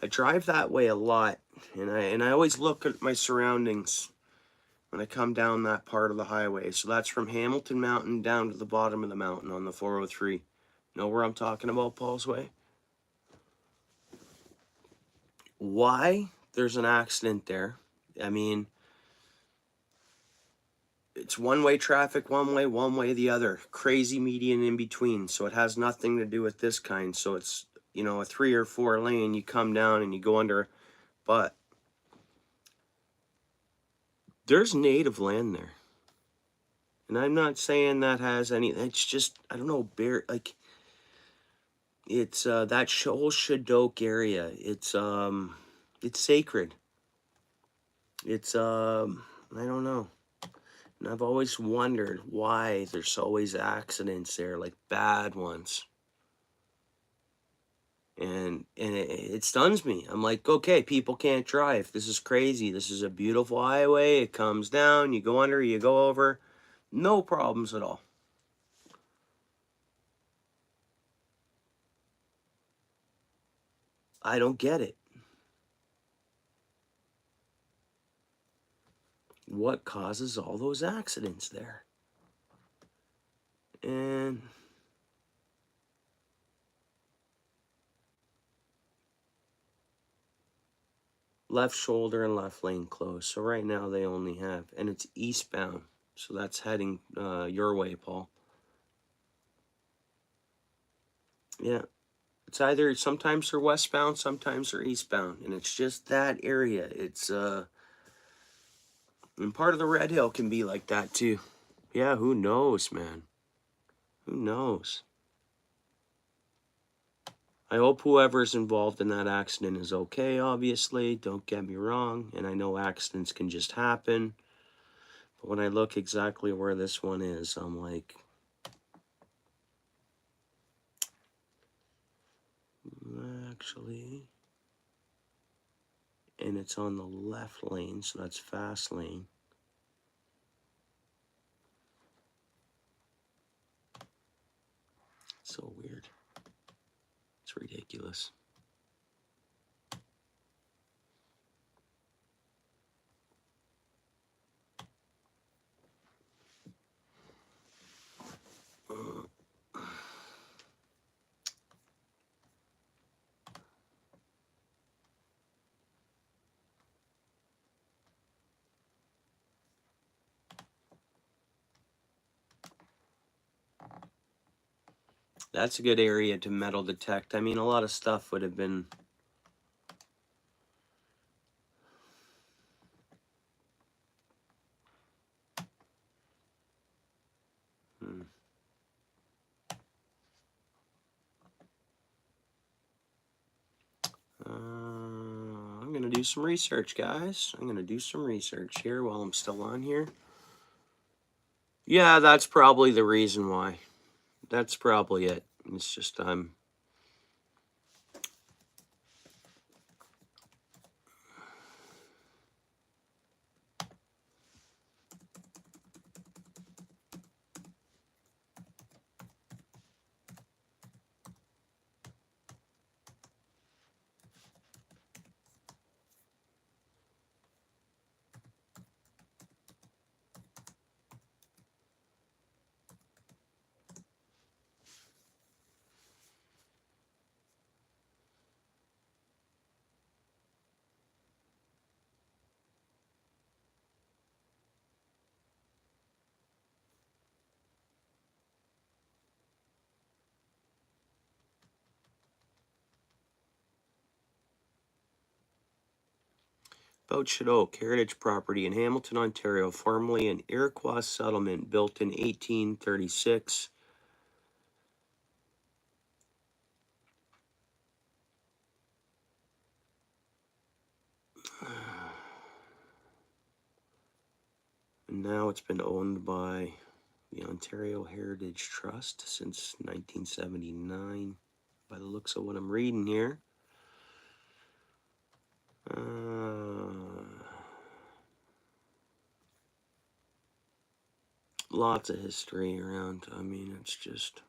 A: I drive that way a lot, and I always look at my surroundings when I come down that part of the highway. So that's from Hamilton Mountain down to the bottom of the mountain on the 403. Know where I'm talking about, Paul's Way? Why there's an accident there? I mean, it's one-way traffic, one way the other. Crazy median in between. So it has nothing to do with this kind. So it's, you know, a 3 or 4 lane, you come down and you go under. But there's native land there. And I'm not saying that has any, it's just, I don't know, like, it's, that whole Shadok area, it's sacred. It's, I don't know. And I've always wondered why there's always accidents there, like bad ones. And it stuns me. I'm like, okay, people can't drive. This is crazy. This is a beautiful highway. It comes down, you go under, you go over. No problems at all. I don't get it. What causes all those accidents there? And left shoulder and left lane closed. So right now they only have, and it's eastbound. So that's heading your way, Paul. Yeah. It's either sometimes they're westbound, sometimes they're eastbound, and it's just that area. It's and part of the Red Hill can be like that too. Yeah, who knows, man? Who knows? I hope whoever's involved in that accident is okay, obviously. Don't get me wrong. And I know accidents can just happen. But when I look exactly where this one is, I'm like, actually, and it's on the left lane, so that's fast lane. So weird. It's ridiculous. That's a good area to metal detect. I mean, a lot of stuff would have been do some research, guys. I'm gonna do some research here while I'm still on here. Yeah, that's probably the reason why. That's probably it. It's just about Oak Heritage Property in Hamilton, Ontario, formerly an Iroquois settlement built in 1836. And now it's been owned by the Ontario Heritage Trust since 1979, by the looks of what I'm reading here. Lots of history around. I mean, it's just...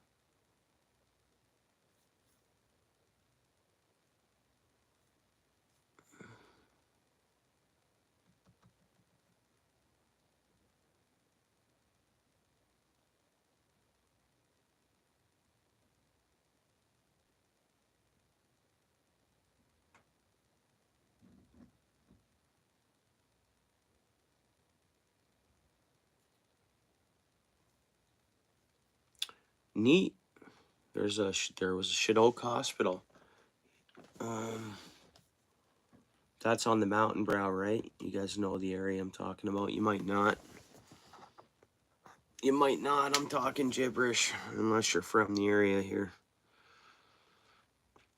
A: neat. There was a Oak Hospital. That's on the mountain brow, right? You guys know the area I'm talking about. You might not. You might not. I'm talking gibberish unless you're from the area here.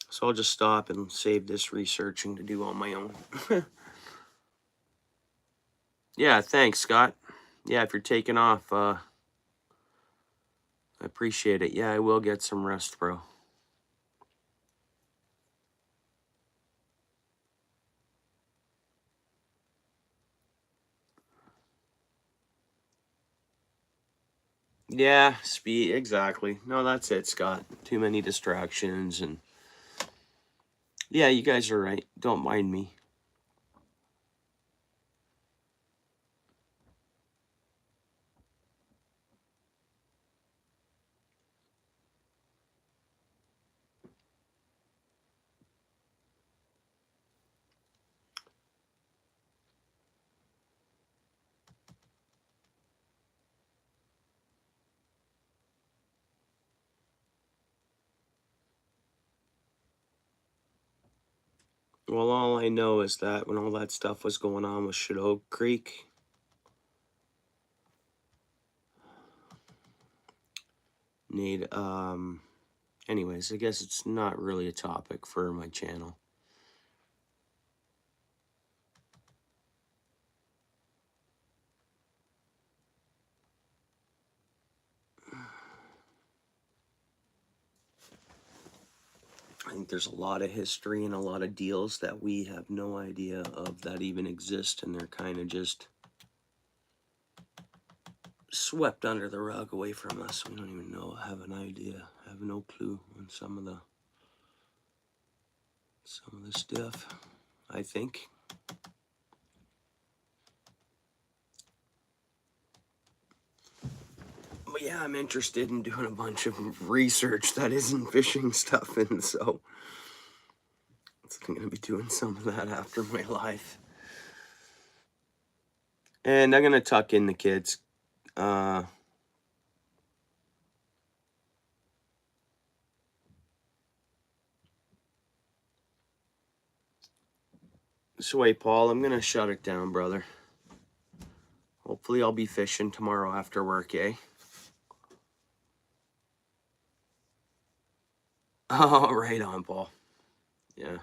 A: So I'll just stop and save this researching to do on my own. Yeah, thanks, Scott. Yeah, if you're taking off, I appreciate it. Yeah, I will get some rest, bro. Yeah, speed, exactly. No, that's it, Scott. Too many distractions, and yeah, you guys are right. Don't mind me. Well, all I know is that when all that stuff was going on with Shadow Creek, anyways, I guess it's not really a topic for my channel. I think there's a lot of history and a lot of deals that we have no idea of that even exist, and they're kind of just swept under the rug away from us. We don't even know, have an idea, have no clue on some of the stuff, I think. But yeah, I'm interested in doing a bunch of research that isn't fishing stuff, and so I'm going to be doing some of that after my life. And I'm going to tuck in the kids. So wait, Paul, I'm going to shut it down, brother. Hopefully I'll be fishing tomorrow after work, eh? Oh, right on, Paul. Yeah.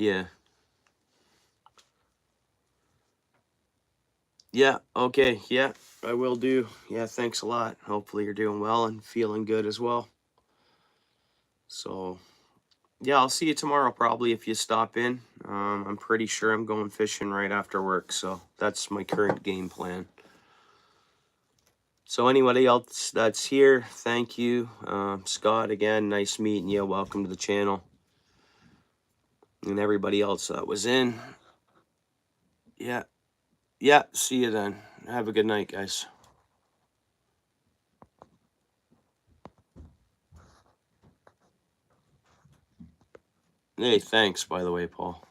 A: Yeah. Yeah, okay, yeah, I will do. Yeah, thanks a lot. Hopefully you're doing well and feeling good as well. So, yeah, I'll see you tomorrow probably if you stop in. I'm pretty sure I'm going fishing right after work, so that's my current game plan. So anybody else that's here, thank you. Scott, again, nice meeting you. Welcome to the channel. And everybody else that was in. Yeah. Yeah, see you then. Have a good night, guys. Hey, thanks, by the way, Paul.